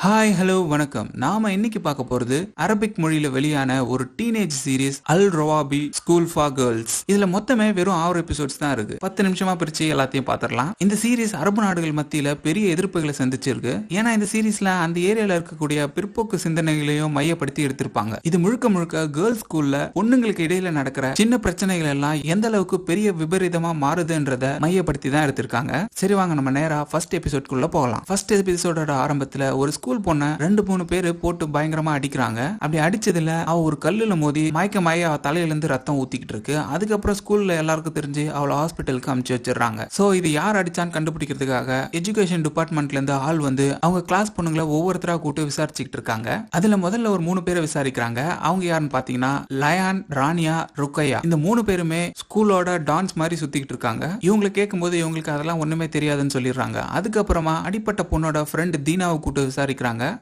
Hi hello வணக்கம். நாம இன்னைக்கு பார்க்க போறது அரபிக் மொழியில வெளியான ஒரு teenage series Al Rawabi school for girls. இதுல மொத்தமே வெறும் 6 எபிசோட்ஸ் தான் இருக்கு. 10 நிமிஷமா பிரிச்சு எல்லாத்தையும் பார்த்துடலாம். இந்த சீரிஸ் அரபு நாடுகள் மத்தியில பெரிய எதிர்ப்புகளை சந்திச்சிருக்கு. ஏன்னா இந்த சீரிஸ்ல அந்த ஏரியால இருக்கக்கூடிய பிற்போக்கு சிந்தனைகளையும் மையப்படுத்தி எடுத்திருப்பாங்க. இது முழுக்க முழுக்க கேர்ள்ஸ் ஸ்கூல்ல பொண்ணுங்களுக்கு இடையில நடக்கிற சின்ன பிரச்சனைகள் எல்லாம் எந்த அளவுக்கு பெரிய விபரீதமா மாறுதுன்றத மையப்படுத்தி தான் எடுத்திருக்காங்க. சரி வாங்க நம்ம நேரா ஃபர்ஸ்ட் எபிசோட்குள்ள போகலாம். ஃபர்ஸ்ட் எபிசோடோட ஆரம்பத்துல ஒரு ஸ்கூல் பொண்ண 2-3 பேரு போட்டு பயங்கரமா அடிக்கிறாங்க. அப்படி அடிச்சதுல அவ ஒரு கல்லுல மோதி மயக்கமாயி அவ தலையில இருந்து ரத்தம் ஊத்திக்கிட்டு இருக்கு. அதுக்கப்புறம் ஸ்கூல்ல எல்லாருக்கும் தெரிஞ்சு அவளை ஹாஸ்பிட்டலுக்கு அனுப்பிச்சு வச்சிடறாங்க. சோ இது யார் அடிச்சான்னு கண்டுபிடிக்கிறதுக்காக எஜுகேஷன் டிபார்ட்மெண்ட்ல இருந்து ஆள் வந்து அவங்க கிளாஸ் பொண்ணுங்களை ஒவ்வொருத்தரா கூட்டு விசாரிச்சுக்கிட்டு இருக்காங்க. அதுல முதல்ல ஒரு 3 பேரை விசாரிக்கிறாங்க. அவங்க யாருன்னு பாத்தீங்கன்னா லயான், ரானியா, ருக்கையா. இந்த 3 பேருமே ஸ்கூலோட டான்ஸ் மாதிரி சுத்திக்கிட்டு இருக்காங்க. இவங்களை கேட்கும்போது இவங்களுக்கு அதெல்லாம் ஒண்ணுமே தெரியாதுன்னு சொல்லிடுறாங்க. அதுக்கப்புறமா அடிப்பட்ட பொண்ணோட ஃப்ரெண்ட் தீனாவை கூட்டு விசாரிக்கிறாங்க.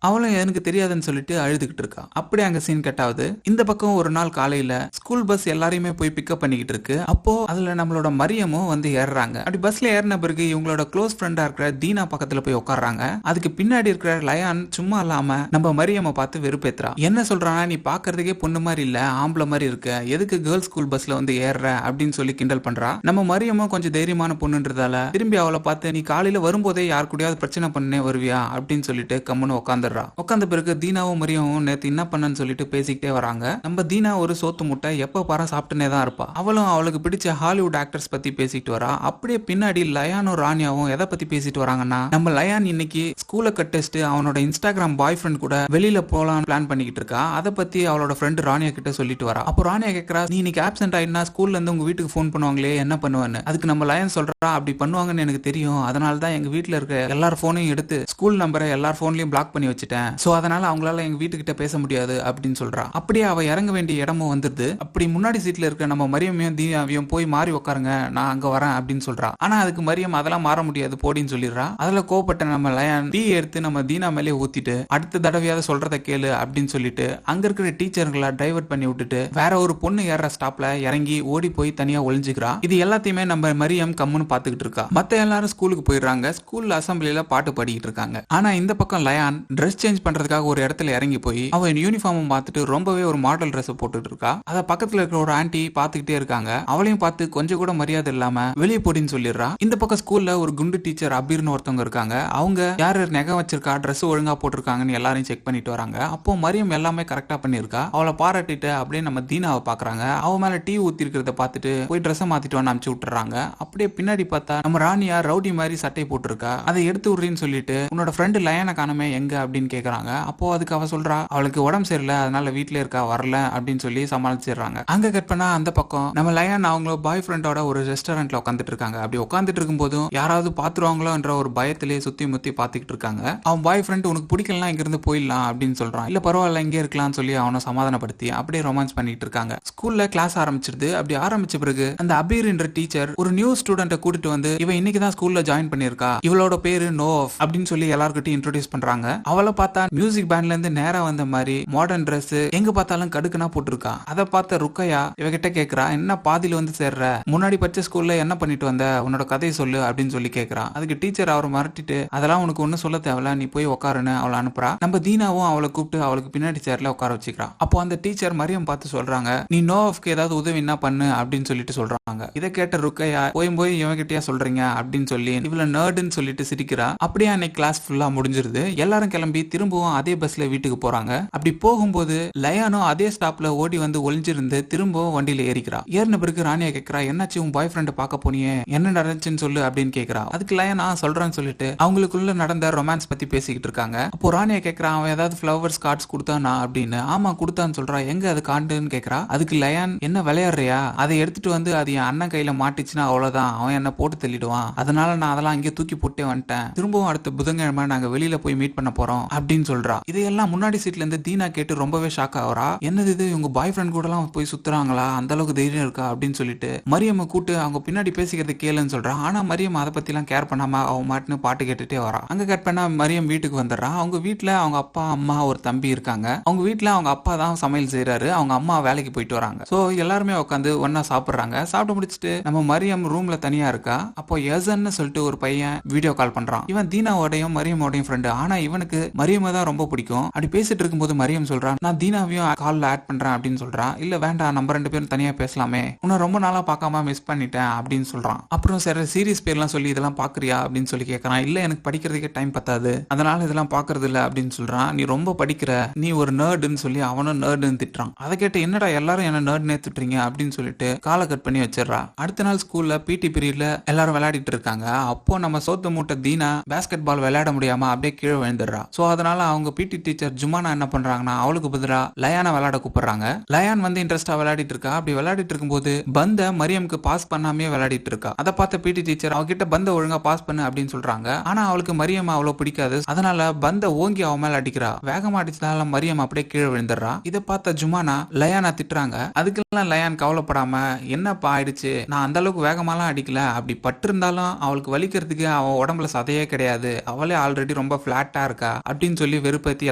அவளும் எனக்கு தெரியாதுன்னு சொல்லிட்டு அழுதுகிட்டு இருக்கா. அப்படி அங்க சீன் கட் ஆகுது. இந்த பக்கம் ஒரு நாள் காலையில ஸ்கூல் பஸ் எல்லாரையுமே போய் பிக்கப் பண்ணிக்கிட்டு இருக்கு. அப்போ அதுல நம்மளோட மரியமும் வந்து ஏறுறாங்க. அப்படி பஸ்ல ஏறின பிறகு இவங்களோட க்ளோஸ் ஃப்ரெண்டா இருக்கிற தீனா பக்கத்துல போய் உட்கார்றாங்க. அதுக்கு பின்னாடி இருக்கிற லயான் சும்மா இல்லாம நம்ம மரியம்மை பார்த்து வெறுப்பேத்துறா. என்ன சொல்றானா, நீ பாக்குறதுக்கே பொண்ணு மாதிரி இல்ல, ஆம்பளை மாதிரி இருக்க, எதுக்கு கேர்ள்ஸ் ஸ்கூல் பஸ்ல வந்து ஏறுற அப்படின்னு சொல்லி கிண்டல் பண்றா. நம்ம மரியமும் கொஞ்சம் தைரியமான பொண்ணுன்றதால திரும்பி அவளை பார்த்து நீ காலையில வரும்போதே யார் கூடயாவது பிரச்சனை பண்ணே வருவியா அப்படின்னு சொல்லிட்டு கம்முன்னு உட்காந்துடுறா. உட்காந்த பிறகு தீனாவும் மரியமும் நேத்து என்ன பண்ணன்னு சொல்லிட்டு பேசிக்கிட்டே வராங்க. நம்ம தீனா ஒரு சோத்து முட்டை எப்ப பாரு சாப்பிட்டுனே தான் இருப்பா. அவளும் அவளுக்கு பிடிச்ச ஹாலிவுட் ஆக்டர்ஸ் பத்தி பேசிட்டு வரா. அப்படியே பின்னாடி லயானும் ராணியாவும் எதை பத்தி பேசிட்டு வராங்கன்னா, நம்ம லயான் இன்னைக்கு ஸ்கூல கட்டஸ்ட் அவனோட இன்ஸ்டாகிராம் பாய் ஃப்ரெண்ட் கூட வெளியில போலாம் பிளான் பண்ணிக்கிட்டு இருக்கா. அதை பத்தி அவளோட ஃப்ரெண்ட் ராணியா கிட்ட சொல்லிட்டு வரா. அப்போ ராணியா கேக்குறா, நீ இன்னைக்கு ஆப்சென்ட் ஆயிடுனா ஸ்கூல்ல இருந்து உங்க வீட்டுக்கு போன் பண்ணுவாங்களே என்ன பண்ணுவேன்னு. அதுக்கு நம்ம லயன் சொல்றா, அப்படி பண்ணுவாங்கன்னு எனக்கு தெரியும், அதனால தான் எங்க வீட்டுல இருக்க எல்லார் போனையும் எடுத்து ஸ்கூல் நம்பரை எல்லார் போன்லயும் பிளாக் பண்ணி வச்சுட்டேன். சோ அதனால அவங்களால எங்க வீட்டுக்கிட்ட பேச முடியாது அப்படின்னு சொல்றா. அப்படியே அவ இறங்க வேண்டிய இடமும் வந்துருது. அப்படி முன்னாடி சீட்ல இருக்க நம்ம மரியமையும் தீனாவையும் போய் மாறி உட்காருங்க, நான் அங்க வரேன் அப்படின்னு சொல்றா. ஆனா அதுக்கு மரியம் அதெல்லாம் மாற முடியாது போடின்னு சொல்லிடுறா. அதுல கோபப்பட்ட நம்ம லயன் டீ எடுத்து நம்ம தீனா மேலே ஊத்திட்டு அடுத்த தடவையாவது சொல்றத கேளு அப்படின்னு சொல்லிட்டு அங்க இருக்கிற டீச்சர்களை டைவர்ட் பண்ணி விட்டுட்டு வேற ஒரு பொண்ணு ஏற ஸ்டாப்ல இறங்கி ஓடி போய் தனியா ஒளிஞ்சுக்கிறா. இது எல்லாத்தையுமே நம்ம மரியம் கம்முன்னு பாத்துக்கிட்டு இருக்கா. மத்த எல்லாரும் ஸ்கூலுக்கு போயிடுறாங்க. ஸ்கூல்ல அசம்பிளில பாட்டு பாடிக்கிட்டு இருக்காங்க. ஆனா இந்த பக்கம் லயான் ட்ரெஸ் சேஞ்ச் பண்றதுக்காக ஒரு இடத்துல இறங்கி போய் அவன் யூனிஃபார்ம் பார்த்துட்டு ரொம்பவே ஒரு மாடல் ட்ரெஸ் போட்டுட்டு இருக்கா. அத பக்கத்துல இருக்கிற ஒரு ஆண்டி பாத்துக்கிட்டே இருக்காங்க. அவளையும் பார்த்து கொஞ்சம் கூட மரியாதை இல்லாம வெளியே போடின்னு சொல்லிடுறா. இந்த பக்கம் ஸ்கூல்ல ஒரு குண்டு டீச்சர் அபீர்னு ஒருத்தவங்க இருக்காங்க. அவங்க யாரு நெகம் வச்சிருக்கா, ட்ரெஸ் ஒழுங்கா போட்டிருக்காங்கன்னு எல்லாரையும் செக் பண்ணிட்டு வராங்க. அப்போ மரியம் எல்லாமே கரெக்டா பண்ணிருக்கா. அவளை பாராட்டிட்டு அப்படியே நம்ம தீனாவை பாக்குறாங்க. அவ மேல டீ ஊத்தி இருக்கிறத பார்த்துட்டு போய் ட்ரெஸ் மாத்திட்டு வந்து அனுப்பிச்சு விட்டுறாங்க. அப்படியே பின்னாடி பார்த்தா நம்ம ராணியா ரவுடி மாதிரி சட்டை போட்டிருக்கா. அதை எடுத்து விடுறேன்னு சொல்லிட்டு உன்னோட ஃப்ரெண்டு லயானை காணமே எங்க அப்படின்னு கேக்குறாங்க. அப்போ அதுக்கு அவ சொல்றா, அவளுக்கு உடம்பு சரியில்லை, அதனால வீட்டுல இருக்கா, வரல அப்படின்னு சொல்லி சமாளிச்சிடுறாங்க. அங்க கட் பண்ணா அந்த பக்கம் நம்ம லயான் அவங்களோட பாய் ஃப்ரெண்டோட ஒரு ரெஸ்டாரண்ட்ல உட்காந்துட்டு இருக்காங்க. அப்படி உட்காந்துட்டு இருக்கும் போதும் யாராவது பாத்துருவாங்களோன்ற ஒரு பயத்திலேயே சுத்தி முத்தி பாத்துக்கிட்டு இருக்காங்க. அவன் பாய் ஃப்ரெண்ட் உனக்கு பிடிக்கலாம் இங்க இருந்து போயிடலாம் அப்படின்னு சொல்றான். இல்ல பரவாயில்ல இங்கே இருக்கலாம்னு சொல்லி அவனை சமாதானப்படுத்தி அப்படியே ரொமான்ஸ் பண்ணிட்டு இருக்காங்க. ஸ்கூல்ல கிளாஸ் ஆரம்பிச்சிருது. அப்படி ஆரம்பிச்ச பிறகு அந்த அபீர் என்ற டீச்சர் ஒரு நியூ ஸ்டூடெண்ட்டை கூட்டிட்டு வந்து இவன் இன்னைக்குதான் ஸ்கூல்ல ஜாயின் பண்ணிருக்கா, இவளோட பேரு நோவ் அப்படின்னு சொல்லி எல்லார்கிட்டையும் இன்ட்ரோடியூஸ் பண்றாங்க. அவளை பார்த்தா மியூசிக் பேண்ட்ல இருந்து நேரா வந்த மாதிரி மாடர்ன் ட்ரெஸ், எங்க பார்த்தாலும் கடுக்குனா போட்டிருக்கா. அதை பார்த்த ருக்கையா இவகிட்ட கேக்குறா, என்ன பாதியில வந்து சேர்ற, முன்னாடி படிச்ச ஸ்கூல்ல என்ன பண்ணிட்டு வந்த, உன்னோட கதையை சொல்லு அப்படின்னு சொல்லி கேக்குறா. அதுக்கு டீச்சர் அவர் மறட்டிட்டு அதெல்லாம் உனக்கு ஒன்னும் சொல்ல தேவையில்ல, நீ போய் உட்காருன்னு அவளை அனுப்புறா. நம்ம தீனாவும் அவளை கூப்பிட்டு அவளுக்கு பின்னாடி சேர்ல உட்கார வச்சுக்கிறா. அப்போ அந்த டீச்சர் மரியம் பார்த்து சொல்றாங்க, நீ நோவுக்கு ஏதாவது உதவி என்ன பண்ணு அப்படின்னு சொல்லிட்டு சொல்றாங்க. இதை கேட்ட ருக்கையா போய் இவங்கிட்டயா சொல்றீங்க அப்படின்னு சொல்லி இவ்வளவு நர்டுன்னு சொல்லிட்டு சிரிக்கிறா. அப்படியே அன்னைக்கு கிளாஸ் ஃபுல்லா முடிஞ்சிருது. எல்லாரும் கிளம்பி திரும்பவும் அதே பஸ்ல வீட்டுக்கு போறாங்க. அப்படி போகும்போது லயானும் அதே ஸ்டாப்ல ஓடி வந்து ஒளிஞ்சிருந்து திரும்பவும் வண்டியில ஏறிக்கிறா. ஏறின பிறகு ராணியா கேக்குறா, என்னாச்சு உன் பாய் ஃப்ரெண்ட் பார்க்க போனியே, என்ன நடந்துச்சுன்னு சொல்லு அப்படின்னு கேக்குறா. அதுக்கு லயானா சொல்றேன்னு சொல்லிட்டு அவங்களுக்குள்ள நடந்த ரொமான்ஸ் பத்தி பேசிக்கிட்டு இருக்காங்க. அப்போ ராணியா கேக்குறா, அவன் ஏதாவது ஃபிளவர்ஸ் கார்ட்ஸ் கொடுத்தானா அப்படின்னு. ஆமா கொடுத்தான்னு சொல்றா. எங்க அது காண்டுன்னு கேக்குறா. அதுக்கு லயான், என்ன விளையாடுறியா, அதை எடுத்துட்டு வந்து அது என் அண்ணன் கையில மாட்டிச்சுன்னா அவ்வளவுதான், அவன் என்ன போட்டு தள்ளிடுவான், அதனால நான் அதெல்லாம் இங்கே தூக்கி போட்டே வந்துட்டேன், திரும்பவும் அடுத்த புதன்கிழமை நாங்க வெளியில போய் மீட் பண்ண போறோம் அப்படின்னு சொல்றா. இதையெல்லாம் முன்னாடி சீட்ல இருந்து தீனா கேட்டு ரொம்பவே ஷாக் ஆகுறா. என்னது இது, இவங்க பாய் ஃப்ரெண்ட் கூட எல்லாம் போய் சுத்துறாங்களா, அந்த அளவுக்கு தைரியம் இருக்கா அப்படின்னு சொல்லிட்டு மரியம் கூட்டு அவங்க பின்னாடி பேசிக்கிறது கேளுன்னு சொல்றா. ஆனா மரியம் அதை பத்தி எல்லாம் கேர் பண்ணாம அவன் மாட்டுன்னு பாட்டு கேட்டுட்டே வரா. அங்க கட் பண்ணா மரியம் வீட்டுக்கு வந்துடுறா. அவங்க வீட்டுல அவங்க அப்பா அம்மா ஒரு தம்பி இருக்காங்க. அவங்க வீட்டுல அவங்க அப்பா தான் சமையல் செய்யறாரு, அவங்க அம்மா வேலைக்கு போயிட்டு வராங்க. சோ எல்லாருமே உட்காந்து ஒன்னா சாப்பிடுறாங்க. சாப்பிட்டு முடிச்சுட்டு நம்ம மரியம் ரூம்ல தனியா இருக்கா. அப்போ யசன்னு சொல்லிட்டு ஒரு பையன் வீடியோ கால் பண்றான். இவன் தீனாவோடையும் மரியமோடையும் ஃப்ரெண்டு. ஆனா இவனுக்கு மரியமை தான் ரொம்ப பிடிக்கும். அப்படி பேசிட்டு இருக்கும்போது மரியம் சொல்றா, நான் தீனாவையும் கால்ல ஆட் பண்றேன் அப்படின்னு சொல்றா. இல்ல வேண்டாம், நம்ம 2 பேரும் தனியா பேசலாமே, உன்னை ரொம்ப நாளா பார்க்காம மிஸ் பண்ணிட்டேன் அப்படின்னு சொல்றான். அப்புறம் சரி சீரியஸ் பேர்லாம் சொல்லி இதெல்லாம் பாக்குறியா அப்படின்னு சொல்லி கேட்கறான். இல்ல எனக்கு படிக்கிறதுக்கே டைம் பத்தாது, அதனால இதெல்லாம் பாக்குறது இல்ல அப்படின்னு சொல்றான். நீ ரொம்ப படிக்கிற, நீ ஒரு நர்டுன்னு சொல்லி அவனும் நர்டுன்னு திட்டுறான். அதை கேட்டு என்னடா எல்லாரும் என்ன நர்டுனே திட்டுறீங்க அப்படின்னு சொல்லிட்டு காலை கட் பண்ணி வச்சிடறா. அடுத்த நாள் ஸ்கூல்ல பிடி பீரியட்ல எல்லாரும் விளையாடிட்டு இருக்காங்க. அப்போ நம்ம சோத்து மூட்டை தீனா பேஸ்கெட் பால் விளையாட முடியாம அப்படியே கீழே விழுந்துடுறா. சோ அதனால அவங்க பிடி டீச்சர் ஜுமானா என்ன பண்றாங்கன்னா அவளுக்கு பதிலா லயானை விளையாட கூப்பிடுறாங்க. லயான் வந்து இன்ட்ரெஸ்டா விளையாடிட்டு இருக்கா. அப்படி விளையாடிட்டு இருக்கும்போது பந்த மரியம்க்கு பாஸ் பண்ணாமே விளையாடிட்டு இருக்கா. அதை பார்த்த பிடி டீச்சர் அவகிட்ட பந்த ஒழுங்கா பாஸ் பண்ணு அப்படின்னு சொல்றாங்க. ஆனா அவளுக்கு மரியம் அவ்வளவு பிடிக்காது. அதனால பந்த ஓங்கி அவன் மேல அடிக்கிறா. வேகமா அடிச்சதால மரியம் அப்படியே கீழே விழுந்துடுறா. இதை பார்த்த ஜுமானா லயானா திட்டுறாங்க. அதுக்கெல்லாம் லயான் கவலைப்படாம, என்னப்பா ஆயிடுச்சு, நான் அந்த அளவுக்கு வேகமாலாம் அடிக்கல, அப்படி பட்டு இருந்தாலும் அவளுக்கு வலிக்கிறதுக்கு அவன் உடம்புல சதையே கிடையாது, அவளே ஆல்ரெடி ரொம்ப பிளாட்டா இருக்கா அப்படின்னு சொல்லி வெறுப்பேத்தி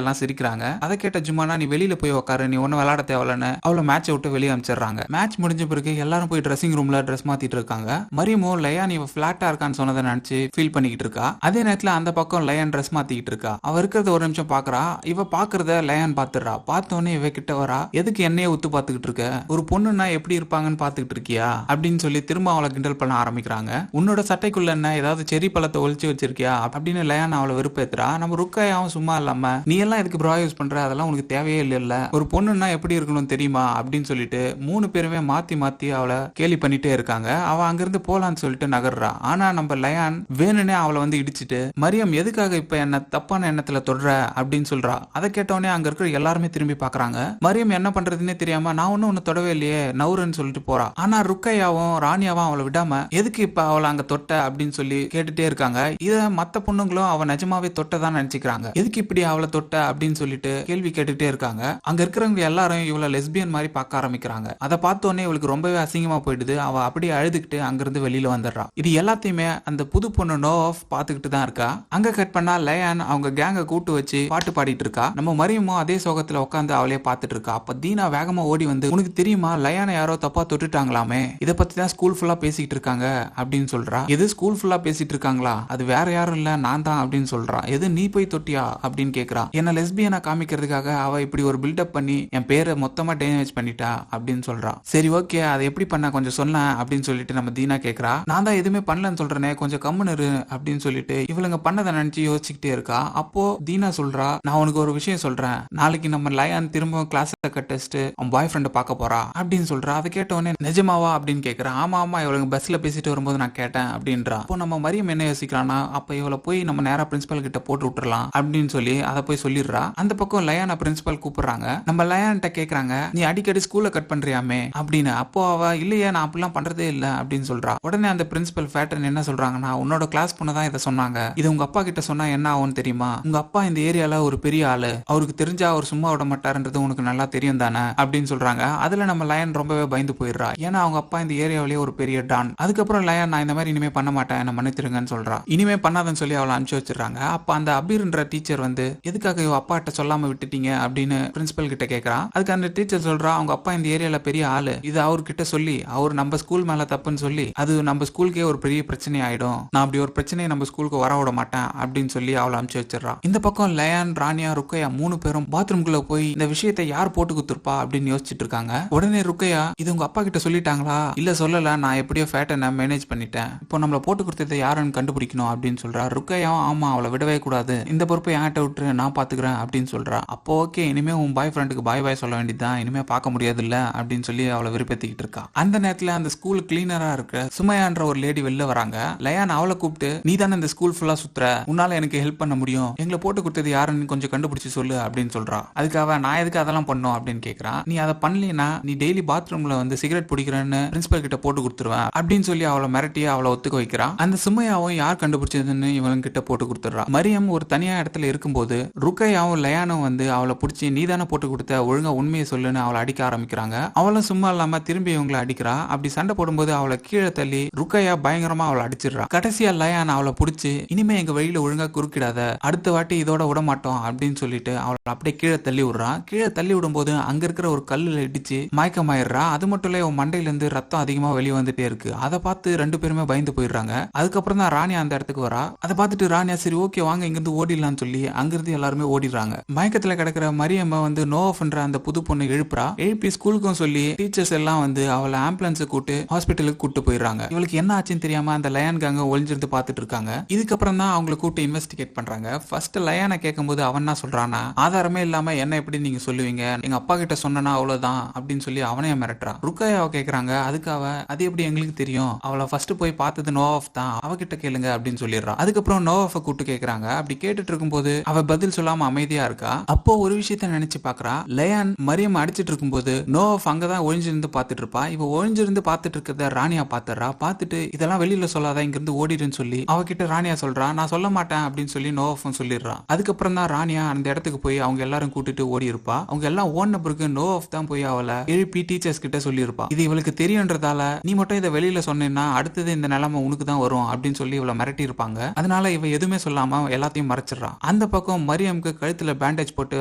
எல்லாம் சிரிக்கிறாங்க. அதை கேட்ட ஜுமானா, நீ வெளியில போய் உட்காரு, நீ ஒன்னும் விளையாட தேவையில்லன்னு அவளை மேட்சை விட்டு வெளியே அனுப்பிச்சிடுறாங்க. மேட்ச் முடிஞ்ச பிறகு எல்லாரும் போய் ட்ரெஸ்ஸிங் ரூம்ல ட்ரெஸ் மாத்திட்டு இருக்காங்க. மரியமோ லயான் இவ பிளாட்டா இருக்கான்னு சொன்னதை நினைச்சு ஃபீல் பண்ணிக்கிட்டு இருக்கா. அதே நேரத்துல அந்த பக்கம் லயான் ட்ரெஸ் மாத்திக்கிட்டு இருக்கா. அவ இருக்கிறத ஒரு நிமிஷம் பாக்குறா. இவ பாக்குறத லயான் பாத்துறா. பார்த்தோன்னே இவ கிட்ட வரா. எதுக்கு என்னைய உத்து பாத்துக்கிட்டு இருக்க, ஒரு பொண்ணுன்னா எப்படி இருப்பாங்கன்னு பாத்துக்கிட்டு இருக்கியா அப்படின்னு சொல்லி திரும்ப அவளை கிண்டல் பண்ண ஆரம்பிக்கிறாங்க. உன்னோட சட்டைக்குள்ள என்ன ஏதாவது செரி பழத்தை ஒளிச்சு வச்சிருக்கியா அப்படின்னு லயான் அவளை வெறுப்பேத்துறா. நம்ம ருக்காயாவும் சும்மா இல்லாம, நீ எல்லாம் எதுக்கு ப்ரா யூஸ் பண்ற, அதெல்லாம் உனக்கு தேவையே இல்ல, ஒரு பொண்ணுன்னா எப்படி இருக்கணும் தெரியுமா அப்படின்னு சொல்லிட்டு 3 பேருமே மாத்தி மாத்தி அவளை கேலி பண்ணிட்டே இருக்காங்க. அவ அங்கிருந்து போலான்னு சொல்லிட்டு நகர்றா. ஆனா நம்ம லயான் வேணுனே அவளை வந்து இடிச்சிட்டு, மரியம் எதுக்காக இப்ப என்ன தப்பான எண்ணத்துல தொடுற அப்படின்னு சொல்றா. அதை கேட்டவனே அங்க இருக்கிற எல்லாருமே திரும்பி பாக்குறாங்க. மரியம் என்ன பண்றதுன்னே தெரியாம, நான் ஒன்னும் உன்னை தொடவே இல்லையே நவுருன்னு சொல்லிட்டு போறா. ஆனா ருக்கையாவும் ராணியாவும் அவளை விடாம, எதுக்கு இப்ப அவளை அங்க தொட்ட அப்படின்னு சொல்லி கேட்டுட்டே இருக்காங்க. இத மத்த பொண்ணுங்களும் அவ நிஜமாவே தொட்டதான் நினைச்சுக்கிறாங்க. எதுக்கு இப்படி அவளை தொட்ட அப்படின்னு சொல்லிட்டு கேள்வி கேட்டுட்டே இருக்காங்க. அங்க இருக்கிறவங்க எல்லாரும் இவளை லெஸ்பியன் மாதிரி பார்க்க ஆரம்பிக்கிறாங்க. அதை பார்த்தோன்னே இவளுக்கு ரொம்பவே அசிங்கமா போயிடுது. அவ அப்படியே அழுதுகிட்டு அங்கிருந்து வெளியில வந்துடுறா. இது எல்லாத்தையுமே அந்த புது பொண்ணு நோ ஆஃப் பாத்துக்கிட்டு தான் இருக்கா. அங்க கட் பண்ணா லயான் அவங்க கேங்க கூட்டு வச்சு பாட்டு பாடிட்டு இருக்கா. நம்ம மரியமும் அதே சோகத்துல உட்காந்து அவளே பாத்துட்டு இருக்கா. அப்ப தீனா வேகமா ஓடி வந்து, உனக்கு தெரியுமா லயானை யாரோ தப்பா தொட்டுட்டாங்களாமே, இத பத்தி தான் ஸ்கூல் ஃபுல்லா பேசிட்டு இருக்காங்க அப்படின்னு சொல்றா. எது ஸ்கூல் ஃபுல்லா பேசிட்டு இருக்காங்களா, அது வேற யாரும் இல்ல நான் தான் அப்படின்னு சொல்றா. எது நீ போய் தொட்டியா அப்படின்னு கேக்குறா. என்ன லெஸ்பியனா காமிக்கிறதுக்காக அவ இப்படி ஒரு பில்டப் பண்ணி என் பேரை மொத்தமா டேமேஜ் பண்ணிட்டா அப்படின்னு சொல்றா. சரி ஓகே, அதை எப்படி பண்ண கொஞ்சம் சொன்ன அப்படின்னு சொல்லிட்டு நம்ம தீனா கேக்குறா. நான் தான் எதுவுமே பண்ணலன்னு சொல்றேனே, கொஞ்சம் கம்முன்னு இரு அப்படின்னு சொல்லிட்டு இவளுங்க பண்ணதை நினைச்சு யோசிச்சுக்கிட்டே இருக்கா. அப்போ தீனா சொல்றா, நான் உனக்கு ஒரு விஷயம் சொல்றேன், நாளைக்கு நம்ம லயான் திரும்ப கிளாஸ் கட் டெஸ்ட் அவன் பாய் ஃப்ரெண்ட் பார்க்க போறா அப்படின்னு சொல்றா. அதை கேட்ட உடனே நிஜமாவா அப்படின்னு கேக்குறா. ஆமா ஆமா, இவளுங்க பஸ்ல பேசிட்டு வரும்போது நான் கேட்டேன் அப்படின்றா. அப்போ நம்ம மரியம் என்ன யோசிக்கிறானா, அப்ப இவளை போய் நம்ம நேரா பிரின்சிபல் கிட்ட போட்டு விட்டுறலாம் அப்படின்னு சொல்லி அதை போய் சொல்லிடுறா. அந்த பக்கம் லயானை பிரின்சிபல் கூப்பிடுறாங்க. நம்ம லயான்ட்ட கேக்குறாங்க, நீ அடிக்கடி ஸ்கூல்ல கட் பண்றியாமே அப்படின்னு. அப்போ அவ இல்லையே, நான் அப்படிலாம் பண்றதே இல்ல அப்படின்னு சொல்றா. உடனே அந்த பிரின்சிபல் ஃபேட்டன் என்ன சொல்றாங்கன்னா, உன்னோட கிளாஸ் பொண்ணு தான் இதை சொன்னாங்க, இது உங்க அப்பா கிட்ட சொன்னா என்ன ஆகும் தெரியுமா, உங்க அப்பா இந்த ஏரியால ஒரு பெரிய ஆளு, அவருக்கு தெரிஞ்சா அவர் சும்மா விட மாட்டாருன்றது உனக்கு நல்லா தெரியும் தானே அப்படின்னு சொல்றாங்க. அதுல நம்ம லயன் ரொம்பவே பயந்து போயிடுறா. ஏன்னா அவங்க அப்பா இந்த ஏரியாவிலேயே ஒரு பெரிய டான். அதுக்கப்புறம் லயன், நான் இந்த மாதிரி இனிமே பண்ண மாட்டேன், என்ன மன்னிச்சிருங்கன்னு சொல்றா. இனிமே பண்ணாதன்னு சொல்லி அவளை அனுப்பிச்சு வச்சிடறாங்க. அப்ப அந்த அபீர்ன்ற டீச்சர் வந்து, எதுக்காக இவ அப்பாட்ட சொல்லாம விட்டுட்டீங்க அப்படின்னு பிரின்சிபல் கிட்ட கேக்குறான். அதுக்கு அந்த டீச்சர் சொல்றா, அவங்க அப்பா இந்த ஏரியால பெரிய ஆளு, இது அவர்கிட்ட சொல்லி அவர் நம்ம ஸ்கூல் மேல தப்புன்னு சொல்லி அது நம்ம ஸ்கூலுக்கே ஒரு பெரிய பிரச்சனை ஆயிடும், நான் அப்படி ஒரு பிரச்சனையை நம்ம ஸ்கூலுக்கு வர விட மாட்டேன் அப்படின்னு சொல்லி அவளை அனுப்பிச்சு வச்சிடறா. இந்த பக்கம் லயான், ராணியா, ருக்கையா 3 பேரும் பாத்ரூம்குள்ள போய் இந்த விஷயத்தை யார் போட்டு குத்துருப்பா அப்படின்னு யோசிச்சுட்டு இருக்காங்க. உடனே ருக்கையா, இது உங்க அப்பா கிட்ட சொல்லிட்டாங்களா, இல்ல சொல்லல, நான் எப்படியோ ஃபேட்டனை மேனேஜ் பண்ணிட்டேன், இப்போ நம்மள போட்டு கொடுத்ததை யாருன்னு கண்டுபிடிக்கணும் அப்படின்னு சொல்றா. ருக்கையாவும், ஆமா அவளை விடவே கூடாது, இந்த பொறுப்பை என்கிட்ட விட்டுரு, நான் பாத்துக்கிறேன் அப்படின்னு சொல்றா. அப்போ ஓகே, இனிமே உன் பாய் ஃப்ரெண்டுக்கு பாய் பாய் சொல்ல வேண்டியதுதான், இனிமே பார்க்க முடியாது இல்ல அப்படின்னு சொல்லி அவளை விருப்பத்திக்கிட்டு இருக்கா. அந்த நேரத்துல அந்த ஸ்கூல் கிளீனரா இருக்க சுமையான்ற ஒரு லேடி வெளில வராங்க. லயான் அவளை கூப்பிட்டு, நீ தானே இந்த ஸ்கூல் ஃபுல்லா சுத்துற, உன்னால எனக்கு ஹெல்ப் பண்ண முடியும், எங்களை போட்டு கொடுத்தது யாருன்னு கொஞ்சம் கண்டுபிடிச்சு சொல்லு அப்படின்னு சொல்றா. அதுக்காக நான் எதுக்கு அதெல்லாம் பண்ணோம் அப்படின்னு கேக்குறான். நீ அதை பண்ணலனா நீ டெய்லி பாத்ரூம்ல வந்து சிகரெட் பிடிக்கிறேன்னு பிரின்சிபல் கிட்ட போட்டு கொடுத்துருவேன் அப்படின்னு சொல்லி அவளை மிரட்டியா அவளை ஒத்துக்க வைக்கிறான். அந்த சுமையாவும் யார் கண்டுபிடிச்சதுன்னு இவங்க கிட்ட போட்டு கொடுத்துறா. மரியம் ஒரு தனியா இடத்துல இருக்கும்போது ருக்கையாவும் லயானும் வந்து அவளை பிடிச்சி, நீ தானே போட்டு கொடுத்த, ஒழுங்கா உண்மையை சொல்லுன்னு அவளை அடிக்க ஆரம்பிக்கிறாங்க. அவளும் சும்மா இல்லாம திரும்பி இவங்களை அடிக்கிறா. அப்படி சண்டை போடும்போது அவளை கீழே தள்ளி ருக்கையா பயங்கரமா அவளை அடிச்சிடுறா. கடைசியா லயான் அவளை பிடிச்சி, இனிமே எங்க வழியில ஒழுங்கா குறுக்கிடாத, அடுத்த வாட்டி இதோட விட மாட்டோம் அப்படின்னு சொல்லிட்டு அவளை அப்படியே கீழே தள்ளி விடுறான். கீழே தள்ளி விடும்போது அங்க இருக்கிற ஒரு கல்லுல இடிச்சு மயக்கமாயிடுறா. அது மட்டும் இல்ல, உன் மண்டையில இருந்து ரத்தம் அதிகமா வெளியே வந்துட்டே இருக்கு. அதை பார்த்து 2 பேருமே பயந்து போயிடுறாங்க. அதுக்கப்புறம் தான் ராணியா அந்த இடத்துக்கு வரா. அதை பார்த்துட்டு ராணியா, சரி ஓகே வாங்க இங்கிருந்து ஓடிடலாம்னு சொல்லி அங்கிருந்து எல்லாருமே ஓடிடுறாங்க. மயக்கத்துல கிடக்கிற மரியம்மா வந்து நோவஃப்ன்ற அந்த புது பொண்ணு எழுப்பி ஸ்கூலுக்கும் சொல்லி டீச்சர்ஸ் எல்லாம் வந்து அவளை ஆம்புலன்ஸை கூட்டு ஹாஸ்பிட்டலுக்கு கூட்டு போயிடுறாங்க. இவளுக்கு என்ன ஆச்சுன்னு தெரியாம அந்த லயன் கேங்க ஒளிஞ்சிருந்து பாத்துட்டு இருக்காங்க. இதுக்கப்புறம் தான் அவங்களை கூட்டு இன்வெஸ்டிகேட் பண்றாங்க. ஃபர்ஸ்ட் லயனை கேட்கும்போது அவன் என்ன சொல்றானா, ஆதாரமே இல்லாம என்ன எப்படி நீங்க சொல்லுவீங்க, எங்க அப்பா கிட்ட சொன்னா அவ்வளவுதான் அப்படின்னு சொல்லி அவனைய மிரட்டுறான். ருக்கையாவை கேக்குறாங்க. அதுக்கு அவ அது எப்படி எங்களுக்கு தெரியும், அவளை ஃபர்ஸ்ட் போய் பார்த்தது நோவாஃப் தான், அவகிட்ட கேளுங்க அப்படின்னு சொல்லிடுறான். அதுக்கப்புறம் நோவாஃபை கூட்டு கேக்குறாங்க. அப்படி கேட்டுட்டு இருக்கும்போது அவ பதில் சொல்லாம அமைதியா இருக்கா. அப்போ ஒரு விஷயத்த நினைச்சு பாக்குறா. லயன் மரியம் அடிச்சிட்டு இருக்கும்போது நோவாஃப் அங்கதான் ஒழிஞ்சிருந்து பாத்துட்டு இருப்பா. இவ ஒழிஞ்சிருந்து பாத்துட்டு இருக்கிறத ராணியா பாத்துறா. பார்த்துட்டு இதெல்லாம் வெளியில சொல்லாத, இங்க இருந்து ஓடிடுன்னு சொல்லி அவகிட்ட ராணியா சொல்றா. நான் சொல்ல மாட்டேன் அப்படின்னு சொல்லி நோவாஃபும் சொல்லிடுறான். அதுக்கப்புறம் தான் ராணியா அந்த இடத்துக்கு போய் அவங்க எல்லாரும் கூட்டிட்டு ஓடி இருப்பா. அவங்க எல்லாம் ஓடின பிறகு நோவாஃப் தான் போய் அவளை எழுப்பி டீச்சர்ஸ் கிட்ட சொல்லியிருப்பா. இது இவளுக்கு தெரியுன்றதால நீ மட்டும் இதை வெளியில சொன்னேன்னா அடுத்தது இந்த நிலைமை உனக்கு தான் வரும் அப்படின்னு சொல்லி இவளை மிரட்டி இருப்பாங்க. அதனால இவ எதுவுமே சொல்லாம எல்லாத்தையும் மறைச்சிடறான். அந்த பக்கம் மரியம்க்கு கழுத்துல பேண்டேஜ் போட்டு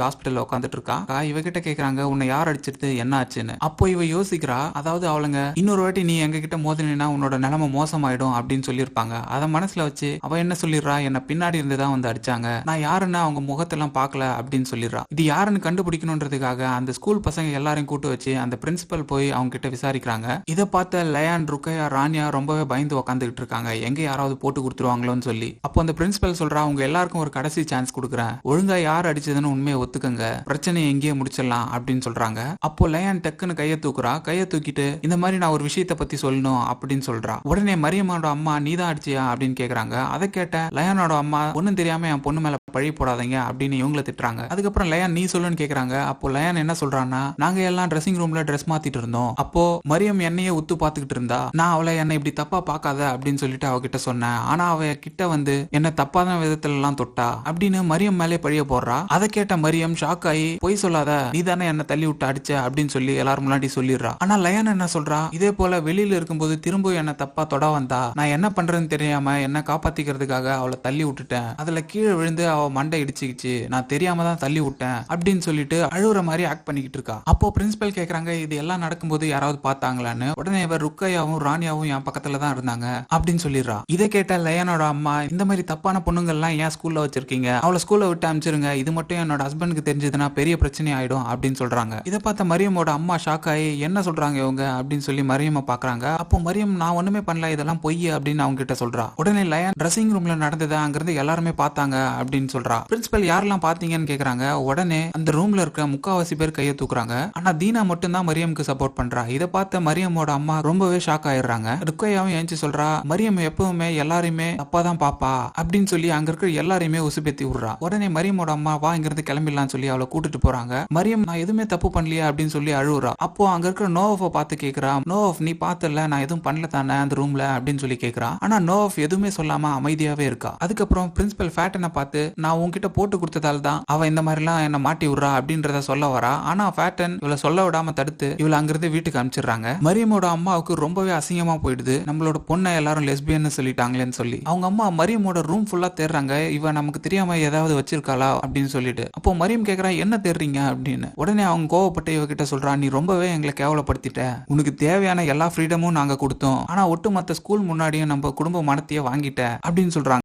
ஹாஸ்பிட்டல்ல உட்காந்துட்டு இருக்கா. இவகிட்ட கேக்குறாங்க உன்னை யார் அடிச்சிட்டு என்ன ஆச்சுன்னு. அப்போ இவ யோசிக்கிறா. அதாவது அவளுங்க இன்னொரு வாட்டி நீ எங்க கிட்ட மோதினா உன்னோட நிலைமை மோசமாயிடும் அப்படின்னு சொல்லியிருப்பாங்க. அதை மனசுல வச்சு அவ என்ன சொல்லிடுறா, என்ன பின்னாடி இருந்துதான் வந்து அடிச்சாங்க, நான் யாருன்னு அவங்க முகத்தெல்லாம் பார்க்கல அப்படின்னு சொல்லிடுறா. இது யாருன்னு கண்டுபிடிக்கணும்ன்றதுக்காக அந்த ஸ்கூல் பசங்க எல்லாரையும் கூட்டு வச்சு அந்த பிரின்சிபல் போய் அவங்க கிட்ட விசாரிக்கிறாங்க. இதை பார்த்த லயான், ருக்கையா, ராணியா ரொம்பவே பயந்து உட்காந்துக்கிட்டு இருக்காங்க, எங்க யாராவது போட்டு கொடுத்துருவாங்களோன்னு சொல்லி. அப்போ அந்த பிரின்சிபல் சொல்றா, அவங்க எல்லாருக்கும் ஒரு கடைசி சான்ஸ் கொடுக்குறேன், ஒழுங்கா யார் அடிச்சதுன்னு உண்மையை ஒத்துக்கங்க, பிரச்சனையை எங்கேயே முடிச்சிடலாம் அப்படின்னு சொல்றாங்க. அப்போ லயான் டக்குன்னு கையை தூக்குறா. கையை தூக்கிட்டு இந்த மாதிரி நான் ஒரு விஷயத்தை பத்தி சொல்லணும் அப்படின்னு சொல்றா. உடனே மரியம்மோட அம்மா நீதான் அடிச்சியா அப்படின்னு கேக்குறாங்க. அதை கேட்ட லயானோட அம்மா ஒன்னும் தெரியாம என் பொண்ணு மேல பழி போடாதீங்க அப்படின்னு இவங்களை திட்டுறாங்க. அதுக்கப்புறம் லயான் நீ சொல்லுன்னு கேக்குறாங்க. அப்போ லயான் என்ன சொல்றான்னா, நாங்க எல்லாம் ட்ரெஸ்ஸிங் ரூம்ல ட்ரெஸ் மாத்திட்டு இருந்தோம். அப்போ மரியம் என்னையே உத்து பாத்துக்கிட்டு இருந்தா, நான் அவளை என்ன இப்படி தப்பா பாக்காத அப்படின்னு சொல்லிட்டு அவகிட்ட சொன்னேன். ஆனா அவ கிட்ட வந்து என்ன தப்பான விதத்துல எல்லாம் தொட்டா அப்படின்னு மரியம் மேலே பழிய போடுறா. அதை கேட்ட மரியம் ஷாக் ஆகி பொய் சொல்லாத, நீ தானே என்ன தள்ளி விட்டு அடிச்ச அப்படின்னு சொல்லி எல்லாரும் முன்னாடி சொல்லிடுறா. ஆனா லயான் என்ன சொல்றா, இதே போல வெளியில இருக்கும்போது திரும்ப என்ன தப்பா தொட வந்தா நான் என்ன பண்றேன்னு தெரியாம என்ன காப்பாத்திக்கிறதுக்காக அவளை தள்ளி விட்டுட்டேன், அதுல கீழே விழுந்து அவ மண்டை இடிச்சுக்கிச்சு, நான் தெரியாம தான் தள்ளி விட்டேன் அப்படின்னு சொல்லிட்டு அழுகுற மாதிரி ஆக்ட் பண்ணிக்கிட்டு இருக்கா. அப்போ பிரின்சிபல் கேக்குறாங்க இது எல்லாம் நடக்கும்போது யாராவது பார்த்தாங்களான்னு. உடனே இவர் ருக்கையாவும் ராணியாவும் என் பக்கத்துல தான் இருந்தாங்க அப்படின்னு சொல்லிடுறா. இதை கேட்ட லயனோட அம்மா இந்த மாதிரி தப்பான பொண்ணுங்க எல்லாம் ஏன் ஸ்கூல்ல வச்சிருக்கீங்க, அவளை ஸ்கூல்ல விட்டு அனுப்பிச்சிருங்க, இது மட்டும் என்னோட ஹஸ்பண்டுக்கு தெரிஞ்சதுன்னா பெரிய பிரச்சனை ஆயிடும் அப்படின்னு சொல்றாங்க. இதை பார்த்த மரியமோட அம்மா ஷாக் ஆகி என்ன சொல்றாங்க இவங்க அப்படின்னு சொல்லி மரியம்மை பாக்குறாங்க. அப்போ மரியம் நான் ஒண்ணுமே பண்ணல, இதெல்லாம் பொய் அப்படின்னு அவங்க கிட்ட சொல்றா. உடனே லயன் ட்ரெஸ்ஸிங் ரூம்ல நடந்ததை அங்கிருந்து எல்லாருமே பார்த்தாங்க அப்படின்னு சொல்றா. பிரின்சிபல் யாரெல்லாம் பாத்தீங்கன்னு கேக்குறாங்க. உடனே அந்த ரூம்ல இருக்க முக்காவாசி பேர் கையை தூக்குறாங்க. ஆனா தீனா மட்டும் தான் மரியம்க்கு சப்போர்ட் பண்றா. இதை பார்த்த மரியமோட அம்மா ரொம்பவே ஷாக் ஆயிடுறாங்க. ருக்கையாவும் ஏஞ்சி சொல்றா, மரியம் எப்பவுமே எல்லாரையுமே தப்பா தான் பாப்பா அப்படின்னு சொல்லி அங்க இருக்கிற எல்லாரையுமே உசுப்பேத்தி விடுறா. உடனே மரியமோட அம்மா வா இங்கிருந்து கிளம்பிடலாம்னு சொல்லி அவளை கூட்டிட்டு போறாங்க. மரியம் நான் எதுவுமே தப்பு பண்ணலையா அப்படின்னு சொல்லி அழுவுறா. அப்போ அங்க இருக்கிற நோவாஃபை பார்த்து கேக்குறா, நோவாஃப் நீ பார்த்தல நான் எதுவும் பண்ணல தானே அந்த ரூம்ல அப்படின்னு சொல்லி கேக்குறா. ஆனா நோவாஃப் எதுவுமே சொல்லாம அமைதியாவே இருக்கா. அதுக்கப்புறம் பிரின்சிபல் ஃபேட்டனை பார்த்து நான் உன்கிட்ட போட்டு கொடுத்ததால தான் அவ இந்த மாதிரி எல்லாம் என்ன மாட்டி விடுறா அப்படின்றத சொல்ல வரா. ஆனா ஃபேட்டன் இவளை சொல்ல விடாம தடுத்து இவளை அங்கிருந்து வீட்டுக்கு அனுப்பிச்சிடுறாங்க. மரியமோட அம்மாவுக்கு ரொம்பவே அசிங்கமா போயிடுது, நம்மளோட பொண்ணை எல்லாரும் லெஸ்பியன்னு சொல்லிட்டாங்களேன்னு சொல்லி. அவங்க அம்மா மரியமோட ரூம் ஃபுல்லா தேடுறாங்க, இவ நமக்கு தெரியாம ஏதாவது வச்சிருக்காளா அப்படின்னு சொல்லிட்டு. அப்போ மரியம் கேக்குறா என்ன தேடுறீங்க அப்படின்னு. உடனே அவங்க கோவப்பட்டு இவகிட்ட சொல்றா, நீ ரொம்பவே எங்களை கேவலப்படுத்திட்ட, உனக்கு தேவையான எல்லா ஃப்ரீடமும் நாங்க கொடுத்தோம், ஆனா ஒட்டுமொத்த ஸ்கூல் முன்னாடியும் நம்ம குடும்ப மனத்தையே வாங்கிட்ட அப்படின்னு சொல்றாங்க.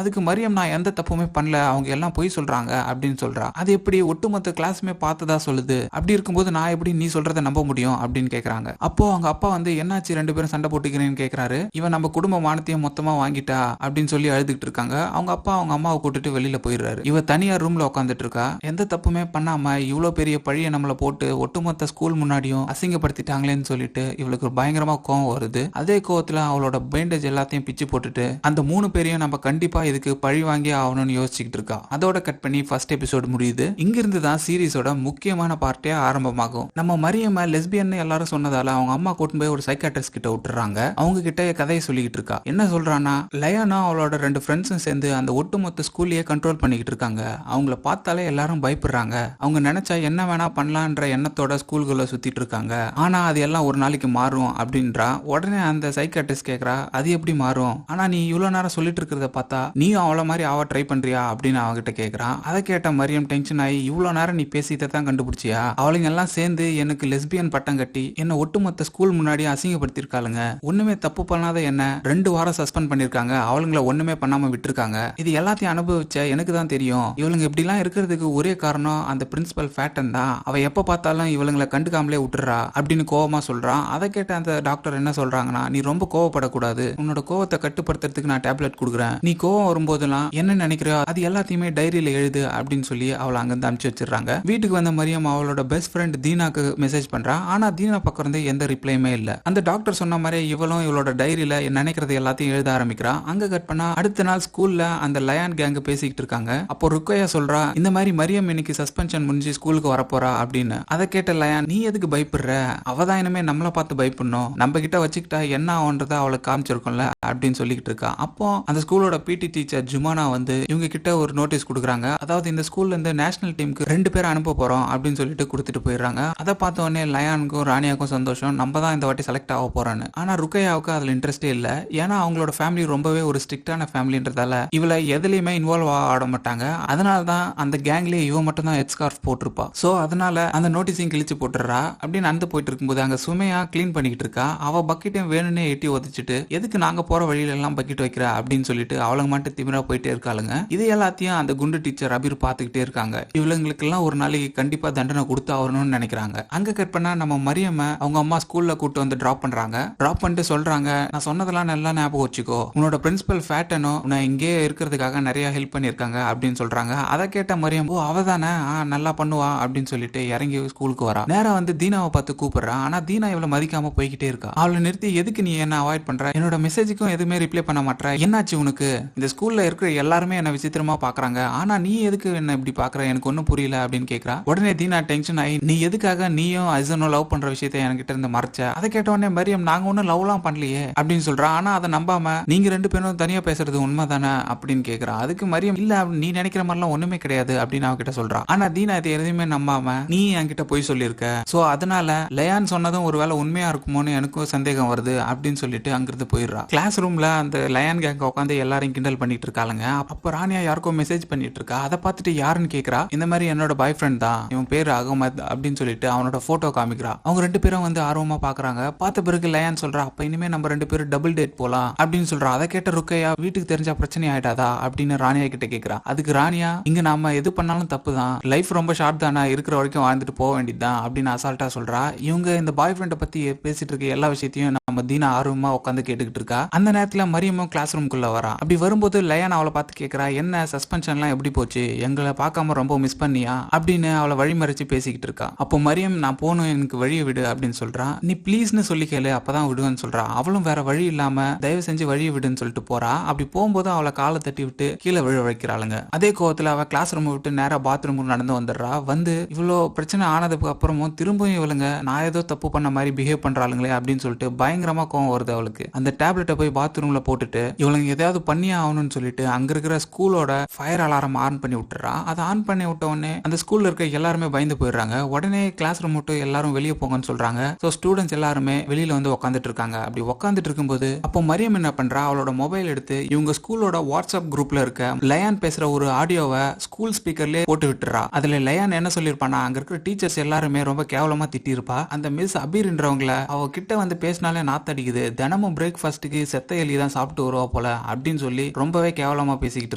அதுக்கு மரியம் நான் எந்த தப்புமே பண்ணல, அவங்க எல்லாம் பொய் சொல்றாங்க அப்படின்னு சொல்றா. அது எப்படி ஒட்டுமொத்த கிளாஸுமே பார்த்ததா சொல்லுது, அப்படி இருக்கும்போது நான் எப்படி நீ சொல்றதை நம்ப முடியும் அப்படின்னு கேக்குறாங்க. அப்போ அவங்க அப்பா வந்து என்னாச்சு ரெண்டு பேரும் சண்டை போட்டுக்கிறேன்னு கேக்குறாரு. இவன் நம்ம குடும்ப மானத்தையும் மொத்தமா வாங்கிட்டா அப்படின்னு சொல்லி அழுதுகிட்டு இருக்காங்க. அவங்க அப்பா அவங்க அம்மாவை கூட்டிட்டு வெளியில போயிடுறாரு. இவ தனியா ரூம்ல உட்காந்துட்டு இருக்கா. எந்த தப்புமே பண்ணாம இவ்வளவு பெரிய பழிய நம்மள போட்டு ஒட்டுமொத்த ஸ்கூல் முன்னாடியும் அசிங்கப்படுத்திட்டாங்களேன்னு சொல்லிட்டு இவளுக்கு பயங்கரமா கோவம் வருது. அதே கோவத்துல அவளோட பேண்டேஜ் எல்லாத்தையும் பிச்சு போட்டுட்டு அந்த 3 பேரையும் நம்ம கண்டிப்பா இதுக்கு பழி வாங்கி ஆகணும்னு யோசிச்சுட்டு இருக்கா. அதோட கட் பண்ணி ஃபர்ஸ்ட் எபிசோட் முடியுது. இங்கிருந்து தான் சீரிஸோட முக்கியமான பார்ட்டே ஆரம்பமாகும். நம்ம மரியம்மா லெஸ்பியன் எல்லாரும் சொன்னதால அவங்க அம்மா கூட்டிட்டு போய் ஒரு சைக்காட்ரிஸ்ட் கிட்ட விட்டுறாங்க. அவங்க கிட்ட கதையை சொல்லிக்கிட்டு இருக்கா. என்ன சொல்றானா, லயானா அவளோட 2 ஃப்ரெண்ட்ஸும் சேர்ந்து அந்த ஒட்டுமொத்த ஸ்கூல்லையே கண்ட்ரோல் பண்ணிக்கிட்டு இருக்காங்க. அவங்கள பார்த்தாலே எல்லாரும் பயப்படுறாங்க. அவங்க நினைச்சா என்ன வேணா பண்ணலான்ற எண்ணத்தோட ஸ்கூல்குள்ள சுத்திட்டு இருக்காங்க. ஆனா அது எல்லாம் ஒரு நாளைக்கு மாறும் அப்படின்றா. உடனே அந்த சைக்காட்ரிஸ்ட் கேக்குறா, அது எப்படி மாறும், ஆனா நீ இவ்வளவு நேரம் சொல்லிட்டு இருக்கிறத பார்த்தா பார்த்தா நீயும் அவள மாதிரி ஆவ ட்ரை பண்றியா அப்படின்னு அவகிட்ட கேக்குறான். அதை கேட்ட மரியம் டென்ஷன் ஆகி, இவ்வளவு நேரம் நீ பேசிட்டு தான் கண்டுபிடிச்சியா? அவளுங்க எல்லாம் சேர்ந்து எனக்கு லெஸ்பியன் பட்டம் கட்டி என்ன ஒட்டுமொத்த ஸ்கூல் முன்னாடி அசிங்கப்படுத்திருக்காளுங்க. ஒண்ணுமே தப்பு பண்ணாத என்ன 2 வாரம் சஸ்பெண்ட் பண்ணிருக்காங்க. அவளுங்களை ஒண்ணுமே பண்ணாம விட்டுருக்காங்க. இது எல்லாத்தையும் அனுபவிச்ச எனக்கு தான் தெரியும். இவளுங்க இப்படி எல்லாம் இருக்கிறதுக்கு ஒரே காரணம் அந்த பிரின்சிபல் ஃபேட்டன் தான். அவ எப்ப பார்த்தாலும் இவளுங்களை கண்டுக்காமலே விட்டுறா அப்படின்னு கோவமா சொல்றான். அதை கேட்ட அந்த டாக்டர் என்ன சொல்றாங்கன்னா, நீ ரொம்ப கோவப்படக்கூடாது, உன்னோட கோவத்தை கட்டுப்படுத்துறதுக்கு நான் டேப்லெட் கொடுக்குறேன், நீ கோவம் வரும்போதெல்லாம் என்ன நினைக்கிறியோ அது எல்லாத்தையுமே டைரியில எழுது அப்படின்னு சொல்லி அவளை அங்கிருந்து அனுப்பிச்சு வச்சிடறாங்க. வீட்டுக்கு வந்த மரியம் அவளோட பெஸ்ட் ஃப்ரெண்ட் தீனாக்கு மெசேஜ் பண்றா. ஆனா தீனா பக்கம் இருந்து எந்த ரிப்ளையுமே இல்ல. அந்த டாக்டர் சொன்ன மாதிரி இவளும் இவளோட டைரியில நினைக்கிறது எல்லாத்தையும் எழுத ஆரம்பிக்கிறா. அங்க கட் பண்ணா அடுத்த நாள் ஸ்கூல்ல அந்த லயான் கேங் பேசிக்கிட்டு இருக்காங்க. அப்போ ருக்கையா சொல்றா, இந்த மாதிரி மரியம் இன்னைக்கு சஸ்பென்ஷன் முடிஞ்சு ஸ்கூலுக்கு வரப்போறா அப்படின்னு. அதை கேட்ட லயான், நீ எதுக்கு பயப்படுற? அவதான் இனிமே நம்மள பார்த்து பயப்படணும், நம்ம கிட்ட வச்சுக்கிட்டா என்ன ஆகுன்றத அவளுக்கு காமிச்சிருக்கோம்ல அப்படின்னு சொல்லிக்கிட்டு இருக்கா. அப்போ அந்த ஸ்கூலோட பிடி டீச்சர் ஜுமானா வந்து இவங்க கிட்ட ஒரு நோட்டீஸ் கொடுக்குறாங்க. அதாவது இந்த ஸ்கூல்ல இருந்து நேஷனல் டீமுக்கு 2 பேரை அனுப்ப போறோம் அப்படின்னு சொல்லிட்டு கொடுத்துட்டு போயிடுறாங்க. அதை பார்த்த உடனே லயானுக்கும் ராணியாக்கும் சந்தோஷம், நம்ம தான் இந்த வாட்டி செலக்ட் ஆக போறோன்னு. ஆனா ருக்கையாவுக்கு அதுல இன்ட்ரெஸ்டே இல்ல. ஏன்னா அவங்களோட ஃபேமிலி ரொம்பவே ஒரு ஸ்ட்ரிக்டான ஃபேமிலின்றதால இவளை எதுலயுமே இன்வால்வ் ஆட மாட்டாங்க. அதனாலதான் அந்த கேங்லயே இவ மட்டும் தான் ஹெட்ஸ்கார்ஃப் போட்டிருப்பா. சோ அதனால அந்த நோட்டீஸையும் கிழிச்சு போட்டுறா. அப்படின்னு அந்த போயிட்டு இருக்கும்போது அங்க சுமையா கிளீன் பண்ணிக்கிட்டு இருக்கா. அவ பக்கெட்டையும் வேணும்னே எட்டி உதச்சிட்டு, எதுக்கு நாங்க போற வழியில எல்லாம் பக்கெட் வைக்கிறா அப்படின்னு சொல்லிட்டு அவளுக்கு மட்டும் திமிரா போயிட்டே இருக்காளுங்க. இது எல்லாத்தையும் அந்த குண்டு டீச்சர் அபீர் பாத்துக்கிட்டே இருக்காங்க. இவளுங்களுக்கு எல்லாம் ஒரு நாளைக்கு கண்டிப்பா தண்டனை கொடுத்து ஆகணும்னு நினைக்கிறாங்க. அங்க கட் பண்ணா நம்ம மரியம்ம அவங்க அம்மா ஸ்கூல்ல கூட்டு வந்து டிராப் பண்றாங்க. டிராப் பண்ணிட்டு சொல்றாங்க, நான் சொன்னதெல்லாம் நல்லா ஞாபகம் வச்சுக்கோ, உன்னோட பிரின்சிபல் ஃபேட்டனும் உன்னை இங்கே இருக்கிறதுக்காக நிறைய ஹெல்ப் பண்ணிருக்காங்க அப்படின்னு சொல்றாங்க. அதை கேட்ட மரியம், ஓ அவதானே, நல்லா பண்ணுவா அப்படின்னு சொல்லிட்டு இறங்கி ஸ்கூலுக்கு வரா. நேரம் வந்து தீனாவை பார்த்து கூப்பிடுறா. ஆனா தீனா இவளை மதிக்காம போய்கிட்டே இருக்கா. அவளை நிறுத்தி, எதுக்கு நீ என்ன அவாய்ட் பண்ற? என்னோட மெசேஜுக்கும் எதுவுமே ரிப்ளை பண்ண மாட்டேற, என்னாச்சு உனக்கு? இந்த ஸ்கூல்ல இருக்கிற எல்லாருமே என்ன விசித்திரமா பாக்குறாங்க, ஆனா நீ எதுக்கு என்ன இப்படி பாக்குற? எனக்கு ஒன்னும் புரியல அப்படின்னு கேக்குறா. உடனே தீனா டென்ஷன் ஆகி, நீ எதுக்காக நீயும் ஐசனும் லவ் பண்ற விஷயத்தை என்கிட்ட இருந்து மறைச்ச? அதை கேட்ட உடனே மரியம், நாங்க ஒன்னும் லவ்லாம் பண்ணலையே அப்படின்னு சொல்றா. ஆனா அதை நம்பாம, நீங்க 2 பேரும் தனியா பேசுறது உண்மைதானே அப்படின்னு கேக்குறா. அதுக்கு மரியம், இல்ல நீ நினைக்கிற மாதிரிலாம் ஒண்ணுமே கிடையாது அப்படின்னு அவகிட்ட சொல்றா. ஆனா தீனா இது எதுவுமே நம்பாம, நீ என்கிட்ட போய் சொல்லியிருக்க, சோ அதனால லயான் சொன்னதும் ஒருவேளை உண்மையா இருக்குமோன்னு எனக்கும் சந்தேகம் வருது அப்படின்னு சொல்லிட்டு அங்கிருந்து போயிடுறா. கிளாஸ் ரூம்ல அந்த லயான் கேங்க உட்காந்து எல்லாரையும் கிண்டல் பண்ணிட்டு இருக்காளுங்க. அப்ப ராணியா யாருக்கோ மெசேஜ் பண்ணிட்டு இருக்கா. அதை பார்த்துட்டு யாருன்னு கேக்குறா. இந்த மாதிரி என்னோட பாய் ஃப்ரெண்ட் தான், இவன் பேரு அகமத் அப்படின்னு சொல்லிட்டு அவனோட போட்டோ காமிக்கிறா. அவங்க 2 பேரும் வந்து ஆர்வமா பாக்குறாங்க. பார்த்த பிறகு லயான் சொல்றா, அப்ப இனிமே நம்ம 2 பேரும் டபுள் டேட் போலாம் அப்படின்னு சொல்றா. அதை கேட்ட ருக்கையா, வீட்டுக்கு தெரிஞ்சா பிரச்சனை ஆயிடாதா அப்படின்னு ராணியா கிட்ட கேக்குறா. அதுக்கு ராணியா, இங்க நாம எது பண்ணாலும் தப்பு தான், லைஃப் ரொம்ப ஷார்ட் தானே, இருக்கிற வரைக்கும் வாழ்ந்துட்டு போக வேண்டியதுதான் அப்படின்னு அசால்ட்டா சொல்றா. இவங்க இந்த பாய் ஃப்ரெண்டை பத்தி பேசிட்டு இருக்க எல்லா விஷயத்தையும் நம்ம தீனா ஆர்வமா உட்காந்து கேட்டுக்கிட்டு இருக்கா. அந்த நேரத்துல மரியமும் கிளாஸ் ரூம்குள்ள வரா. அப்படி வரும்போது லயான் அவளை பார்த்து கேக்குறா, என்ன சஸ்பென்ஷன்லாம் எப்படி போச்சு, எங்களை பார்க்காம ரொம்ப மிஸ் பண்ணியா அப்படின்னு அவளை வழிமறைச்சு பேசிக்கிட்டு இருக்கா. அப்போ மரியம், நான் போகணும், எனக்கு வழியை விடு அப்படின்னு சொல்றா. நீ ப்ளீஸ்னு சொல்லி கேளு, அப்பதான் விடுவேன்னு சொல்றா. அவளும் வேற வழி இல்லாம தயவு செஞ்சு வழியை விடுன்னு சொல்லிட்டு போறா. அப்படி போகும்போது அவளை காலை தட்டி விட்டு கீழே விழ வைக்கிறாளுங்க. அதே கோவத்துல அவ கிளாஸ் ரூம் விட்டு நேரா பாத்ரூம் நடந்து வந்துடுறா. வந்து இவ்வளோ பிரச்சனை ஆனதுக்கு அப்புறமும் திரும்பவும் இவளுங்க நான் ஏதோ தப்பு பண்ண மாதிரி பிஹேவ் பண்றாளுங்களே அப்படின்னு சொல்லிட்டு பயங்கரமா கோவம் வருது அவளுக்கு. அந்த டேப்லெட்டை போய் பாத்ரூம்ல போட்டுட்டு இவளுங்க எதையாவது பண்ணியே ஆகணும்னு சொல்லிட்டு அங்க இருக்கிற ஸ்கூலோட ஃபயர் அலாரம் ஆன் பண்ணி விட்டுறா. அதை ஆன் பண்ணி விட்ட உடனே அந்த ஸ்கூல்ல இருக்க எல்லாருமே பயந்து போயிடுறாங்க. உடனே கிளாஸ் ரூம் விட்டு எல்லாரும் வெளியே போங்கன்னு சொல்றாங்க. சோ ஸ்டூடெண்ட்ஸ் எல்லாருமே வெளியில வந்து உட்காந்துட்டு இருக்காங்க. அப்படி உட்காந்துட்டு இருக்கும்போது அப்போ மரியம் என்ன பண்றா, அவளோட மொபைல் எடுத்து இவங்க ஸ்கூலோட வாட்ஸ்அப் குரூப்ல இருக்க லயான் பேசுற ஒரு ஆடியோவை ஸ்கூல் ஸ்பீக்கர்லயே போட்டு விட்டுறா. அதுல லயான் என்ன சொல்லிருப்பானா, அங்க இருக்கிற டீச்சர்ஸ் எல்லாருமே ரொம்ப கேவலமா திட்டிருப்பா. அந்த மிஸ் அபீர்ன்றவங்கள அவ கிட்ட வந்து பேசினாலே நாத்தடிக்குது, தினமும் பிரேக்ஃபாஸ்ட்டுக்கு செத்த எலி தான் சாப்பிட்டு வருவா போல அப்படின்னு சொல்லி ரொம்பவே கேவலமா பேசிக்கிட்டு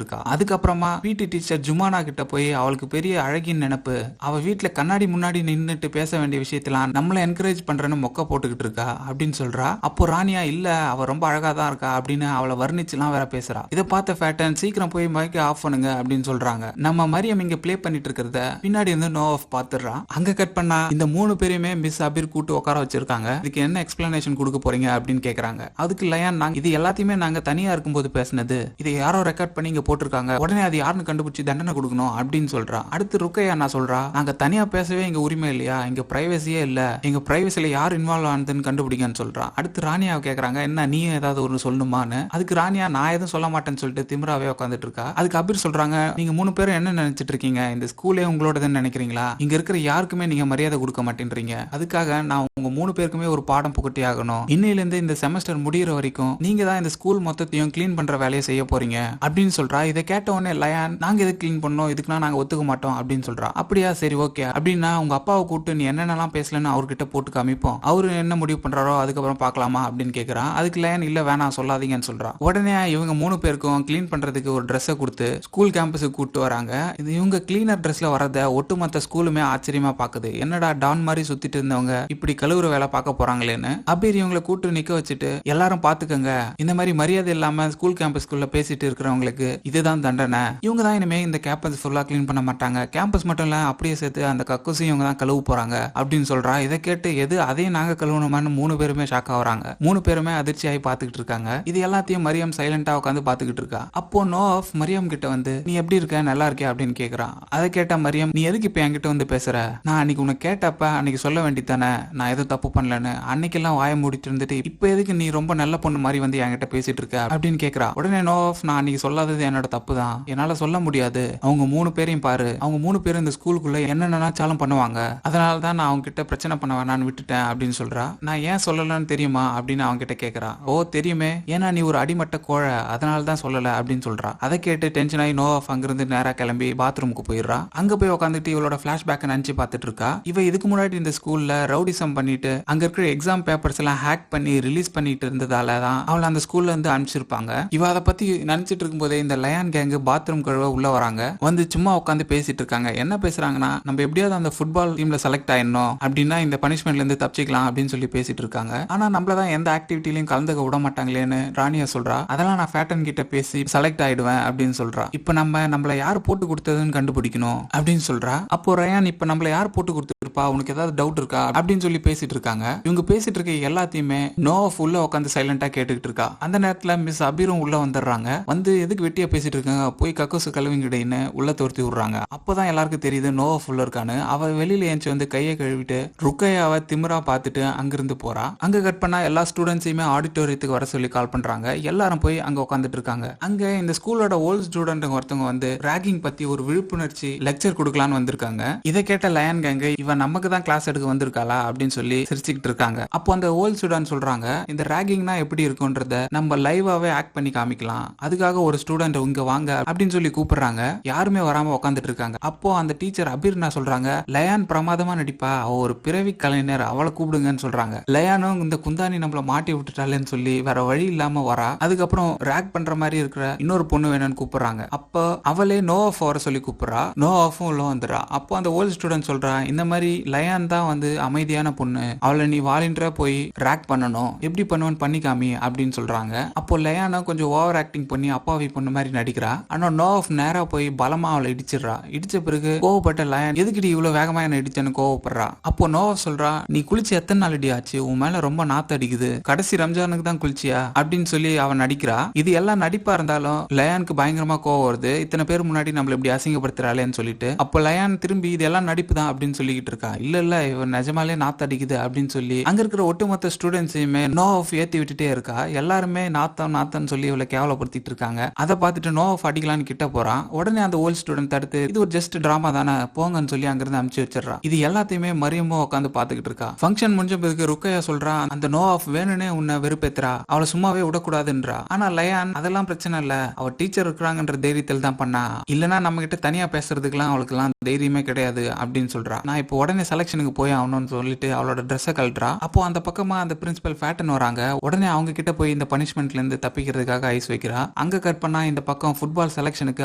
இருக்கா. அதுக்கப்புறமா பிடி டீச்சர் ஜுமானா கிட்ட போய் அவளுக்கு பெரிய அழகின் நினைப்பு, அவ வீட்டுல கண்ணாடி முன்னாடி நின்னுட்டு பேச வேண்டிய விஷயத்தெல்லாம் நம்மள என்கரேஜ் பண்றேன்னு மொக்க போட்டுக்கிட்டு இருக்கா அப்படின்னு சொல்றா. அப்போ ராணியா, இல்ல அவ ரொம்ப அழகா தான் இருக்கா அப்படின்னு அவளை வர்ணிச்சுலாம் வேற பேசுறா. இதை பார்த்த ஃபேட்டன், சீக்கிரம் போய் மைக்க ஆஃப் பண்ணுங்க அப்படின்னு சொல்றாங்க. நம்ம மரியம் இங்க ப்ளே பண்ணிட்டு இருக்கிறத பின்னாடி இருந்து நோ ஆஃப் பாத்துறா. அங்க கட் பண்ணா இந்த 3 பேருமே மிஸ் அபீர் கூட்டு உட்கார வச்சிருக்காங்க. இதுக்கு என்ன எக்ஸ்பிளனேஷன் கொடுக்க போறீங்க அப்படின்னு கேக்குறாங்க. அதுக்கு லயான், நாங்க இது எல்லாத்தையுமே நாங்க தனியா இருக்கும்போது பேசினது, இதை யாரோ ரெக்கார்ட் பண்ணி இங்க போட்டிருக்காங்க, உடனே அது யாருன்னு கண்டுபிடிச்சு தண்டனை கொடுக்கணும் அப்படின்னு சொல்றா. அடுத்து ருக்கையா நான் சொல்றா, நாங்க தனியா பேசவே எங்க உரிமை இல்லையா, எங்க பிரைவசியே இல்ல, எங்க பிரைவசில யார் இன்வால்வ் ஆனதுன்னு கண்டுபிடிங்கன்னு சொல்றா. அடுத்து ராணியாவை கேக்குறாங்க, என்ன நீ ஏதாவது ஒன்று சொல்லணுமான்னு. அதுக்கு ராணியா, நான் எதுவும் சொல்ல மாட்டேன்னு சொல்லிட்டு திமிராவே உட்காந்துட்டு இருக்கா. அதுக்கு அபீர் சொல்றாங்க, நீங்க 3 பேரும் என்ன நினைச்சிட்டு இருக்கீங்க, இந்த ஸ்கூலே உங்களோடதுன்னு நினைக்கிறீங்களா, இங்க இருக்கிற யாருக்குமே நீங்க மரியாதை கொடுக்க மாட்டேன்றீங்க, அதுக்காக நான் உங்க 3 பேருக்குமே ஒரு பாடம் புகட்டி ஆகணும், இன்னையில இருந்து இந்த செமஸ்டர் முடியிற வரைக்கும் நீங்க தான் இந்த ஸ்கூல் மொத்தத்தையும் கிளீன் பண்ற வேலையை வேலையை செய்ய போறீங்க அப்படின்னு சொல்றா. இதை கேட்ட உடனே லயான், நாங்க எதுக்கு கிளீன் பண்ணோம், இதுக்குன்னா நாங்க ஒத்துக்க மாட்டோம் அப்படின்னு சொல்றா. அப்படியா, சரி ஓகே, அப்படின்னா உங்க அப்பாவை கூப்பிட்டு நீ என்னென்னலாம் பேசலன்னு அவர்கிட்ட போட்டு காமிப்போம், அவரு என்ன முடிவு பண்றாரோ அதுக்கப்புறம் பார்க்கலாமா அப்படின்னு கேட்கறான். அதுக்கு லயான், இல்ல வேணாம் சொல்லாதீங்கன்னு சொல்றா. உடனே இவங்க 3 பேருக்கும் கிளீன் பண்றதுக்கு ஒரு ட்ரெஸ்ஸை கொடுத்து ஸ்கூல் கேம்பஸுக்கு கூப்பிட்டு வராங்க. இவங்க கிளீனர் ட்ரெஸ்ல வரத ஒட்டுமொத்த ஸ்கூலுமே ஆச்சரியமா பாக்குது. என்னடா டான் மாதிரி சுத்திட்டு இருந்தவங்க இப்படி கழுவுற வேலை பார்க்க போறாங்களேன்னு. அபீர் இவங்களை கூட்டு நிக்க வச்சுட்டு, எல்லாரும் பாத்துக்கங்க, இந்த மாதிரி மரியாதை இல்லாம ஸ்கூல் கேம்பஸ்குள்ள பேசிட்டு இருக்கிறவங்களுக்கு இதுதான் தண்டனை. இவங்க தான் இனிமே இந்த கேம்பஸ் ஃபுல்லா கிளீன் பண்ண மாட்டாங்க, கேம்பஸ் மட்டும் இல்ல அப்படியே சேர்த்து அந்த கக்கூசையும் இவங்க தான் கழுவு போறாங்க அப்படின்னு சொல்றா. இதை கேட்டு எது அதையும் நாங்க கழுவணுமான்னு 3 பேருமே ஷாக் ஆகுறாங்க. 3 பேருமே அதிர்ச்சியாகி பாத்துக்கிட்டு இருக்காங்க. இது எல்லாத்தையும் மரியம் சைலண்டா உட்காந்து பாத்துக்கிட்டு இருக்கா. அப்போ நோவாஃப் மரியம் கிட்ட வந்து, நீ எப்படி இருக்க, நல்லா இருக்கியா அப்படின்னு கேக்குறான். அதை கேட்ட மரியம், நீ எதுக்கு இப்ப என்கிட்ட வந்து பேசுற, நான் அன்னைக்கு உனக்கு கேட்டப்ப அன்னைக்கு சொல்ல வேண்டித்தானே நான் எதுவும் தப்பு பண்ணலன்னு, அன்னைக்கெல்லாம் வாய மூடிட்டு இருந்துட்டு இப்ப எதுக்கு நீ ரொம்ப நல்ல பொண்ணு மாதிரி வந்து என்கிட்ட பேசிட்டு இருக்க அப்படின்னு கேக்குறா. உடனே நோவாஃப், நான் அன்னைக்கு சொல்லாதது என்னோட தப்பு தான், என்னால சொல்ல முடியாது, அவங்க 3 பேரையும் பாரு, அவங்க 3 பேரும் இந்த ஸ்கூலுக்குள்ள என்னென்னச்சாலும் பண்ணுவாங்க, அதனாலதான் நான் அவங்க கிட்ட பிரச்சனை பண்ண வேணான்னு விட்டுட்டேன் அப்படின்னு சொல்றா. நான் ஏன் சொல்லலன்னு தெரியுமா அப்படின்னு அவங்க கிட்ட கேக்குறா. ஓ தெரியுமே, ஏன்னா நீ ஒரு அடிமட்ட கோழை, அதனால தான் சொல்லல அப்படின்னு சொல்றா. அதை கேட்டு டென்ஷன் ஆகி நோவாஃப் அங்கிருந்து நேரா கிளம்பி பாத்ரூமுக்கு போயிடுறா. அங்க போய் உட்காந்துட்டு இவளோட பிளாஷ்பேக் நினைச்சு பார்த்துட்டு இருக்கா. இவ இதுக்கு முன்னாடி இந்த ஸ்கூல்ல ரவுடிசம் பண்ணிட்டு அங்க இருக்கிற எக்ஸாம் பேப்பர்ஸ் எல்லாம் ஹேக் பண்ணி ரிலீஸ் பண்ணிட்டு இருந்ததால தான் அவளை அந்த ஸ்கூல்ல இருந்து அனுப்பிச்சிருப்பாங்க. இவ அதை பத்தி நினைச்சிட்டு இருக்கும் போதே இந்த லயான் கேங் பாத்ரூம் கழுவ உள்ள வராங்க. வந்து சும்மா உட்காந்து பேசிட்டு இருக்காங்க. என்ன பேசுறாங்கன்னா, நம்ம எப்படியாவது அந்த ஃபுட்பால் டீம்ல செலக்ட் ஆயிடணும், அப்படின்னா இந்த பனிஷ்மெண்ட்ல இருந்து தப்பிச்சிக்கலாம் அப்படின்னு சொல்லி பேசிட்டு இருக்காங்க. ஆனா நம்மளதான் எந்த ஆக்டிவிட்டிலையும் கலந்துக்க விட மாட்டாங்களேன்னு ராணியா சொல்றா. அதெல்லாம் நான் ஃபேட்டன் கிட்ட பேசி செலக்ட் ஆயிடுவேன் அப்படின்னு சொல்றா. இப்ப நம்மள யார் போட்டு கொடுத்ததுன்னு கண்டுபிடிக்கணும் அப்படின்னு சொல்றா. அப்போ ரயான், இப்ப நம்மள யார் போட்டு கொடுத்துருப்பா, உனக்கு ஏதாவது டவுட் இருக்கா அப்படின்னு சொல்லி பேசிட்டு இருக்காங்க. இவங்க பேசிட்டு இருக்க எல்லாத்தையுமே நோவாஃப் உள்ள உட்காந்து சைலண்டா கேட்டுக்கிட்டு இருக்கா. அந்த நேரத்துல மிஸ் அபீரும் உள்ள வந்துடுறாங்க. வந்து எதுக்கு வெட்டியா பேசிட்டு இருக்காங்க, போய் கக்கூசு கழுவிங்கிடைன்னு உள்ள துரத்தி விடுறாங்க. அப்பதான் எல்லாருக்கும் தெரியுது நோவாஃப் உள்ள இருக்கான்னு. அவ வெளியில ஏஞ்சி வந்து கையை கழுவிட்டு ருக்கையாவை திமிரா பார்த்துட்டு அங்கிருந்து போறா. அங்க கட் பண்ணா எல்லா ஸ்டூடெண்ட்ஸையுமே ஆடிட்டோரியத்துக்கு வர சொல்லி கால் பண்றாங்க. எல்லாரும் போய் அங்க உட்காந்துட்டு இருக்காங்க. அங்க இந்த ஸ்கூலோட ஓல்ட் ஸ்டூடெண்ட் ஒருத்தவங்க வந்து ராகிங் பத்தி ஒரு விழிப்புணர்ச்சி லெக்சர் கொடுக்கலான்னு வந்திருக்காங்க. இதை கேட்ட லயன் கேங், இவன் நமக்கு தான் கிளாஸ் எடுக்க வந்திருக்காளா அப்படின்னு சொல்லி சிரிச்சுக்கிட்டு இருக்காங்க. அப்போ அந்த ஓல்ட் ஸ்டூடெண்ட் சொல்றாங்க, இந்த ராகிங்னா எப்படி இருக்கும்ன்றத நம்ம லைவாவே ஆக்ட் பண்ணி காமிக்கலாம், அதுக்காக ஒரு ஸ்டூடெண்ட் இங்க வாங்க அப்படின்னு சொல்லி கூப்பிடுறாங்க. யாருமே வராம உட்காந்துட்டு இருக்காங்க. அப்போ அந்த டீச்சர் அபீர் என்ன சொல்றாங்க, லயான் பிரமாதமா நடிப்பா, அவ ஒரு பிறவி கலைஞர், அவளை கூப்பிடுங்கன்னு சொல்றாங்க. லயானும் இந்த குந்தானி நம்மள மாட்டி விட்டுட்டாலேன்னு சொல்லி வேற வழி இல்லாம வரா. அதுக்கப்புறம் ராக் பண்ற மாதிரி இருக்கிற இன்னொரு பொண்ணு வேணும்னு கூப்பிடுறாங்க. அப்போ அவளே நோவாஃப் வர சொல்லி கூப்பிடுறா. நோவாஃபும் உள்ள வந்துடுறா. அப்போ அந்த ஓல்ட் ஸ்டூடெண்ட் சொல்றா, இந்த மாதிரி லயான் தான் வந்து அமைதியான பொண்ணு, அவளை நீ வாலண்டியரா போய் ராக் பண்ணணும், எப்படி பண்ணுவேன்னு பண்ணி காமி அப்படின்னு சொல்றாங்க. அப்போ லயானும் கொஞ்சம் ஓவர் ஆக்டிங் பண்ணி அப்பாவி பொண்ணு மாதிரி நடிக்கிறா. ஆனா நோவாஃப் நேரா போய் பலமா அவளை இடிச்சிடுறா. இடிச்ச பிறகு கோவப்பட்ட லயான், எதுக்கிடி இவ்வளவு வேகமா என்ன இடிச்சேன்னு கோவப்படுறா. அப்போ நோவாஃப் சொல்றா, நீ குளிச்சு எத்தனை நாள் அடி ஆச்சு, உன் மேல ரொம்ப நாத்து அடிக்குது, கடைசி ரம்ஜானுக்கு தான் குளிச்சியா அப்படின்னு சொல்லி அவன் நடிக்கிறா. இது எல்லாம் நடிப்பா இருந்தாலும் லயானுக்கு பயங்கரமா கோவம் வருது. இத்தனை பேர் முன்னாடி நம்மள இப்படி அசிங்கப்படுத்துறாளேன்னு சொல்லிட்டு. அப்போ லயான் திரும்பி இதெல்லாம் நடிப்பு தான் அப்படின்னு சொல்லிக்கிட்டு இருக்கா. இல்ல இவன் நிஜமாலே நாத்து அடிக்குது அப்படின்னு சொல்லி அங்க இருக்கிற ஒட்டுமொத்த ஸ்டூடெண்ட்ஸையுமே நோவாஃப் ஏத்தி விட்டுட்டே இருக்கா. எல்லாருமே நாத்தன்னு சொல்லி இவளை கேவலப்படுத்திட்டு இருக்காங்க. அதை பார்த்துட்டு நோவாஃப் அடிக்கலான்னு கிட்ட போறான். உடனே அந்த ஓல்ட் ஸ்டூடெண்ட் தடுத்து, இது ஒரு ஜஸ்ட் டிராமா தானே போங்கன்னு சொல்லி அங்கிருந்து அனுப்பிச்சு வச்சிடறா. இது எல்லாத்தையுமே மரியமா உட்காந்து பாத்துக்கிட்டு இருக்கா. ஃபங்க்ஷன் முடிஞ்ச பிறகு ருக்கையா சொல்றா, அந்த நோவாஃப் வேணும்னே உன்னை வெறுப்பேத்துறா, அவளை சும்மாவே விடக்கூடாதுன்றா. ஆனா லயான், அதெல்லாம் பிரச்சனை இல்ல, அவ டீச்சர் இருக்கிறாங்கன்ற தைரியத்தில் தான் பண்ணா, இல்லனா நம்ம கிட்ட தனியா பேசுறதுக்குலாம் அவளுக்குலாம் தைரியமே கிடையாது அப்படின்னு சொல்றா. நான் இப்போ உடனே செலக்ஷனுக்கு போய் ஆகணும்னு சொல்லிட்டு அவளோட ட்ரெஸ்ஸை கழட்டுறா. அப்போ அந்த பக்கமா அந்த பிரின்சிபல் ஃபேட்டன் வராங்க. உடனே அவங்க கிட்ட போய் இந்த பனிஷ்மெண்ட்ல இருந்து தப்பிக்கிறதுக்காக ஐஸ் வைக்கிறா. அங்க கட் பண்ணா இந்த பக்கம் ஃபுட்பால் செலக்ஷனுக்கு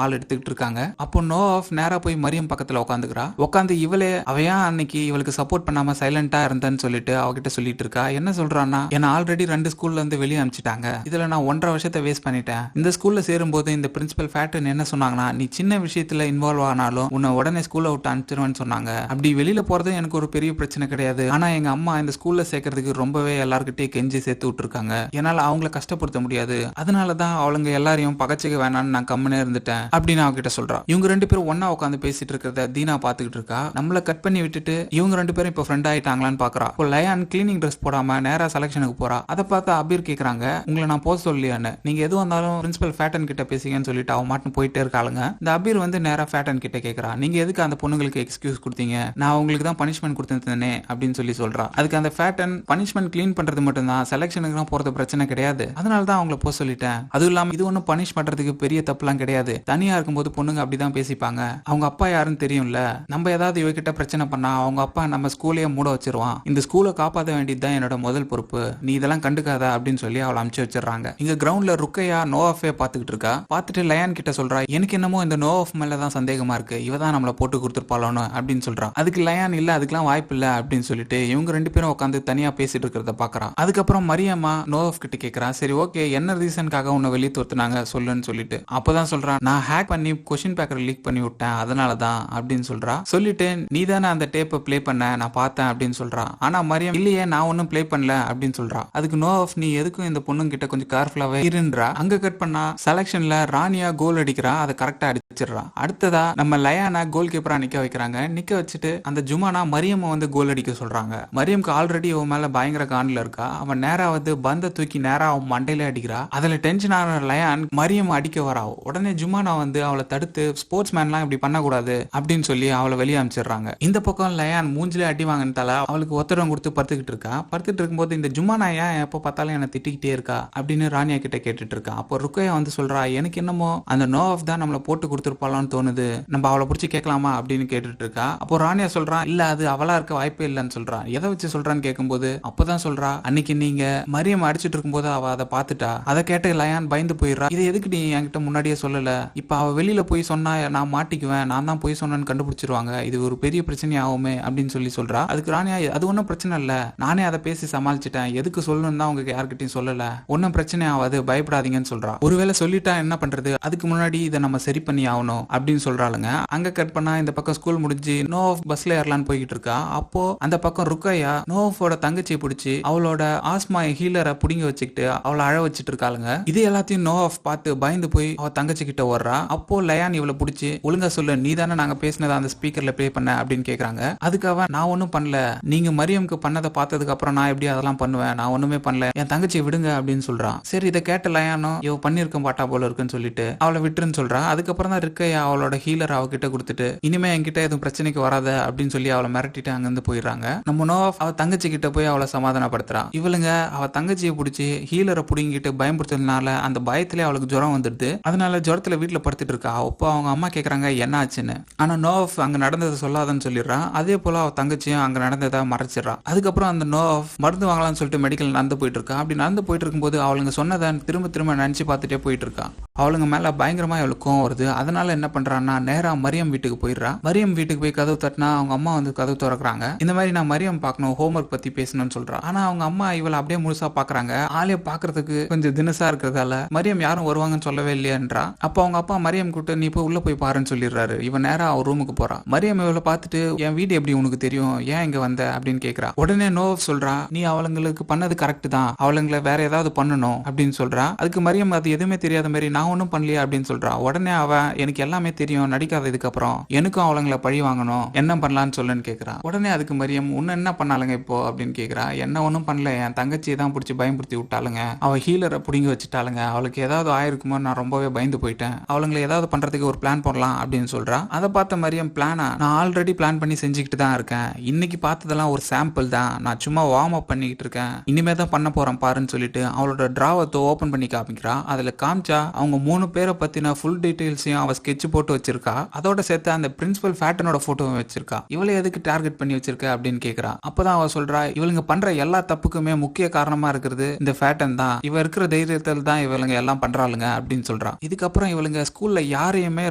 ஆள் எடுத்துக்கிட்டு இருக்காங்க. அப்போ நோவாஃப் நேரா போய் மரியம் பக்கத்துல உட்காந்துக்கிறா. உட்காந்து இவளே அவையா அன்னைக்கு இவளுக்கு சப்போர்ட் பண்ணாம சைலண்டா இருந்தேன்னு சொல்லிட்டு அவகிட்ட சொல்லிட்டு இருக்கா. என்ன சொல்றான்னா, என்ன ஆல்ரெடி 2 ஸ்கூல்ல இருந்து வெளியே அனுப்பிச்சிட்டாங்க, இதுல நான் 1.5 வருஷத்தை வேஸ்ட் பண்ணிட்டேன். இந்த ஸ்கூல்ல சேரும் போது இந்த பிரின்சிபல் ஃபேட்டன் என்ன சொன்னாங்கன்னா, நீ சின்ன விஷயத்துல இன்வால்வ் ஆனாலும் உன்னை உடனே ஸ்கூல்ல விட்டு அனுப்பிச்சிருவேன்னு சொன்னாங்க. அப்படி வெளியில போறது எனக்கு ஒரு பெரிய பிரச்சனை கிடையாது. ஆனா எங்க அம்மா இந்த ஸ்கூல்ல சேர்க்கறதுக்கு ரொம்பவே எல்லார்கிட்டயும் கெஞ்சி சேர்த்து விட்டுருக்காங்க. என்னால அவங்கள கஷ்டப்படுத்த முடியாது. அதனாலதான் அவளுங்க எல்லாரையும் பகச்சிக்க வேணான்னு நான் கம்முனே இருந்துட்டேன் அப்படின்னு அவகிட்ட சொல்றா. இவங்க 2 பேரும் ஒன்னா உட்காந்து பேசிட்டு இருக்கிறத தீனா பாத்துக்கிட்டு இருக்கா. நம்மள கட் பண்ணி விட்டுட்டு இவங்க 2 பேரும் இப்ப ஃப்ரெண்ட் ஆயிட்டாங்களான்னு பாக்குறா. இப்போ லயான் கிளீனிங் ட்ரெஸ் போடாம நேரா செலக்ஷனுக்கு போறா. அதை பார்த்து அபீர் கேக்குறாங்க, உங்களை நான் போக சொல்லியான்னு, நீங்க எதுவும் வந்தாலும் பிரின்சிபல் ஃபேட்டன் கிட்ட பேசிங்கன்னு சொல்லிட்டு அவன் மாட்டு போயிட்டே இருக்காளுங்க. இந்த அபீர் வந்து நேரா ஃபேட்டன் கிட்ட கேக்குறா, நீங்க எதுக்கு அந்த பொண்ணுங்களுக்கு எக்ஸ்கியூஸ் கொடுத்தீங்க, நான் உங்களுக்கு தான் பனிஷ்மெண்ட் கொடுத்தேனே அப்படின்னு சொல்லி சொல்றா. அதுக்கு அந்த ஃபேட்டன், பனிஷ்மெண்ட் கிளீன் பண்றது மட்டும் தான், செலக்ஷனுக்கு போறது பிரச்சனை கிடையாது, அதனால தான் அவங்கள போக சொல்லிட்டேன், அதுவும் இல்லாம இது ஒன்னும் பனிஷ் பண்றதுக்கு பெரிய தப்புலாம் கிடையாது. தனியா இருக்கும்போது பொண்ணுங்க அப்படிதான் பேசிப்பாங்க. அவங்க அப்பா யாருன்னு தெரியும்ல, நம்ம ஏதாவது இவகிட்ட பிரச்சனை பண்ணா அவங்க அப்பா நம்ம ஸ்கூலையே மூட வச்சிருவான். இந்த ஸ்கூலை காப்பாற்ற வேண்டியதுதான் என்னோட முதல் பொறுப்பு, நீ இதெல்லாம் கண்டுக்காத அப்படின்னு சொல்லி அவளை அனுப்பிச்சு வச்சிடறாங்க. இங்க கிரவுண்ட்ல ருக்கையா நோவாஃபே பாத்துக்கிட்டு இருக்கா. பார்த்துட்டு லயான் கிட்ட சொல்றா, எனக்கு என்னமோ இந்த நோவாஃப் மேலதான் சந்தேகமா இருக்கு, இவ தான் நம்மளை போட்டு கொடுத்துருப்பாளோன்னு அப்படின்னு சொல்றா. அதுக்கு லயான் இல்ல, அதுக்கெல்லாம் வாய்ப்பு இல்ல அப்படின்னு சொல்லிட்டு இவங்க ரெண்டு பேரும் உட்காந்து தனியா பேசிட்டு இருக்கிறத பாக்குறா. அதுக்கப்புறம் மரியம்மா நோவாஃப் கிட்ட கேக்குறா, சரி ஓகே என்ன ரீசனுக்காக உன்னை வெளியே தோத்துனாங்க சொல்லுன்னு சொல்லிட்டு. அப்பதான் சொல்றான், நான் ஹேக் பண்ணி கொஸ்டின் பேப்பர் லீக் பண்ணி விட்டேன் அதனாலதான் அப்படின்னு சொல்றா. சொல்லிட்டு நீ தானே அந்த டேப்பை பிளே பண்ண, நான் பார்த்தேன் அப்படின்னு சொல்றா. ஆனா மரியம் இல்லையே நான் ஒன்னும் பிளே பண்ணல அப்படின்னு சொல்றா. அதுக்கு நோவாஃப், நீ எதுக்கும் இந்த பொண்ணு கிட்ட கொஞ்சம் கேர்ஃபுல்லாவே இருன்றா. அங்க கட் பண்ணா செலக்ஷன்ல ராணியா கோல் அடிக்கிறா, அதை கரெக்டா அடிச்சிடறா. அடுத்ததா நம்ம லயானா கோல் கீப்பரா நிக்க வைக்கிறாங்க. நிக்க வச்சுட்டு அந்த ஜுமானா மரியம் வந்து கோல் அடிக்க சொல்றாங்க. மரியம்க்கு ஆல்ரெடி அவன் மேல பயங்கர காண்டில் இருக்கா. அவன் நேரா வந்து பந்த தூக்கி நேரா அவன் மண்டையில அடிக்கிறா. அதுல டென்ஷன் ஆன லயான் மரியம் அடிக்க வரா. உடனே ஜுமானா வந்து அவளை தடுத்து ஸ்போர்ட்ஸ் மேன்லாம் இப்படி பண்ணக்கூடாது அப்படின்னு சொல்லி அவளை வெளியே அனுப்பிச்சிடுறாங்க. இந்த பக்கம் லயான் மூஞ்சிலே அடி வாங்கினால அவளுக்கு ஒத்தடம் கொடுத்து படுத்துக்கிட்டு இருக்கா. படுத்துட்டு இருக்கும்போது இந்த ஜுமானா ஏன் எப்போ பார்த்தாலும் என்ன திட்டிக்கிட்டே இருக்கா அப்படின்னு ராணியா கிட்ட கேட்டுட்டு இருக்கா. அப்போ ருக்கையா வந்து சொல்றா, எனக்கு என்னமோ அந்த நோவாஃப் தான் நம்மளை போட்டு கொடுத்துருப்பாளான்னு தோணுது, நம்ம அவளை பிடிச்சி கேட்கலாமா அப்படின்னு கேட்டுட்டு இருக்கா. அப்போ ராணியா சொல்றா, இல்ல அது அவளா இருக்க வாய்ப்பே இல்லைன்னு சொல்றா. எதை வச்சு சொல்றான்னு கேட்கும்போது அப்பதான் சொல்றா, அன்னைக்கு நீங்க மரியம் அடிச்சிட்டு இருக்கும்போது அவ அதை பார்த்துட்டா. அதை கேட்டு லயான் பயந்து போயிடுறா. இதை எதுக்கு நீ என்கிட்ட முன்னாடியே சொல்லல, இப்ப அவ வெளியில போய் சொன்னா நான் மாட்டிக்குவேன், நான் தான் போய் சொன்னேன்னு கண்டுபிடிச்சிருவாங்க, இது ஒரு பெரிய பிரச்சனை ஆகுமே அப்படின்னு சொல்லி சொல்றா. அதுக்கு ராணியா, அது ஒன்றும் பிரச்சனை இல்ல, நானே அதை பேசி சமாளிச்சிட்டேன், எதுக்கு சொல்லணும் தான் உங்களுக்கு யார்கிட்டையும் சொல்லல, ஒன்னும் பிரச்சனை ஆகாது பயப்படாதீங்கன்னு சொல்றா. ஒருவேளை சொல்லிட்டா என்ன பண்றது, அதுக்கு முன்னாடி இதை நம்ம சரி பண்ணி ஆகணும் அப்படின்னு சொல்றாளுங்க. அங்க கட் பண்ணா இந்த பக்கம் ஸ்கூல் முடிஞ்சு நோவாஃப் பஸ்ல ஏறலான்னு போய்கிட்டு இருக்கா. அப்போ அந்த பக்கம் ருக்கையா நோவாஃபோட தங்கச்சியை பிடிச்சி அவளோட ஆஸ்மா ஹீலரை புடிங்க வச்சுக்கிட்டு அவளை அழ வச்சுட்டு இருக்காளுங்க. இது எல்லாத்தையும் நோவாஃப் பார்த்து பயந்து போய் அவ தங்கச்சி கிட்ட வர்றா. அப்போ லயான் இவளை பிடிச்சி, ஒழுங்கா சொல்லு, நீ தானே நாங்க பேசினதை அந்த ஸ்பீக்கர்ல ப்ளே பண்ண அப்படின்னு கேக்குறாங்க. அதுக்காக நான் ஒன்னும் பண்ணல, நீங்க மரியம்க்கு பண்ணதை பார்த்ததுக்கு அப்புறம் நான் எப்படி அதெல்லாம் பண்ணுவேன், நான் ஒண்ணுமே பண்ணல, என் தங்கச்சியை விடுங்க அப்படின்னு சொல்றான். சரி இதை கேட்ட லயானும் இவ பண்ணிருக்க பாட்டா போல இருக்குன்னு சொல்லிட்டு அவளை விட்டுருன்னு சொல்றா. அதுக்கப்புறம் தான் இருக்கையா அவளோட ஹீலர் அவகிட்ட கொடுத்துட்டு, இனிமே என்கிட்ட எதுவும் பிரச்சனைக்கு வராத அப்படின்னு சொல்லி அவளை மிரட்டிட்டு அங்கிருந்து போயிடுறாங்க. நம்ம நோவாஃப் அவ தங்கச்சி கிட்ட போய் அவளை சமாதானப்படுத்துறா. இவளுங்க அவ தங்கச்சியை பிடிச்சி ஹீலரை புடிங்கிட்டு பயன்படுத்துறதுனால அந்த பயத்திலே அவளுக்கு ஜுரம் வந்துடுது. அதனால ஜுரத்துல வீட்டுல படுத்துட்டு இருக்கா. அப்போ அவங்க அம்மா கேக்குறாங்க என்ன ஆச்சுன்னு. ஆனா நோவாஃப் அங்க நடந்ததை சொல்லாதன்னு சொல்லிடுறான். அதே போல அவ தங்கச்சியும் அங்க நடந்ததை மறைச்சிடறா. அதுக்கப்புறம் அந்த நோவாஃப் மருந்து வாங்கலாம்னு சொல்லிட்டு மெடிக்கல் நடந்து போயிட்டு இருக்கா. அப்படி நடந்து போயிட்டு இருக்கும்போது அவளுங்க சொன்னதை திரும்ப திரும்ப நினைச்சு பார்த்துட்டே போயிட்டு இருக்கா. அவளுங்க மேல பயங்கரமா அவளுக்கு கோவம் வருது. அதனால என்ன பண்றான்னா நேரா மரியம் வீட்டுக்கு போயிடுறா. மரியம் வீட்டுக்கு போய் கதவு தட்டினா அவங்க அம்மா வந்து கதவு திறக்கிறாங்க. இந்த மாதிரி நான் மரியம் பார்க்கணும், ஹோம்ஒர்க் பத்தி பேசணும்னு சொல்றா. ஆனா அவங்க அம்மா இவளை அப்படியே முழுசா பாக்குறாங்க. ஆளே பாக்குறதுக்கு கொஞ்சம் தினசா இருக்கிறதால மரியம் யாரும் வருவாங்கன்னு சொல்லவே இல்லையன்றா. அப்ப அவங்க அப்பா மரியம் கூட்டு நீ போய் உள்ள போய் பாருன்னு சொல்லிடுறாரு. இவன் நேரா அவர் ரூமுக்கு போறா. மரியம் இவளை பார்த்துட்டு, என் வீடு எப்படி உனக்கு தெரியும், ஏன் இங்க வந்த அப்படின்னு கேக்குறா. உடனே நோவாஃப் சொல்றா, நீ அவளுங்களுக்கு பண்ணது கரெக்ட் தான், அவளுங்களை வேற ஏதாவது பண்ணணும் அப்படின்னு சொல்றா. அதுக்கு மரியம் அது எதுவுமே தெரியாத மாதிரி நான் ஒன்னும் பண்ணலையா அப்படின்னு சொல்றா. உடனே அவ, எனக்கு எல்லாமே தெரியும், நடிக்காத, இதுக்கப்புறம் எனக்கும் அவளுங்களை பழி வாங்கணும், என்ன பண்ணலான்னு சொல்லுன்னு கேக்குறா. உடனே அதுக்கு மரியம், உன்ன என்ன பண்ணாலுங்க இப்போ அப்படின்னு கேக்குறா. என்ன ஒன்னும் பண்ணல, என் தங்கச்சியை தான் பிடிச்சி பயன்படுத்தி விட்டாளுங்க, அவ ஹீலரை புடிங்கி வச்சுட்டாளுங்க, அவளுக்கு ஏதாவது ஆயிருக்குமோ நான் ரொம்பவே பயந்து போயிட்டேன், அவளுங்களை ஏதாவது பண்றதுக்கு ஒரு பிளான் போடலாம் அப்படின்னு சொல்றா. அதை பார்த்த மரியம், பிளானா, நான் ஆல்ரெடி பிளான் பண்ணி செஞ்சுக்கிட்டு தான் இருக்கேன், இன்னைக்கு பார்த்ததெல்லாம் ஒரு சாம்பிள் தான், நான் சும்மா வார்ம் அப் பண்ணிக்கிட்டு இருக்கேன், இனிமே தான் பண்ண போறேன் பாருன்னு சொல்லிட்டு அவளோட டிராவத்தை ஓபன் பண்ணி காமிக்கிறா. அதுல காமிச்சா அவங்க 3 பேரை பத்தின ஃபுல் டீடைல்ஸையும் அவ ஸ்கெட்ச் போட்டு வச்சிருக்கா. அதோட சேர்த்து அந்த பிரின்சிபல் ஃபேட்டனோட போட்டோவை வச்சிருக்கா. இவளை எதுக்கு டார்கெட் பண்ணி வச்சிருக்க அப்படின்னு கேக்குறா. அப்பதான் அவ சொல்றா, இவளுங்க பண்ற எல்லா தப்புக்குமே முக்கிய காரணமா இருக்கிறது இந்த ஃபேட்டன் தான், இவ இருக்கிற தைரியத்தில் தான் இவளுங்க எல்லாம் பண்றாளுங்க அப்படின்னு சொல்றா. இதுக்கப்புறம் இவளுங்க ஸ்கூல்ல யாரையுமே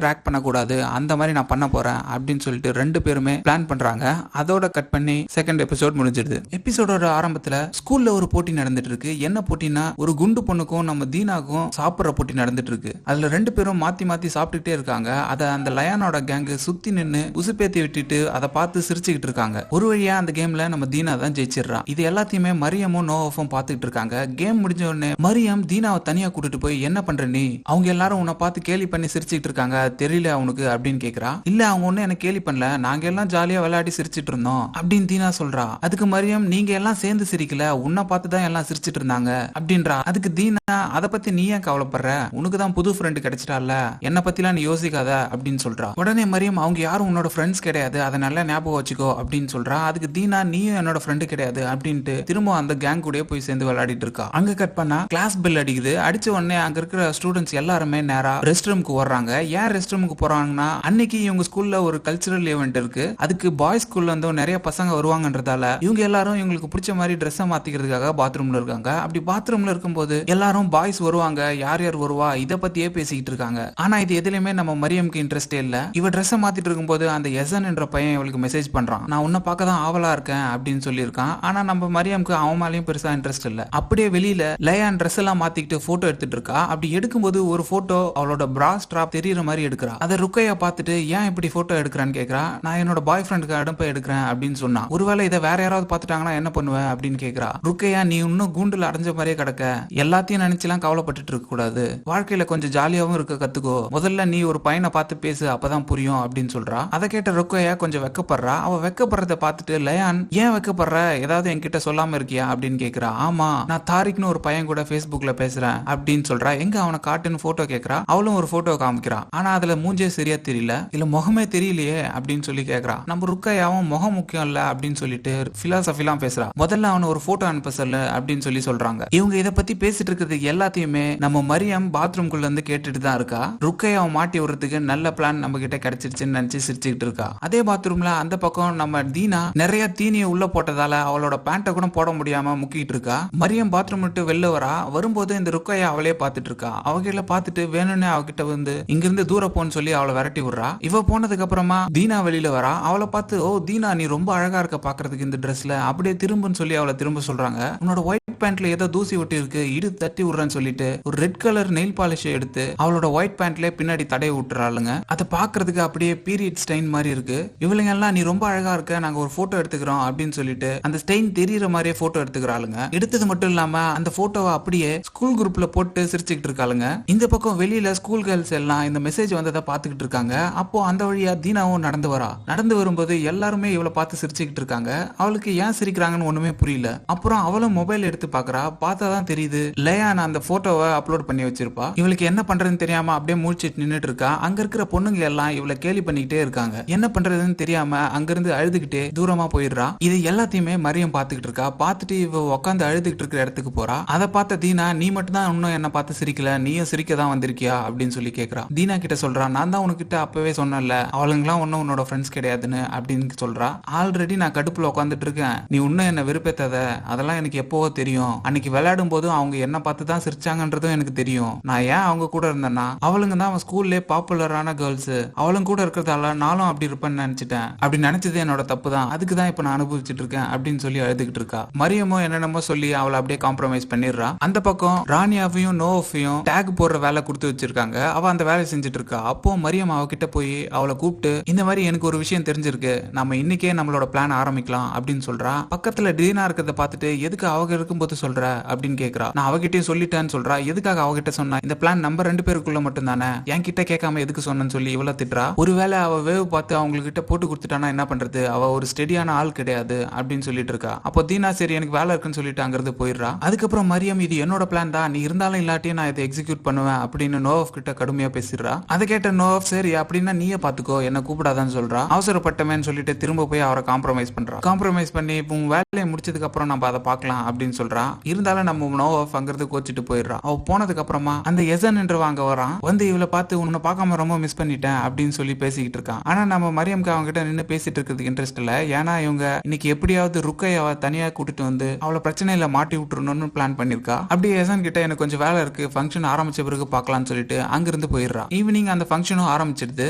ரேக் பண்ணக்கூடாது, அந்த மாதிரி நான் பண்ண போறேன் அப்படின்னு சொல்லிட்டு 2 பேருமே பிளான் பண்றாங்க. அதோட கட் பண்ணி செகண்ட் எபிசோட் முடிஞ்சிருது. எபிசோடோட ஆரம்பத்துல ஸ்கூல்ல ஒரு போட்டி நடந்துட்டு இருக்கு. என்ன போட்டினா, ஒரு குண்டு பொண்ணுக்கும் நம்ம தீனாக்கும் சாப்பிடுற போட்டி நடந்துட்டு இருக்கு. அதுல 2 பேரும் மாத்தி மாத்தி சாப்பிட்டுட்டே இருக்காங்க. அத அந்த லயானோட கேங்கு சுத்தி நின்னு உசுப்பேத்தி விட்டுட்டு அதை பார்த்து சிரிச்சுக்கிட்டு இருக்காங்க. ஒரு வழியா அந்த கேம்ல நம்ம தீனா தான் ஜெயிச்சிடறா. இது எல்லாத்தையுமே மரியமும் நோவாஃபும் பார்த்துக்கிட்டு இருக்காங்க. கேம் முடிஞ்ச உடனே மரியம் தீனாவை தனியா கூட்டிட்டு போய், என்ன பண்ற நீ, அவங்க எல்லாரும் உன்னை பார்த்து கேலி பண்ணி சிரிச்சுட்டு இருக்காங்க, தெரியல அவனுக்கு அப்படின்னு கேக்குறா. இல்ல அவங்க ஒண்ணு எனக்கு கேலி பண்ணல, நாங்க எல்லாம் ஜாலியா விளையாடி சிரிச்சிட்டு இருந்தோம் அப்படின்னு தீனா சொல்றா. அதுக்கு மரியம், நீங்க எல்லாம் சேர்ந்து சிரிக்கல, உன்னை பார்த்து தான் எல்லாம் சிரிச்சிட்டு இருந்தாங்க அப்படின்றா. அதுக்கு தீனா, அதை பத்தி நீ ஏன் கவலைப்படுற, உனக்கு தான் புது ஃப்ரெண்டு கிடைச்சிட்டால, என்ன பத்திலாம் நீ யோசிக்காத அப்படின்னு சொல்றா. உடனே மரியம், அவங்க யாரும் உன்னோட ஃப்ரெண்ட்ஸ் கிடையாது, அதை நல்லா ஞாபகம் வச்சுக்கோ அப்படின்னு சொல்றா. அதுக்கு தீனா, நீயும் என்னோட ஃப்ரெண்டு கிடையாது அப்படின்ட்டு திரும்ப அந்த கேங் கூட போய் சேர்ந்து விளையாடிட்டு இருக்கா. அங்க கட் பண்ணா கிளாஸ் பெல் அடிக்குது. அடிச்ச உடனே அங்க இருக்கிற ஸ்டூடெண்ட்ஸ் எல்லாருமே நேரா ரெஸ்ட் ரூமுக்கு வர்றாங்க. ஏன் ரெஸ்ட் ரூமுக்கு போறாங்கன்னா, அன்னைக்கு இவங்க ஸ்கூல்ல ஒரு கல்ச்சரல் ஈவென்ட் இருக்கு. அதுக்கு பாய்ஸ் ஸ்கூல்ல இருந்து நிறைய பசங்க வருவாங்கன்றதால இவங்க எல்லாரும் இவங்களுக்கு பிடிச்ச மாதிரி ட்ரெஸ்ஸை மாத்திக்கிறதுக்காக பாத்ரூம்ல இருக்காங்க. அப்படி பாத்ரூம்ல இருக்கும்போது எல்லாரும் பாய்ஸ் வருவாங்க, யார் யார் வருவா இத பத்தியே பேசிக்கிட்டு இருக்காங்க. ஆனா இது எதுலயுமே நம்ம மரியம்க்கு இன்ட்ரெஸ்டே இல்ல. இவ ட்ரெஸ்ஸை மாத்திட்டு இருக்கும்போது அந்த எசன் என்ற பையன் இவளுக்கு மெசேஜ் பண்றான், நான் உன்னை பார்க்க தான் ஆவலா இருக்கேன் அப்படின்னு சொல்லியிருக்கான். ஆனா நம்ம மரியம்க்கு அவன் மேலயும் பெருசா இன்ட்ரெஸ்ட் இல்ல. அப்படியே வெளியில லயான் ட்ரெஸ் எல்லாம் மாத்திக்கிட்டு போட்டோ எடுத்துட்டு இருக்கா. அப்படி எடுக்கும்போது ஒரு போட்டோ அவளோட பிரா ஸ்ட்ராப் தெரியற மாதிரி எடுக்கிறா. அதை ருக்கையா பார்த்துட்டு ஏன் இப்படி போட்டோ எடுக்கிறான்னு கேக்குறா. நான் என்னோட பாய் ஃப்ரெண்டுக்கு அனுப்ப எடுக்கிறேன் அப்படின்னு சொன்னா. ஒருவேளை இதை வேற யாராவது பார்த்துட்டாங்கன்னா என்ன பண்ணுவேன் அப்படின்னு கேக்குறா. ருக்கையா, நீ இன்னும் கூண்டுல அடைஞ்ச மாதிரியே கிடக்க, எல்லாத்தையும் நினைச்செல்லாம் கவலைப்பட்டுட்டு இருக்க கூடாது, வாழ்க்கையில கொஞ்சம் ஜாலியாவும் இருக்க கத்துக்கோ, முதல்ல நீ ஒரு பையனை பார்த்து பேசு, அப்பதான் புரியும் அப்படின்னு சொல்றா. அதை கேட்ட ருக்கையா கொஞ்சம் வெக்கப்படுறா. அவ வெக்கப்படுறத பார்த்துட்டு லயான், ஏன் வெக்கப்படுற, ஏதாவது என்கிட்ட சொல்லாம இருக்கியா அப்படின்னு கேக்குறா. ஆமா, நான் தாரிக்னு ஒரு பையன் கூட Facebookல பேசுறேன் அப்படின்னு சொல்றா. எங்க அவனை காட்டுன்னு போட்டோ கேக்குறா. அவளும் ஒரு போட்டோ காமிக்கிறா. ஆனா அதுல மூஞ்சே சரியா தெரியல, இல்ல முகமே தெரியலையே அப்படின்னு சொல்லி கேக்குறா. நம்ம ருக்கையாவும் முகம் முக்கியம் இல்ல அப்படின்னு சொல்லிட்டு பிலாசபிலாம் பேசுறா. முதல்ல அவனை ஒரு போட்டோ அனுப்ப சொல்லு அப்படின்னு சொல்றாங்க. இவங்க இதை பத்தி பேசிட்டு இருக்கிறது எல்லாத்தையுமே நம்ம மரியம் பாத்ரூம்குள்ள இருந்து கேட்டுட்டு தான் இருக்கா. ருக்கையாவை மாட்டி விடுறதுக்கு நல்ல பிளான் நம்ம கிட்ட கிடைச்சிருச்சுன்னு நினைச்சு சிரிச்சுக்கிட்டு இருக்கா. அதே பாத்ரூம்ல அந்த பக்கம் நம்ம தீனா நிறைய தீனியை உள்ள போட்டதால அவளோட பேண்ட கூட போட முடியாம முக்கிட்டு இருக்கா. மரியம் பாத்ரூம் விட்டு வெளில வரா. வரும்போது இந்த ருக்கையா அவளே பார்த்துட்டு இருக்கா. அவகிட்ட பார்த்துட்டு வேணும்னே அவகிட்ட வந்து இங்கிருந்து தூர போன்னு சொல்லி அவளை விரட்டி விடுறா. இவ போனதுக்கு அப்புறமா தீனா வெளியில வரா. அவளை பார்த்து, ஓ தீனா, நீ ரொம்ப அழகா இருக்க பாக்குறதுக்கு இந்த ட்ரெஸ்ல, அப்படியே திரும்புன்னு சொல்லி அவளை திரும்ப சொல்றாங்க. உன்னோட ஒயிட் பேண்ட்ல ஏதோ தூசி ஒட்டி இருக்கு, இடு தட்டி விடுறேன்னு சொல்லிட்டு ஒரு ரெட் கலர் நெயில் பாலிஷ் எடுத்து அவளோட ஒயிட் பேண்ட்ல பின்னாடி தடை விட்டுறாளுங்க. அதை பாக்குறதுக்கு அப்படியே பீரியட் ஸ்டைன் மாதிரி இருக்கு. இவளுங்க எல்லாம், நீ ரொம்ப அழகா இருக்க, நாங்க ஒரு போட்டோ எடுத்துக்கிறோம் அப்படின்னு சொல்லிட்டு அந்த ஸ்டெயின் தெரியற மாதிரியே போட்டோ எடுத்துக்கிறாளுங்க. எடுத்தது மட்டும் இல்லாம அந்த போட்டோவை அப்படியே ஸ்கூல் குரூப்ல போட்டு சிரிச்சுக்கிட்டு இருக்காளுங்க. இந்த பக்கம் வெளியில ஸ்கூல் கேர்ள்ஸ் எல்லாம் இந்த மெசேஜ் வந்ததை பாத்துக்கிட்டு இருக்காங்க. அப்போ அந்த வழியா தீனாவும் நடந்து வரா. நடந்து வரும்போது எல்லாருமே இவளை பார்த்து சிரிச்சுக்கிட்டு இருக்காங்க. அவளுக்கு ஏன் சிரிக்கிறாங்கன்னு ஒண்ணுமே புரியல. அப்புறம் அவளும் மொபைல் எடுத்து பாக்குறா. பார்த்தாதான் தெரியுது லயான் அந்த போட்டோவை அப்லோட் பண்ணி வச்சிருப்பா. இவளுக்கு என்ன பண்றதுன்னு தெரியாம அப்படியே மூழ்கிட்டு நின்னுட்டு இருக்கா. அங்க இருக்கிற பொண்ணுங்க எல்லாம் இவளை கேலி பண்ணிக்கிட்டே இருக்காங்க. என்ன பண்றதுன்னு தெரியாம அங்கிருந்து அழுதுகிட்டே தூரமா போயிடுறா. இது எல்லாத்தையுமே மரியம் பாத்துக்கிட்டு இருக்கா. பார்த்துட்டு இவ உட்காந்து அழுதுகிட்டு இருக்கிற இடத்துக்கு போறா. அதை பார்த்த தீனா, நீ மட்டும் தான் இன்னும் என்ன பார்த்து சிரிக்கல, நீயும் சிரிக்க தான் வந்திருக்கியா அப்படின்னு சொல்லி கேக்குறா. தீனா கிட்ட சொல்றா, நான் தான் உனக்கிட்ட அப்பவே சொன்னல, அவளுங்கெல்லாம் ஒன்னும் உன்னோட ஃப்ரெண்ட்ஸ் கிடையாதுன்னு அப்படின்னு சொல்றா. ஆல்ரெடி நான் கடுப்புல உட்காந்துட்டு இருக்கேன், நீ இன்னும் என்ன வெறுப்பேத்தாத, அதெல்லாம் எனக்கு எப்பவோ தெரியும். அன்னைக்கு விளையாடும் போதும் அவங்க என்ன பார்த்து தான் சிரிச்சாங்கன்றதும் எனக்கு தெரியும். நான் ஏன் அவங்க கூட இருந்தேன்னா, அவளுங்க தான் அவன் ஸ்கூல்லே பாப்புலரான கேர்ள்ஸ், அவளுங்க கூட இருக்கிறதால நானும் அப்படி இருப்பேன்னு நினைச்சிட்டேன். அப்படி நினைச்சது என்னோட தப்பு தான், அதுக்கு தான் இப்ப நான் அனுபவிச்சுட்டு இருக்கேன் அப்படின்னு சொல்லி அழுதுகிட்டு இருக்கா. மரியமோ என்னென்னமோ சொல்லி அவளை அப்படியே காம்ப்ரமைஸ் பண்ணிடுறா. அந்த பக்கம் ராணியாவையும் நோஃபையும் டேக் போடுற வேலை கொடுத்து வச்சிருக்காங்க. அவ அந்த வேலையை செஞ்சுட்டு இருக்கா. அப்போ மரியம் அவகிட்ட போய் அவளை கூப்பிட்டு, இந்த மாதிரி எனக்கு ஒரு விஷயம் தெரிஞ்சிருக்கு, நம்ம இன்னைக்கே நம்மளோட பிளான் ஆரம்பிக்கலாம் அப்படின்னு சொல்றா. பக்கத்துல டீனா இருக்கிறத பார்த்துட்டு, எதுக்கு அவங்க இருக்கும்போது சொல்ற அப்படின்னு கேக்குறா. நான் அவகிட்டயும் சொல்லிட்டேன்னு சொல்றா. எதுக்காக அவகிட்ட சொன்னா, இந்த பிளான் நம்ம 2 பேருக்குள்ள மட்டும் தானே, என் கிட்ட கேட்காம எதுக்கு சொன்னு சொல்லி இவளை திட்டுறா. ஒருவேளை அவ வேவ் பார்த்து அவங்க கிட்ட போட்டு கொடுத்துட்டானா என்ன பண்றது, அவ ஒரு ஸ்டெடியான ஆள் கிடையாது அப்படின்னு சொல்லிட்டு இருக்கா. அப்போ தீனா, சரி எனக்கு வேலை இருக்குன்னு சொல்லிட்டு அங்கிருந்து போயிடுறா. அதுக்கப்புறம் மரியம், இது என்னோட பிளான் தான், நீ இருந்தாலும் இல்லாட்டியும் நான் இதை எக்ஸிக்யூட் பண்ணுவேன் அப்படின்னு நோவ் கிட்ட கடுமையா பேசிடுறா. அதை கேட்ட நோவ், சரி அப்படின்னா நீயே பாத்துக்கோ, என்ன கூப்பிடாதான்னு சொல்றா. அவசரப்பட்டமேன்னு சொல்லிட்டு திரும்ப போய் அவரை காம்ப்ரமைஸ் பண்றா. காம்ப்ரமைஸ் பண்ணி இப்போ வேலையை முடிச்சதுக்கு அப்புறம் நம்ம அதை பார்க்கலாம் அப்படின்னு சொல்றா. இருந்தாலும் நம்ம நோவ் அங்கிருந்து கோச்சிட்டு போயிடுறா. அவ போனதுக்கு அப்புறமா அந்த எசன் என்றவன் அங்க வரான். வந்து இவளை பார்த்து, உன்னை பார்க்காம ரொம்ப மிஸ் பண்ணிட்டேன் அப்படின்னு சொல்லி பேசிக்கிட்டு இருக்கான். ஆனா நம்ம மரியம்க்கு அவங்க கிட்ட நின்று பேசிட்டு இருக்கிறதுக்கு இன்ட்ரெஸ்ட் இல்ல. ஏன்னா இவங்க இன்னைக்கு எப்படியாவது ருக்கையாவை தனியா கூட்டிட்டு வந்து அவளை பிரச்சனையில மாட்டி விட்டுறணும்னு பிளான் பண்ணிருக்கா. அப்படியே எசன் கிட்ட, எனக்கு கொஞ்சம் வேலை இருக்கு, ஃபங்க்ஷன் ஆரம்பிச்ச பிறகு பார்க்கலாம்னு சொல்லிட்டு அங்கிருந்து போயிடுறா. ஈவினிங் அந்த ஃபங்க்ஷனும் ஆரம்பிச்சிருது.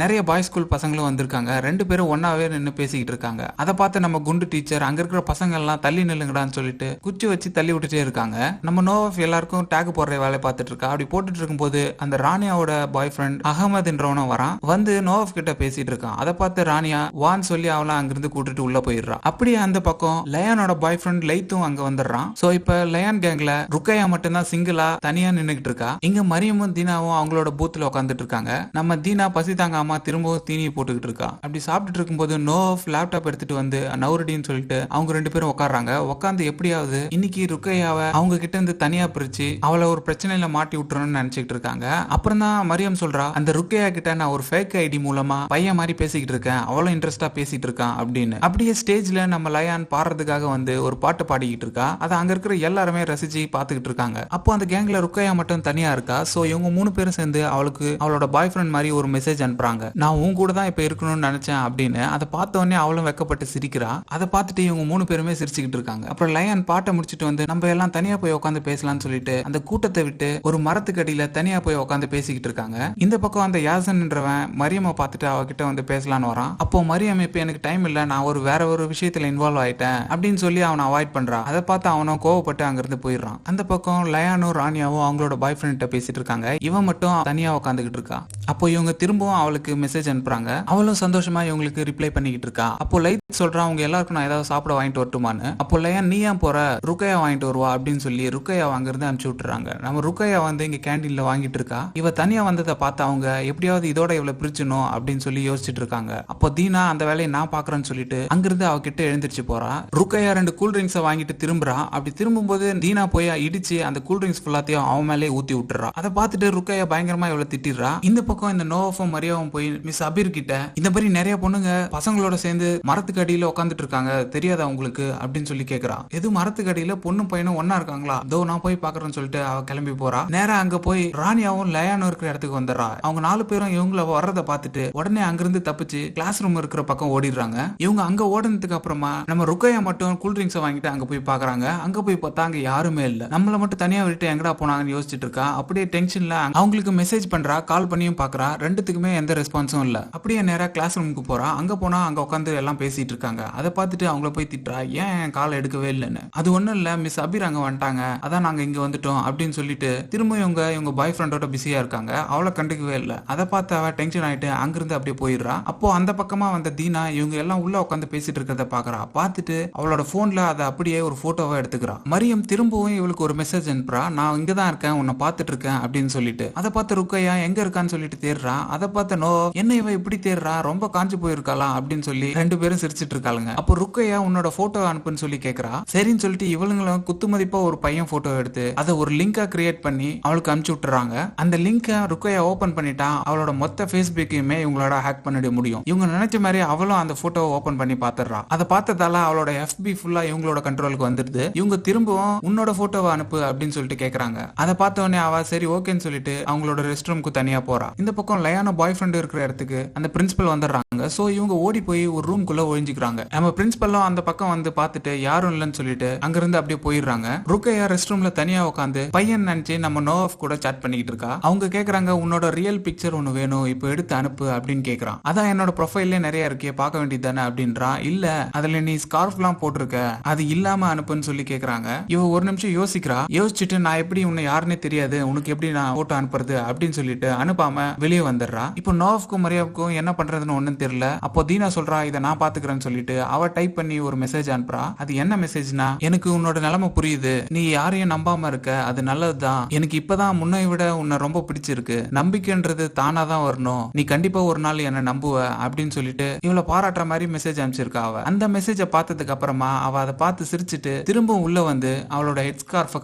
நிறைய பாய்ஸ் ஸ்கூல் பசங்களும் வந்திருக்காங்க. 2 பேரும் ஒன்னாவே நின்று பேசிக்கிட்டு இருக்காங்க. அதை பார்த்து நம்ம குண்டு டீச்சர் அங்க இருக்கிற பசங்க எல்லாம் தள்ளி நில்லுங்கடான்னு சொல்லிட்டு குச்சி வச்சு தள்ளி விட்டுட்டே இருக்காங்க. நம்ம நோவ் எல்லாருக்கும் டேக் போடுற வேலையை பார்த்துட்டு இருக்கா. அப்படி போட்டுட்டு இருக்கும்போது அந்த ராணியாவோட பாய் ஃப்ரெண்ட் அகமதுன்றவனும் வரான். வந்து நோவ் கிட்ட பேசிட்டு இருக்கான். அதை பார்த்து ராணியா வான்னு சொல்லி அவளை அங்கிருந்து கூட்டிட்டு உள்ள போயிடுறா. அப்படியே அந்த பக்கம் லயானோட பாய் ஃப்ரெண்ட் லைத்தும் அங்க வந்துடுறான். சோ இப்ப லயான் கேங்ல ருக்கையா மட்டும்தான் சிங்கிளா தனியா நின்னுகிட்டு இருக்கா. இங்க மரியமும் தீனாவும் அவங்களோட பூத்துல உட்காந்துட்டு இருக்காங்க. நம்ம தீனா பசி தாங்காம திரும்பவும் தீனியை போட்டுக்கிட்டு இருக்கா. அப்படி சாப்பிட்டுட்டு இருக்கும்போது நோவ் லேப்டாப் எடுத்துட்டு வந்து நவுரடின்னு சொல்லிட்டு அவங்க 2 பேரும் உட்காடுறாங்க. உட்காந்து எப்படியாவது இன்னைக்கு ருக்கையாவை அவங்க கிட்ட இருந்து தனியா பிரிச்சு அவளை ஒரு பிரச்சனையில மாட்டி விட்டுறணும்னு நினைச்சிட்டு இருக்காங்க. அப்புறம் தான் மரியம் சொல்றா, அந்த ருக்கையா கிட்ட நான் ஒரு ஃபேக் ஐடி மூலமா பையன் மாதிரி பேசிக்கிட்டு இருக்கேன், அவ்வளவு இன்ட்ரெஸ்டா பேசிட்டு இருக்கான் அப்படின்னு. அப்படியே ஸ்டேஜ்ல நம்ம லயான் பாடுறதுக்காக வந்து ஒரு பாட்டு பாடிக்கிட்டு இருக்கா. அதை அங்க இருக்கிற எல்லாருமே ரசிச்சு பாத்துக்கிட்டு இருக்காங்க. அப்போ அந்த கேங்ல ருக்கையா மட்டும் தனியா இருக்கா. சோ இவங்க 3 பேரும் சேர்ந்து அவளுக்கு அவளோட பாய் ஃப்ரெண்ட் மாதிரி ஒரு மெசேஜ் அனுப்புறாங்க. நான் உன் கூட தான் இப்ப இருக்கணும்னு நினைச்சேன் அப்படின்னு. அதை பார்த்த உடனே அவளும் வெக்கப்பட்டு சிரிக்கிறா. அதை பார்த்துட்டு இவங்க 3 பேருமே சிரிச்சுக்கிட்டு இருக்காங்க. அப்புறம் லயன் பாட்டை முடிச்சிட்டு வந்து நம்ம எல்லாம் தனியா போய் உட்காந்து பேசலாம்னு சொல்லிட்டு அந்த கூட்டத்தை விட்டு ஒரு மரத்துக்கு அடியில தனியா போய் உட்காந்து பேசிக்கிட்டு இருக்காங்க. இந்த பக்கம் அந்த யாசன்ன்றவன் மரியமை பார்த்துட்டு அவகிட்ட வந்து பேசலான்னு வரான். அப்போ மரியம் இப்ப எனக்கு டைம் இல்ல, நான் வேற ஒரு விஷயத்துல இன்வால்வ் ஆயிட்டேன் அப்படின்னு சொல்லி அவனை அவாய்ட் பண்றான். அதை பார்த்து அவனும் கோவப்பட்டு அங்கிருந்து போயிடுறான். அந்த பக்கம் லயானும் ராணியாவும் அவங்களோட பாய் ஃப்ரெண்ட் பேசிட்டு இருக்காங்க. இவன் மட்டும் தனியா உட்காந்துக்கிட்டு இருக்கா. அப்போ இவங்க திரும்பவும் அவளுக்கு மெசேஜ் அனுப்புறாங்க. அவளும் சந்தோஷமா இவங்களுக்கு ரிப்ளை பண்ணிக்கிட்டு இருக்கா. அப்போ லைட் சொல்றான் அவங்க எல்லாருக்கும் நான் ஏதாவது சாப்பிட வாங்கிட்டு வரட்டுமான்னு. அப்போ லயன் நீ ஏன் போற, ருக்கையா வாங்கிட்டு வருவா அப்படின்னு சொல்லி ருக்கையா அங்கிருந்து அனுப்பிச்சு விட்டுறாங்க. நம்ம ருக்கையா வந்து இங்க கேண்டீன்ல வாங்கிட்டு இருக்கா. இவ தனியா வந்ததை பார்த்து அவங்க எப்படியாவது இதோட இவ்வளவு பிரிச்சணும் அப்படின்னு சொல்லி யோசிச்சுட்டு இருக்காங்க. அப்போ தீனா அந்த வேலையை நான் பாக்குறேன்னு சொல்லிட்டு அங்கிருந்து அவகிட்ட எழுந்திருச்சு போறா. ருக்கையா 2 கூல் ட்ரிங்க்ஸை வாங்கிட்டு திரும்புறா. அப்படி திரும்பும்போது தீனா போய் இடிச்சு அந்த கூல் ட்ரிங்க்ஸ் ஃபுல்லாத்தையும் அவன் மேலே ஊத்தி விட்டுறா. அதை பார்த்துட்டு ருக்கையா பயங்கரமா இவ்வளவு திட்டிடுறா. இந்த பக்கம் இந்த நோவஃபும் மரியாவும் போய் மிஸ் அபீர் கிட்ட இந்த மாதிரி நிறைய பொண்ணுங்க பசங்களோட சேர்ந்து மரத்துக்கு அடியில உட்காந்துட்டு இருக்காங்க, தெரியாதா உங்களுக்கு அப்படின்னு சொல்லி கேக்குறா. எது மரத்துக்கு அடியில பொண்ணும் பையனும் ஒன்னா இருக்காங்களா, இதோ நான் போய் பாக்குறேன்னு சொல்லிட்டு அவ கிளம்பி போறா. நேரா அங்க போய் ராணியாவும் லயானும் இருக்கிற இடத்துக்கு வந்துடுறா. அவங்க 4 பேரும் இவங்கள வர்றதை பார்த்துட்டு உடனே அங்கிருந்து தப்பிச்சு கிளாஸ் ரூம் இருக்கிற பக்கம் ஓடிடுறாங்க. இவங்க அங்க ஓடினதுக்கு அப்புறமா நம்ம ருக்கையா மட்டும் கூல் ட்ரிங்க்ஸ் வாங்கிட்டு அங்க போய் பாக்குறாங்க. அங்க போய் பார்த்தா அங்க யாருமே இல்ல. நம்மள மட்டும் தனியா விட்டு எங்கடா போனாங்கன்னு யோசிச்சுட்டு இருக்கா. அப்படியே டென்ஷன்ல அவங்களுக்கு மெசேஜ் பண்றா, கால் பண்ணியும் பாக்குறா. ரெண்டுத்துக்குமே எந்த ரெஸ்பான்ஸும் இல்ல. அப்படியே நேரா கிளாஸ் ரூமுக்கு போறா. அங்க போனா அங்க உட்காந்து எல்லாம் பேசிட்டு இருக்காங்க. அதை பார்த்துட்டு அவங்கள போய் திட்டுறா, ஏன் கால் எடுக்கவே இல்லைன்னு. அது ஒண்ணும் இல்ல மிஸ் அபீர் அங்க வந்துட்டாங்க, அதான் நாங்க இங்க வந்துட்டோம் அப்படின்னு சொல்லிட்டு திரும்ப இவங்க பாய் ஃப்ரெண்டோட பிஸியா இருக்காங்க. அவளை கண்டுக்கவே இல்ல. அதை பார்த்து அவ டென்ஷன் ஆயிட்டு அங்கிருந்து அப்படியே போயிடுறா. அப்போ அந்த பக்கமா வந்த தீனா இவங்க எல்லாம் உள்ள உட்காந்து பேசிட்டு இருக்கிறத பாக்குறா. பார்த்துட்டு அவளோட போன்ல அதை அப்படியே ஒரு போட்டோவா எடுத்துக்கிறா. மரியம் திரும்பவும் இவளுக்கு ஒரு மெசேஜ் அனுப்புறா, நான் இங்கதான் இருக்கேன், உன்னை பார்த்துட்டு இருக்கேன் அப்படின்னு சொல்லிட்டு. அதை பார்த்து ருக்கையா எங்க இருக்கான்னு சொல்லிட்டு தேடுறா. அதை பார்த்து நோ என்ன இவ இப்படி தேடுறா, ரொம்ப காஞ்சு போயிருக்காளா அப்படின்னு சொல்லி 2 பேரும் சிரிச்சிட்டு இருக்காளுங்க. அப்போ ருக்கையா உன்னோட போட்டோ அனுப்புன்னு சொல்லி கேக்குறா. சரின்னு சொல்லிட்டு இவளுங்களும் குத்து மதிப்பா ஒரு பையன் போட்டோ எடுத்து அதை ஒரு லிங்கா கிரியேட் பண்ணி அவளுக்கு அனுப்பிச்சு விட்டுறாங்க. அந்த லிங்கை ருக்கையா ஓபன் பண்ணிட்டா அவளோட மொத்த ஃபேஸ்புக்கையுமே இவங்களோட ஹேக் பண்ணிட முடியும். இவங்க நினைச்ச மாதிரி அவளும் அந்த போட்டோவை ஓபன் பண்ணி பாத்துறா. அதை பார்த்ததால அவளோட FB ஃபுல்லா இவங்களோட கண்ட்ரோலுக்கு வந்துருது. இவங்க திரும்பவும் உன்னோட போட்டோவை அனுப்பு அப்படின்னு சொல்லிட்டு கேக்குறாங்க. அதை பார்த்த உடனே அவ சரி ஓகேன்னு சொல்லிட்டு அவங்களோட ரெஸ்ட் ரூமுக்கு தனியா போறா. இந்த பக்கம் லயானோ பாய் ஃப்ரெண்ட் இருக்கிற இடத்துக்கு அந்த பிரின்சிபல் வந்துடுறாங்க. சோ இவங்க ஓடி போய் ஒரு ரூம்குள்ள ஒழிஞ்சுக்கிறாங்க. நம்ம பிரின்சிபலும் அந்த பக்கம் வந்து பார்த்துட்டு யாரும் இல்லைன்னு சொல்லிட்டு அங்கிருந்து அப்படியே போயிடுறாங்க. ருக்கையா ரெஸ்ட் ரூம்ல தனியா உட்காந்து பையன் நினைச்சு நம்ம நோவஃப் கூட சாட் பண்ணிக்கிட்டு இருக்கா. அவங்க கேக்குறாங்க உன்னோட ரியல் பிக்சர் ஒண்ணு வேணும், இப்போ எடுத்து அனுப்பு அப்படின்னு கேக்குறான். அதான் என்னோட ப்ரொஃபைல்ல நிறைய இருக்கே, பார்க்க வேண்டியது தானே அப்படின்றா. இல்ல அதுல நீ ஸ்கார்ஃப் எல்லாம் போட்டிருக்க, அது இல்லாம அனுப்புன்னு சொல்லி கேக்குறாங்க. இவ ஒரு நிமிஷம் யோசிக்கிறா. யோசிச்சுட்டு நான் எப்படி உன்னை யாருன்னே தெரியாது, உனக்கு எப்படி நான் போட்டோ அனுப்புறது அப்படின்னு சொல்லிட்டு அனுப்பாம வெளியே வந்துடுறா. இப்போ நோவஃப்க்கும் மரியாவுக்கும் என்ன பண்றதுன்னு ஒண்ணும் தெரியல. அப்போ தீனா சொல்றா இதை நான் பாத்துக்கிறேன்னு சொல்லிட்டு அவ டைப் பண்ணி ஒரு மெசேஜ் அனுப்புறா. அது என்ன மெசேஜ்னா, எனக்கு உன்னோட நிலைமை புரியுது, நீ யாரையும் நம்பாம இருக்க, அது நல்லதுதான். எனக்கு இப்பதான் முன்னை விட உன்னை ரொம்ப பிடிச்சிருக்கு. நம்பிக்கைன்றது தானா தான் வரணும், நீ கண்டிப்பா ஒரு நாள் என்ன நம்புவ அப்படின்னு சொல்லிட்டு இவளை பாராட்டுற மாதிரி மெசேஜ் அனுப்பிச்சிருக்கா. அவ அந்த மெசேஜை பார்த்ததுக்கு அப்புறமா அவ அதை பார்த்து சிரிச்சுட்டு திரும்ப உள்ள வந்து அவளோட ஹெட் ஸ்கார்ஃப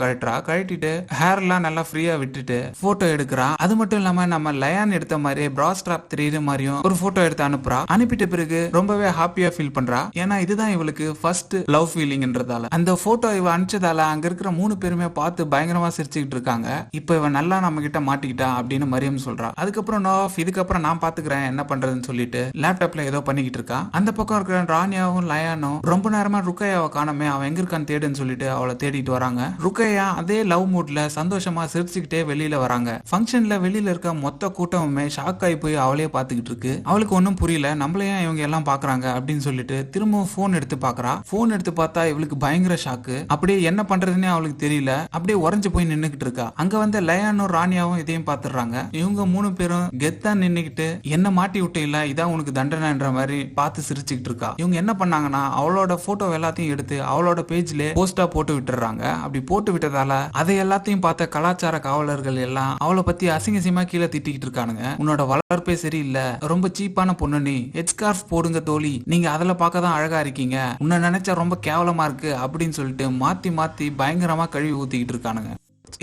கழட்டிட்டு ஹேர் எல்லாம் நல்லா ஃப்ரீயா விட்டுட்டு போட்டோ எடுக்கிறா. அது மட்டும் இல்லாம நம்ம லயான் எடுத்த மாதிரி பிரா ஸ்ட்ராப் தெரியுற மாதிரியும் ஒரு போட்டோ எடுத்து அனுப்புறா. அனுப்பிட்ட பிறகு ரொம்பவே ஹாப்பியா ஃபீல் பண்றா. ஏன்னா இதுதான் இவளுக்கு ஃபர்ஸ்ட் லவ் ஃபீலிங்ன்றதால. அந்த போட்டோ இவ அனுப்பிச்சதால அங்க இருக்கிற 3 பேருமே பார்த்து பயங்கரமா சிரிச்சுக்கிட்டு இருக்காங்க. இப்போ இவ நல்லா நம்ம கிட்ட மாட்டிக்கிட்டா அப்படின்னு மரியம் சொல்றா. அதுக்கப்புறம் நோவஃப் இதுக்கப்புறம் நான் பாத்துக்கிறேன் என்ன பண்றதுன்னு சொல்லிட்டு லேப்டாப்ல ஏதோ பண்ணிக்கிட்டு இருக்கா. அந்த பக்கம் இருக்கிற ராணியாவும் லயானும் ரொம்ப நேரமா ருக்கையாவை காணமே, அவன் எங்க இருக்கான்னு தேடுன்னு சொல்லிட்டு அவளை தேடிட்டு வராங்க. ருக்கையா அதே லவ் மூட்ல சந்தோஷமா சிரிச்சுக்கிட்டே வெளியில வராங்க. ஃபங்க்ஷன்ல வெளியில இருக்க மொத்த கூட்டமுமே ஷாக் ஆகி போய் அவளையே பாத்துக்கிட்டு இருக்கு. அவளுக்கு ஒன்னும் புரியல, நம்மளையும் இவங்க எல்லாம் பாக்குறாங்க அப்படின்னு சொல்லிட்டு திரும்பவும் போன் எடுத்து பாக்குறா. போன் எடுத்து பார்த்தா இவளுக்கு பயங்கர ஷாக்கு. அப்படியே என்ன பண்றதுன்னே அவளுக்கு தெரியல. அப்படியே உறைஞ்சு போய் நின்னுக்கிட்டு இருக்கா. அங்க வந்து லயானும் ராணியாவும் இதையும் பாத்துறாங்க. இவங்க 3 பேரும் கெத்தா நின்னுக்கிட்டு என்ன மாட்டி விட்டு இல்ல, இதான் உனக்கு தண்டனைன்ற மாதிரி பார்த்து சிரிச்சுக்கிட்டு இருக்கா. இவங்க என்ன பண்ணாங்கன்னா அவளோட போட்டோ எல்லாத்தையும் எடுத்து அவளோட பேஜ்ல போஸ்டா போட்டு விட்டுறாங்க. அப்படி போட்டு விட்டதால அதை எல்லாத்தையும் பார்த்த கலாச்சார காவலர்கள் எல்லாம் அவளை பத்தி அசிங்கசியமா கீழே திட்டிக்கிட்டு இருக்கானுங்க. உன்னோட வளர்ப்பே சரியில்லை, ரொம்ப சீப்பான பொண்ணு, நீ ஹெட் ஸ்கார்ஃப் போடுங்க தோழி, நீங்க அதுல பார்க்க தான் அழகா இருக்கீங்க, உன்னை நினைச்சா ரொம்ப கேவலமா இருக்கு அப்படின்னு சொல்லிட்டு மாத்தி மாத்தி பயங்கரமா கழுவி ஊத்திக்கிட்டு இருக்கானுங்க.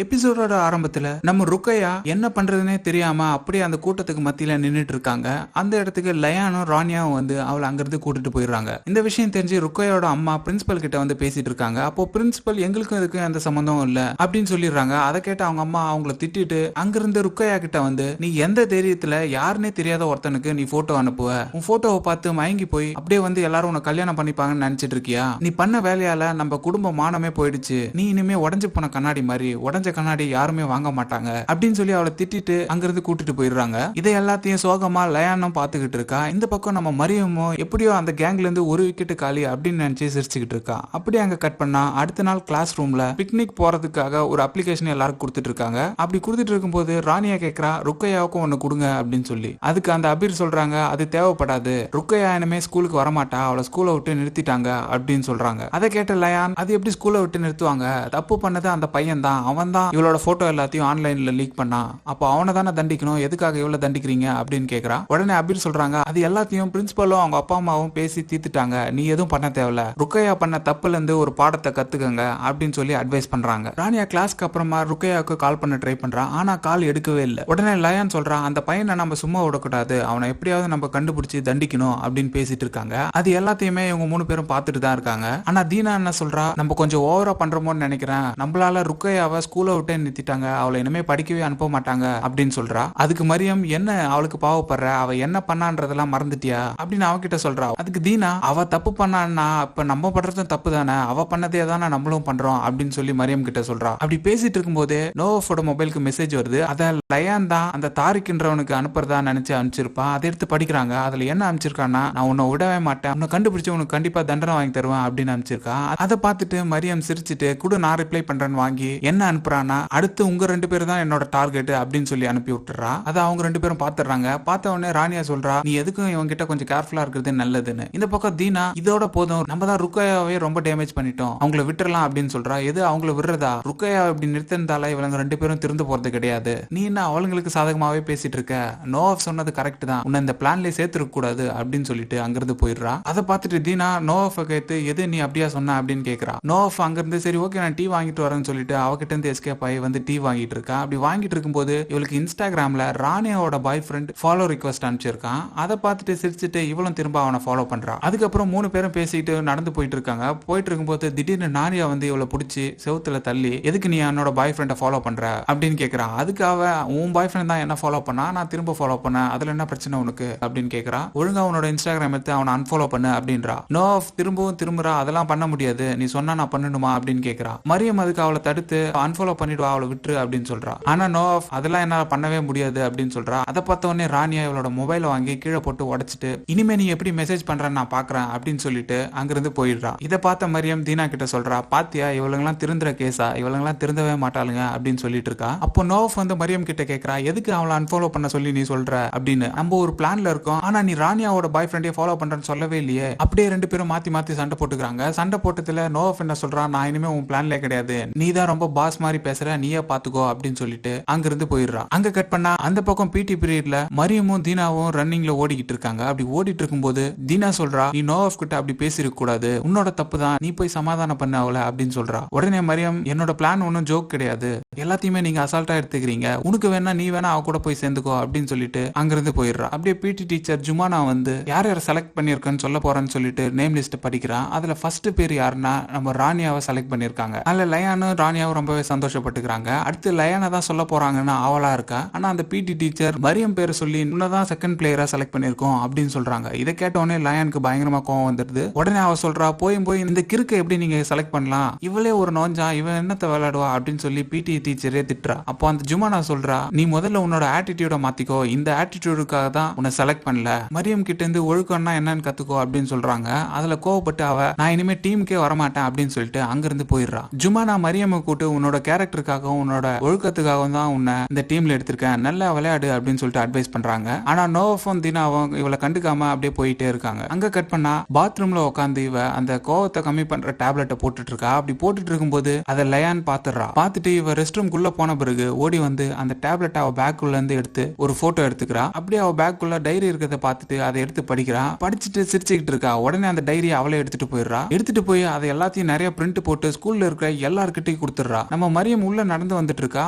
எபிசோடோட ஆரம்பத்துல நம்ம ருக்கையா என்ன பண்றதுன்னே தெரியாம அப்படியே அந்த கூட்டத்துக்கு மத்தியில நின்னுட்டு இருக்காங்க. அந்த இடத்துக்கு லயானும் ராணியாவும் வந்து அவளை அங்கிருந்து கூட்டிட்டு போயிடுறாங்க. இந்த விஷயம் தெரிஞ்சு ருக்கையோட அம்மா பிரின்சிபல் கிட்ட வந்து பேசிட்டு இருக்காங்க. அப்போ பிரின்சிபல் எங்களுக்கும் இதுக்கும் எந்த சம்பந்தமும் இல்ல அப்படின்னு சொல்லிடுறாங்க. அதை கேட்ட அவங்க அம்மா அவங்கள திட்டிட்டு அங்கிருந்து ருக்கையா கிட்ட வந்து, நீ எந்த தைரியத்துல யாருன்னே தெரியாத ஒருத்தனுக்கு நீ போட்டோ அனுப்புவ? உன் போட்டோவை பார்த்து மயங்கி போய் அப்படியே வந்து எல்லாரும் உன்னை கல்யாணம் பண்ணிப்பாங்கன்னு நினைச்சிட்டு இருக்கியா? நீ பண்ண வேலையால நம்ம குடும்ப மானமே போயிடுச்சு. நீ இனிமே உடஞ்சு போன கண்ணாடி மாதிரி, உடஞ்ச கண்ணாடி யாருமே வாங்க மாட்டாங்க அப்படின்னு சொல்லி அவளை திட்டிட்டு அங்கிருந்து கூட்டிட்டு போயிடுறாங்க. இதை எல்லாத்தையும் சோகமா லயானும் பாத்துக்கிட்டு இருக்கா. இந்த பக்கம் நம்ம மரியமோ எப்படியோ அந்த கேங்ல இருந்து ஒரு விக்கெட் காலி அப்படின்னு நினைச்சு சிரிச்சுக்கிட்டு இருக்கா. அப்படியே அங்க கட் பண்ணா அடுத்த நாள் கிளாஸ் ரூம்ல பிக்னிக் போறதுக்காக ஒரு அப்ளிகேஷன் எல்லாரும் கொடுத்துட்டு இருக்காங்க. அப்படி கொடுத்துட்டு இருக்கும்போது ராணியா கேக்குறா, ருக்கையாவுக்கும் ஒண்ணு கொடுங்க அப்படின்னு சொல்லி. அதுக்கு அந்த அபீர் சொல்றாங்க, அது தேவைப்படாது, ருக்கையா இனிமே ஸ்கூலுக்கு வரமாட்டா, அவளை ஸ்கூலை விட்டு நிறுத்திட்டாங்க அப்படின்னு சொல்றாங்க. அதை கேட்ட லயான், அது எப்படி ஸ்கூலை விட்டு நிறுத்துவாங்க? தப்பு பண்ணது அந்த பையன் தான், அவன் தான் இவளோட போட்டோ எல்லாத்தையும் ஆன்லைன்ல லீக் பண்ணான், அப்போ அவனை தானே தண்டிக்கணும், எதுக்காக இவ்வளவு தண்டிக்கிறீங்க அப்படின்னு கேக்குறா. உடனே அபீர் சொல்றாங்க, அது எல்லாத்தையும் பிரின்சிபலும் அவங்க அப்பா அம்மாவும் பேசி தீர்த்துட்டாங்க, நீ எதுவும் பண்ண தேவையில்ல, ருக்கையா பண்ண தப்புல இருந்து ஒரு பாடத்தை கத்துக்கங்க அப்படின்னு சொல்லி அட்வைஸ் பண்றாங்க. ராணியா கிளாஸ்க்கு அப்புறமா ருக்கையாவுக்கு கால் பண்ண ட்ரை பண்றா, ஆனா கால் எடுக்கவே இல்லை. உடனே லயான் சொல்றான், அந்த பையனை நம்ம சும்மா விடக்கூடாது, அவனை எப்படியாவது நம்ம கண்டுபிடிச்சு தண்டிக்கணும் அப்படின்னு பேசிட்டு இருக்காங்க. அது எல்லாத்தையுமே இவங்க 3 பேரும் பார்த்துட்டு தான் இருக்காங்க. ஆனா தீனா என்ன சொல்றா, நம்ம கொஞ்சம் ஓவரா பண்றோமோன்னு நினைக்கிறேன், நம்மளால ருக்கையாவை ஸ்கூலை விட்டே நிறுத்திட்டாங்க, அவளை இனிமே படிக்கவே அனுப்ப மாட்டாங்க அப்படின்னு சொல்றா. அதுக்கு மரியம், என்ன அவளுக்கு பாவப்படுற, அவ என்ன பண்ணான்றதெல்லாம் மறந்துட்டியா அப்படின்னு அவகிட்ட சொல்றா. அதுக்கு தீனா, அவ தப்பு பண்ணான்னா இப்ப நம்ம பண்றதும் தப்பு தானே, அவ பண்ணதே தானே நம்மளும் பண்றோம் அப்படின்னு சொல்லி மரியம் கிட்ட சொல்றா. அப்படி பேசிட்டு இருக்கும்போதே நோவாஃபோட மொபைலுக்கு மெசேஜ் வருது. அத லயான் தான் அந்த தாரிக்ன்றவனுக்கு அனுப்புறதா நினைச்சு அனுப்பிச்சிருப்பான். அதை எடுத்து படிக்கிறாங்க. அதுல என்ன அனுப்பிச்சிருக்கான்னா, நான் உன்னை விடவே மாட்டேன், உன்னை கண்டுபிடிச்சு உனக்கு கண்டிப்பா தண்டனை வாங்கி தருவேன் அப்படின்னு அனுப்பிச்சிருக்கா. அதை பார்த்துட்டு மரியம் சிரிச்சுட்டு, கூட நான் ரிப்ளை பண்றேன்னு வாங்கி என்ன அனுப்புறானா, அடுத்து உங்க 2 பேரும் தான் என்னோட டார்கெட் அப்படின்னு சொல்லி அனுப்பி விட்டுறா. அதை அவங்க 2 பேரும் பாத்துறாங்க. பார்த்த உடனே ராணியா சொல்றா, நீ எதுக்கும் இவங்க கிட்ட கொஞ்சம் கேர்ஃபுல்லா இருக்கிறது நல்லதுன்னு. இந்த பக்கம் தீனா, இதோட போதும், நம்ம தான் ருக்கையாவே ரொம்ப டேமேஜ் பண்ணிட்டோம், அவங்கள விட்டுறலாம் அப்படின்னு சொல்றா. எது அவங்கள விடுறதா? ருக்கையா இப்படி நிறுத்தினால இவங்க 2 பேரும் திருந்து போறது கிடையாது, நீ என்ன அவங்களுக்கு சாதகமாவே பேசிட்டு இருக்க, நோவாஃப் சொன்னது கரெக்ட் தான், உன்னை இந்த பிளான்லயே சேர்த்துருக்க கூடாது அப்படின்னு சொல்லிட்டு அங்கிருந்து போயிடுறா. அதை பார்த்துட்டு தீனா நோவாஃப கேட்டு, எது நீ அப்படியா சொன்ன அப்படின்னு கேக்குறா. நோவாஃப் அங்கிருந்து, சரி ஓகே நான் டீ வாங்கிட்டு வரேன்னு சொல்லிட்டு அவகிட்ட இருந்து எஸ்கேப் ஆகி வந்து டீ வாங்கிட்டு இருக்கா. அப்படி வாங்கிட்டு இருக்கும்போது இவளுக்கு இன்ஸ்டாகிராம்ல ராணியாவோட பாய் ஃப்ரெண்ட் ஃபாலோ ரிக்வெஸ்ட் அனுப்பிச்சிருக்கான். அதை பார்த்துட்டு சிரிச்சுட்டு இவளும் திரும்ப அவனை ஃபாலோ பண்றா. அதுக்கப்புறம் 3 பேரும் பேசிட்டு நடந்து போயிட்டு இருக்காங்க. போயிட்டு இருக்கும்போது திடீர்னு நாரியா வந்து இவளை பிடிச்சி செவுத்துல தள்ளி, எதுக்கு நீ என்னோட பாய் ஃப்ரெண்டை ஃபாலோ பண்ற அப்படின்னு கேக்குறா. அதுக்கு அவ, உன் பாய் ஃப்ரெண்ட் தான் என்ன ஃபாலோ பண்ணா, நான் திரும்ப ஃபாலோ பண்ண, அதுல என்ன பிரச்சனை உனக்கு அப்படின்னு கேக்குறா. ஒழுங்கா உன்னோட இன்ஸ்டாகிராம் எடுத்து அவனை அன்ஃபாலோ பண்ணு அப்படின்றா. நோவாஃப் திரும்பவும் திரும்புறா, அதெல்லாம் பண்ண முடியாது, நீ சொன்னா நான் பண்ணணுமா அப்படின்னு கேக்குறா. மரியம் அதுக்கு அவளை தடுத்து, அன்ஃபாலோ பண்ணிடுவா, அவளை விட்டுரு அப்படின்னு சொல்றா. ஆனா நோவாஃப், அதெல்லாம் என்னால பண்ணவே முடியாது அப்படின்னு சொல்றா. அதை பார்த்த உடனே ராணியா இவளோட மொபைலை வாங்கி கீழே போட்டு உடைச்சிட்டு, இனிமே நீ எப்படி மெசேஜ் பண்றன்னு நான் பாக்குறேன் அப்படின்னு சொல்லிட்டு அங்கிருந்து போயிடுறா. இதை பார்த்த மரியம் தீனா கிட்ட சொல்றா, பாத்தியா இவளுங்கெல்லாம் திருந்துற கேஸா, இவளுங்கெல்லாம் திருந்தவே மாட்டாளுங்க அப்படின்னு சொல்லிட்டு இருக்கா. அப்போ நோவாஃப் வந்து மரியம் கிட்ட கேக்குறா, எதுக்கு அவளை அன்ஃபாலோ பண்ண சொல்லி நீ சொல்ற அப்படின்னு. நம்ம ஒரு பிளான்ல இருக்கோம், ஆனா நீ ராணியாவோட பாய் ஃப்ரெண்டே ஃபாலோ பண்றேன்னு சொல்லவே இல்லையே. அப்படியே 2 பேரும் மாத்தி மாத்தி சண்டை போட்டுக்கிறாங்க. சண்டை போட்டதுல நோவாஃப் என்ன சொல்றா, நான் இனிமே உன் பிளான்ல கிடையாது, நீ தான் ரொம்ப பாஸ் மாதிரி பேசுற, நீயே பாத்துக்கோ அப்படின்னு சொல்லிட்டு அங்கிருந்து போயிடுறா. அங்க கட் பண்ணா அந்த பக்கம் பிடி பீரியட்ல மரியமும் தீனாவும் ரன்னிங்ல ஓடிக்கிட்டு இருக்காங்க. அப்படி ஓடிட்டு இருக்கும்போது தீனா சொல்றா, நீ நோவாஃப் கிட்ட அப்படி பேசிருக்க கூடாது, உன்னோட தப்பு தான், நீ போய் சமாதானம் பண்ண அவளை அப்படின்னு சொல்றா. உடனே மரியம், என்னோட பிளான் ஒன்னும் ஜோக் கிடையாது, எல்லாத்தையுமே நீங்க அசால்ட்டா எடுத்துக்கிறீங்க, உனக்கு வேணா நீ வேணா அவ கூட போய் சேர்ந்துக்கோ அப்படின்னு சொல்லிட்டு அங்கிருந்து போயிடுறா. அப்படியே பிடி டீச்சர் ஜுமானா வந்து யார் யாரை செலக்ட் பண்ணிருக்கேன்னு சொல்ல போறேன்னு சொல்லிட்டு நேம் லிஸ்ட் படிக்கிறான். அதுல ஃபர்ஸ்ட் பேர் யாருன்னா நம்ம ராணியாவை செலக்ட் பண்ணிருக்காங்க. அதுல லயானும் ராணியாவும் ரொம்பவே சந்தோஷப்பட்டுக்கிறாங்க. அடுத்து லயானை தான் சொல்ல போறாங்கன்னா ஆவலா இருக்கா. ஆனா அந்த பிடி டீச்சர் மரியம் பேரை சொல்லி இன்னதான் செகண்ட் பிளேயரா செலக்ட் பண்ணிருக்கோம் அப்படின்னு சொல்றாங்க. இதை கேட்ட உடனே லயானுக்கு பயங்கரமா கோவம் வந்துடுது. உடனே அவ சொல்றா, போய் இந்த கிறுக்கை எப்படி நீங்க செலக்ட் பண்ணலாம், இவளே ஒரு நோஞ்சா, இவன் என்னத்தை விளையாடுவா அப்படின்னு சொல்லி பிடி டீச்சரே திட்டுறா. அப்போ அந்த ஜுமானா சொல்றா, நீ முதல்ல உன்னோட ஆட்டிடியூட மாத்திக்கோ, இந்த ஆட்டிடியூடுக்காக தான் உன்னை செலக்ட் பண்ணல, மரியம் கிட்ட இருந்து ஒழுக்கம்னா என்னன்னு கத்துக்கோ அப்படின்னு சொல்றாங்க. அதுல கோவப்பட்டு அவ, நான் இனிமே டீமுக்கே வரமாட்டேன் அப்படின்னு சொல்லிட்டு அங்கிருந்து போயிடுறா. ஜுமானா மரியமை கூட்டு, உன்னோட கேரக்டருக்காகவும் உன்னோட ஒழுக்கத்துக்காகவும் தான் உன்னை இந்த டீம்ல எடுத்திருக்கேன், நல்லா விளையாடு அப்படின்னு சொல்லிட்டு அட்வைஸ் பண்றாங்க. ஆனா நோவாஃபும் தீனாவும் இவளை கண்டுக்காம அப்படியே போயிட்டே இருக்காங்க. அங்க கட் பண்ணா பாத்ரூம்ல உட்காந்து இவ அந்த கோவத்தை கம்மி பண்ற டேப்லெட்டை போட்டுட்டு இருக்கா. அப்படி போட்டுட்டு இருக்கும்போது அதை லயான் பாத்துறா. பார்த்துட்டு இவ ரெஸ்ட் ரூம்குள்ள போன பிறகு ஓடி வந்து அந்த டேப்லெட் அவ பேக்குள்ள இருந்து எடுத்து ஒரு போட்டோ எடுத்துக்கிறா. அப்படியே அவ பேக்குள்ள டைரி இருக்கிறத பார்த்துட்டு அதை எடுத்து படிக்கிறா. படிச்சுட்டு சிரிச்சுக்கிட்டு இருக்கா. உடனே அந்த டைரியை அவளே எடுத்துட்டு போயிடுறா. எடுத்துட்டு போய் அதை எல்லாத்தையும் நிறைய பிரிண்ட் போட்டு ஸ்கூல்ல இருக்கிற எல்லார்கிட்டையும் கொடுத்துடுறா. நம்ம மரியம் உள்ள நடந்து வந்துட்டு இருக்கா.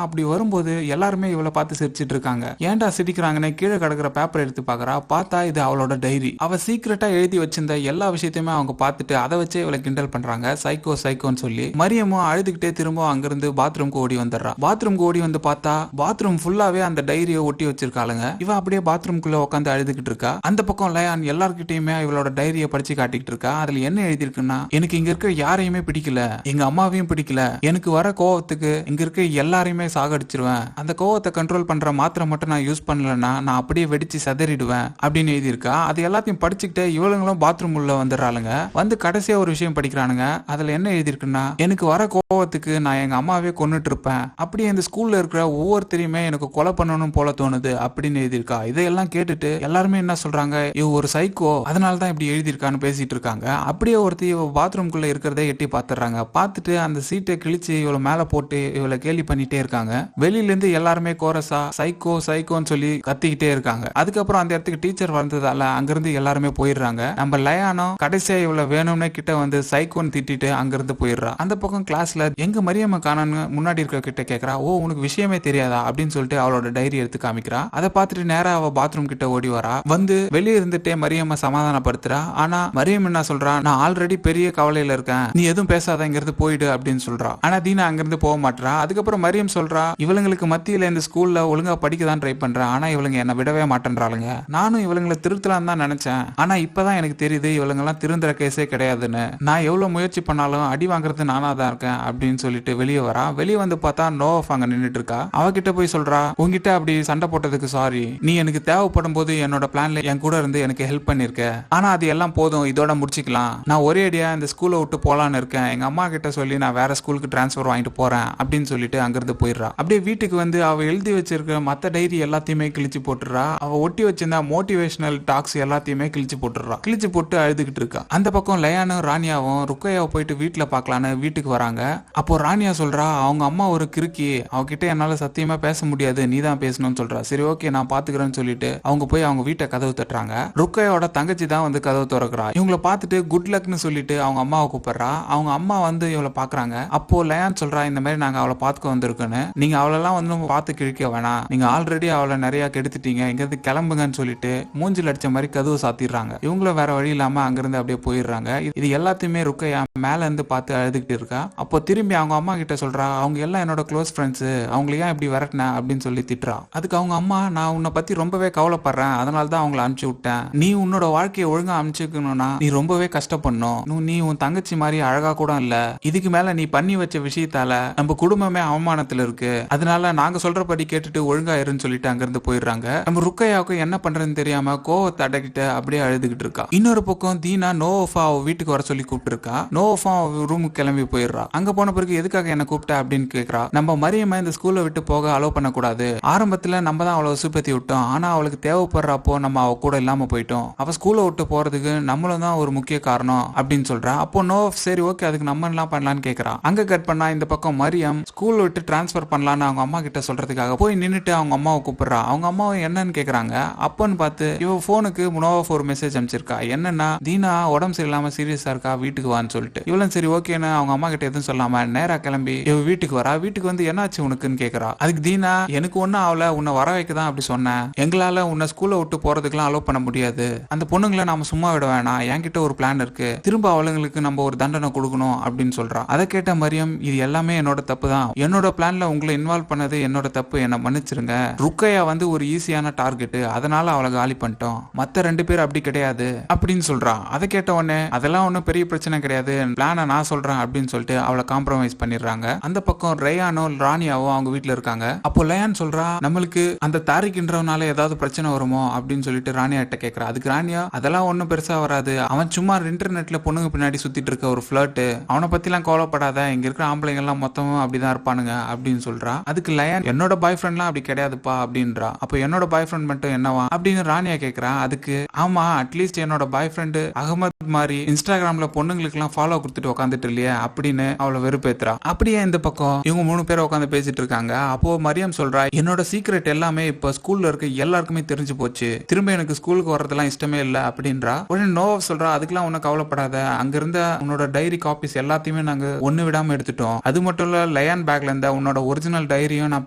அப்படி வரும்போது எல்லாருமே இவளை பார்த்து சிரிச்சிட்டு இருக்காங்க. ஏன்டா சிரிக்கிறாங்கன்னு கீழே கிடக்குற பேப்பர் எடுத்து பாக்குறா. பார்த்தா இது அவளோட டைரி. அவ சீக்கிரட்டா எழுதி வச்சிருந்த எல்லா விஷயத்தையுமே அவங்க பார்த்துட்டு அதை வச்சே இவளை கிண்டல் பண்றாங்க. சைக்கோ சைக்கோன்னு சொல்லி மரியமும் அழுதுகிட்டே திரும்ப அங்கிருந்து பாத்ரூம்க்கு ஓடி வந்துடுறா. பாத்ரூம்க்கு ஓடி வந்து பார்த்தா பாத்ரூம் ஃபுல்லாவே அந்த டைரியை ஒட்டி வச்சிருக்காளுங்க. இவ அப்படியே பாத்ரூம்குள்ள உட்காந்து அழுதுகிட்டு இருக்கா. அந்த பக்கம் லயான் எல்லார்கிட்டயுமே இவளோட டைரியை படிச்சு காட்டிட்டு இருக்கா. அதுல என்ன எழுதிருக்குன்னா, எனக்கு இங்க இருக்க யாரையுமே பிடிக்கல, எங்க அம்மாவையும் பிடிக்கல, எனக்கு வர கோவத்துக்கு இங்க இருக்க எல்லாரையுமே சாகடிச்சிருவேன், அந்த கோவத்தை கண்ட்ரோல் பண்ற மாத்திரை மட்டும் நான் யூஸ் பண்ணலன்னா நான் அப்படியே வெடிச்சு சதறிடுவேன் அப்படின்னு எழுதியிருக்கா. அது எல்லாத்தையும் படிச்சுக்கிட்டே இவளுங்களும் பாத்ரூம் உள்ள வந்துடுறாளுங்க. வந்து கடைசியா ஒரு விஷயம் படிக்கிறானுங்க. அதுல என்ன எழுதிருக்குன்னா, எனக்கு வர கோவத்துக்கு நான் எங்க அம்மாவே கொன்னுட்டு இருப்பேன், அப்படியே இந்த ஸ்கூல்ல இருக்கிற ஒவ்வொருத்தரையுமே எனக்கு கொலை பண்ணணும் போல தோணுது அப்படின்னு எழுதியிருக்கா. இதையெல்லாம் கேட்டுட்டு எல்லாருமே என்ன சொல்றாங்க, இவ ஒரு சைக்கோ, அதனாலதான் இப்படி எழுதியிருக்கான்னு பேசிட்டு இருக்காங்க. அப்படியே ஒருத்தி இவ பாத்ரூம்குள்ள இருக்கிறதே எட்டி பாத்துறாங்க. பார்த்துட்டு அந்த சீட்டை கிழிச்சு இவளை மேல போட்டு இவளை கேலி பண்ணிட்டே இருக்காங்க. வெளியில இருந்து எல்லாருமே கோரஸா சைக்கோ சைக்கோன்னு சொல்லி கத்திக்கிட்டே இருக்காங்க. அதுக்கப்புறம் அந்த இடத்துக்கு டீச்சர் வந்ததால அங்கிருந்து எல்லாருமே போயிடுறாங்க. நம்ம லயானம் கடைசியா இவளை வேணும்னே கிட்ட வந்து சைக்கோன்னு திட்டிட்டு அங்கிருந்து போயிடுறா. அந்த பக்கம் கிளாஸ்ல எங்க மரியம்மா காணோன்னு முன்னாடி இருக்க கிட்ட கேக்குறா. ஓ, உனக்கு விஷயமே தெரியாதா அப்படின்னு சொல்லிட்டு அவளோட டைரி எடுத்து காமிக்கிறா. அதை பார்த்துட்டு நேரா அவ பாத்ரூம் கிட்ட ஓடி வரா. வந்து வெளியே இருந்துட்டே மரியம்மா சமாதானப்படுத்துறா. ஆனா மரியம் என்ன சொல்றா, நான் ஆல்ரெடி பெரிய கவலையில இருக்கேன், நீ எதுவும் பேசாத, இங்கிருந்து போயிடு அப்படின்னு சொல்றா. ஆனா தீனா அங்கிருந்து போக மாட்டா. அதுக்கப்புறம் மரியம் சொல்றா, இவளுங்களுக்கு மத்தியில இந்த ஸ்கூல்ல ஒழுங்கா படிக்க தான் ட்ரை பண்றேன், ஆனா இவளுங்க என்ன விடவே மாட்டேன்றாளுங்க, நானும் இவளுங்களை திருத்தலாம் தான் நினைச்சேன், ஆனா இப்பதான் எனக்கு தெரியுது இவளுங்க எல்லாம் திருந்துற கேஸே கிடையாதுன்னு, நான் எவ்வளவு முயற்சி பண்ணாலும் அடி வாங்குறது நானா தான் இருக்கேன் அப்படின்னு சொல்லிட்டு வெளியே வரா. வெளியே வந்து பார்த்தா நோவ் அங்க நின்னுட்டு இருக்கா. அவகிட்ட போய் சொல்றா, உங்ககிட்ட அப்படி சண்டை போட்டதுக்கு சாரி, நீ எனக்கு தேவைப்படும் போது என்னோட பிளான்ல என் கூட இருந்து எனக்கு ஹெல்ப் பண்ணிருக்க, ஆனா அது எல்லாம் போதும், இதோட முடிச்சுக்கலாம், நான் ஒரே அடியா இந்த ஸ்கூலை விட்டு போலான்னு இருக்கேன், எங்க அம்மா கிட்ட சொல்லி நான் வேற ஸ்கூலுக்கு டிரான்ஸ்பர் வாங்கிட்டு போறேன் அப்படின்னு சொல்லிட்டு அங்கிருந்து போயிடுறா. அப்படியே வீட்டுக்கு வந்து அவ எழுதி வச்சிருக்க மத்த டைரி எல்லாத்தையுமே கிழிச்சு போட்டுறா. அவ ஒட்டி வச்சிருந்தா மோட்டிவேஷனல் டாக்ஸ் எல்லாத்தையுமே கிழிச்சு போட்டுறா. கிழிச்சு போட்டு அழுதுகிட்டு இருக்கா. அந்த பக்கம் லயானும் ராணியாவும் ருக்கையாவை போயிட்டு வீட்டுல பாக்கலான்னு வீட்டுக்கு வராங்க. அப்போ ராணியா சொல்றா, அவங்க அம்மா ஒரு கிறுக்கி, அவகிட்ட என்னால சத்தியமா பேச முடியாது, நீ தான் பேசணும்னு சொல்றா. சரி ஓகே நான் பாத்துக்கிறேன்னு சொல்லிட்டு அவங்க போய் அவங்க வீட்டை கதவு தட்டுறாங்க. ருக்கையோட தங்கச்சி தான் வந்து கதவு திறக்கிறா. இவங்களை பார்த்துட்டு குட் லக்னு சொல்லிட்டு அவங்க அம்மாவை கூப்பிடுறா. அவங்க அம்மா வந்து இவளை பாக்குறாங்க. அப்போ லயான் சொல்றா, இந்த மாதிரி நாங்க அவளை பாத்துக்க வந்திருக்கோன்னு, நீங்க அவளெல்லாம் வந்து பார்த்து கிழிக்க வேணாம், நீங்க ஆல்ரெடி அவளை நிறைய கெடுத்துட்டீங்க, இங்கிருந்து கிளம்புங்கன்னு சொல்லிட்டு மூஞ்சில் அடிச்ச மாதிரி கதவு சாத்திடுறாங்க. இவங்களும் வேற வழி இல்லாம அங்கிருந்து அப்படியே போயிடுறாங்க. இது எல்லாத்தையுமே ருக்கையா மேல இருந்து பார்த்து அழுதுகிட்டு இருக்கா. அப்போ திரும்பி அவங்க அம்மா கிட்ட சொல்றா, அவங்க எல்லாம் என்னோட க்ளோஸ் ஃப்ரெண்ட்ஸ், அவங்களை ஏன் இப்படி விரட்டின அப்படின்னு சொல்லி திட்டுறா. அதுக்கு அவங்க அம்மா, நான் உன்னை பத்தி ரொம்பவே கவலைப்படுறேன், அதனால தான் அவங்களை அனுப்பிச்சு விட்டேன், நீ உன்னோட வாழ்க்கையை ஒழுங்கா அமைச்சுக்கணும்னா நீ ரொம்பவே கஷ்டப்படணும், நீ உன் தங்கச்சி மாதிரி அழகா கூட இல்ல, இதுக்கு மேல நீ பண்ணி வச்ச விஷயத்தால நம்ம குடும்பமே அவமானத்துல இருக்கு, அதனால நாங்க சொல்றபடி கேட்டுட்டு ஒழுங்கா இருன்னு சொல்லிட்டு அங்கிருந்து போயிடுறாங்க. நம்ம ருக்கையாவுக்கு என்ன பண்றதுன்னு தெரியாம கோவத்தை அடக்கிட்டு அப்படியே அழுதுகிட்டு இருக்கா. இன்னொரு பக்கம் தீனா நோவஃபா வீட்டுக்கு வர சொல்லி கூப்பிட்டு இருக்கா. நோவஃபா ரூமுக்கு கிளம்பி போயிடுறா. அங்க போன பிறகு எதுக்காக என்ன கூப்பிட்ட அப்படின்னு கேக்குறா. நம்ம மரியம்மா இந்த ஸ்கூல்ல விட்டு போக அலோவ் பண்ணக்கூடாது, ஆரம்பத்துல நம்ம தான் அவளை சுப்பத்தி விட்டோம், ஆனா அவளுக்கு தேவைப்படுறப்போ நம்ம அவ கூட இல்லாம போயிட்டோம், அவ ஸ்கூலை விட்டு போறதுக்கு நம்மளும் தான் ஒரு முக்கிய காரணம் அப்படின்னு சொல்றா. அப்போ நோவ் சரி ஓகே அதுக்கு நம்ம எல்லாம் பண்ணலான்னு கேக்குறா. அங்க கட் பண்ணா இந்த பக்கம் மரியம் ஸ்கூல் விட்டு டிரான்ஸ்பர் பண்ணலான்னு அவங்க அம்மா கிட்ட சொல்றதுக்காக போய் நின்னுட்டு அவங்க அம்மாவை கூப்பிடுறா. அவங்க அம்மாவை என்னன்னு கேக்குறாங்க. அப்பன்னு பார்த்து இவ போனுக்கு நோவ் ஒரு மெசேஜ் அனுப்பிச்சிருக்கா. என்னன்னா, தீனா உடம்பு சரியில்லாம சீரியஸா இருக்கா, வீட்டுக்கு வான்னு சொல்லிட்டு. இவளும் சரி ஓகேன்னு அவங்க அம்மா கிட்ட எதுவும் சொல்லாம நேரா கிளம்பி இவ வீட்டுக்கு வரா. வீட்டுக்கு வந்து என்னாச்சு உனக்குன்னு கேக்குறா. அதுக்கு தீனா, எனக்கு ஒன்னும் ஆவல, உன்னை வர வைக்கதான் அப்படி சொன்னேன், எங்களால உன்னை ஸ்கூல்ல விட்டு போறதுக்கெல்லாம் அலோவ் பண்ண முடியாது, அந்த பொண்ணுங்களை நாம சும்மா விட வேணாம், என்கிட்ட ஒரு பிளான் இருக்கு, திரும்ப அவளுங்களுக்கு நம்ம ஒரு தண்டனை கொடுக்கணும் அப்படின்னு சொல்றா. அதை கேட்ட மரியம், இது எல்லாமே என்னோட தப்பு தான், என்னோட பிளான்ல உங்களை இன்வால்வ் பண்ணது என்னோட தப்பு, என்ன மன்னிச்சிருங்க, ருக்கையா வந்து ஒரு ஈஸியான டார்கெட், அதனால அவளை காலி பண்ணிட்டோம், மத்த 2 பேர் அப்படி கிடையாது அப்படின்னு சொல்றா. அதை கேட்ட உடனே அதெல்லாம் ஒன்னும் பெரிய பிரச்சனை கிடையாது, பிளான நான் சொல்றேன் அப்படின்னு சொல்லிட்டு அவளை காம்ப்ரமைஸ் பண்ணிடுறாங்க. அந்த பக்கம் ரயானோ ராணியாவோ அவங்க வீட்டுல இருக்காங்க. அப்போ லயான் சொல்றா, நம்மளுக்கு அந்த தாரிக்ன்றவனால ஏதாவது பிரச்சனை வருமோ அப்படின்னு சொல்லிட்டு ராணியா கிட்ட கேக்குறா. அதுக்கு ராணியா, அதெல்லாம் ஒன்னும் பெருசா வராது, அவன் சும்மா இன்டர்நெட்ல பொண்ணுங்க பின்னாடி சுத்திட்டு இருக்க ஒரு ஃபிளர்ட், அவனை பத்தி எல்லாம் கவலைப்படாத, இங்க இருக்கிற ஆம்பளைங்க எல்லாம் மொத்தமும் அப்படிதான் இருப்பானுங்க அப்படின்னு சொல்றா. அதுக்கு லயான், என்னோட பாய் ஃப்ரெண்ட்லாம் அப்படி கிடையாதுப்பா அப்படின்றா. அப்போ என்னோட பாய் ஃப்ரெண்ட் மட்டும் என்னவா அப்படின்னு ராணியா கேக்குறா. அதுக்கு ஆமா, அட்லீஸ்ட் என்னோட பாய் ஃப்ரெண்டு அகமது மாதிரி இன்ஸ்டாகிராம்ல பொண்ணுங்களுக்கு எல்லாம் ஃபாலோ கொடுத்துட்டு உட்காந்துட்டு இல்லையா அப்படின்னு அவளை வெறுப்பேத்துறா. அப்படியே இந்த பக்கம் இவங்க 3 பேர் உட்காந்து பேசிட்டு இருக்காங்க. அப்போ மரியம் சொல்றா, என்னோட சீக்ரெட் எல்லாமே இப்ப ஸ்கூல்ல இருக்க எல்லாருக்குமே தெரிஞ்சு போச்சு, திரும்ப எனக்கு ஸ்கூலுக்கு வர்றதெல்லாம் இஷ்டமே இல்ல அப்படின்றா. உடனே நோவா சொல்றா, அதுக்கெல்லாம் ஒன்னும் கவலைப்படாத, அங்க இருந்த உன்னோட டைரி காப்பீஸ் எல்லாத்தையுமே நாங்க ஒண்ணு விடாம எடுத்துட்டோம், அது மட்டும் இல்ல லயான் பேக்ல இருந்த உன்னோட ஒரிஜினல் டைரியும் நான்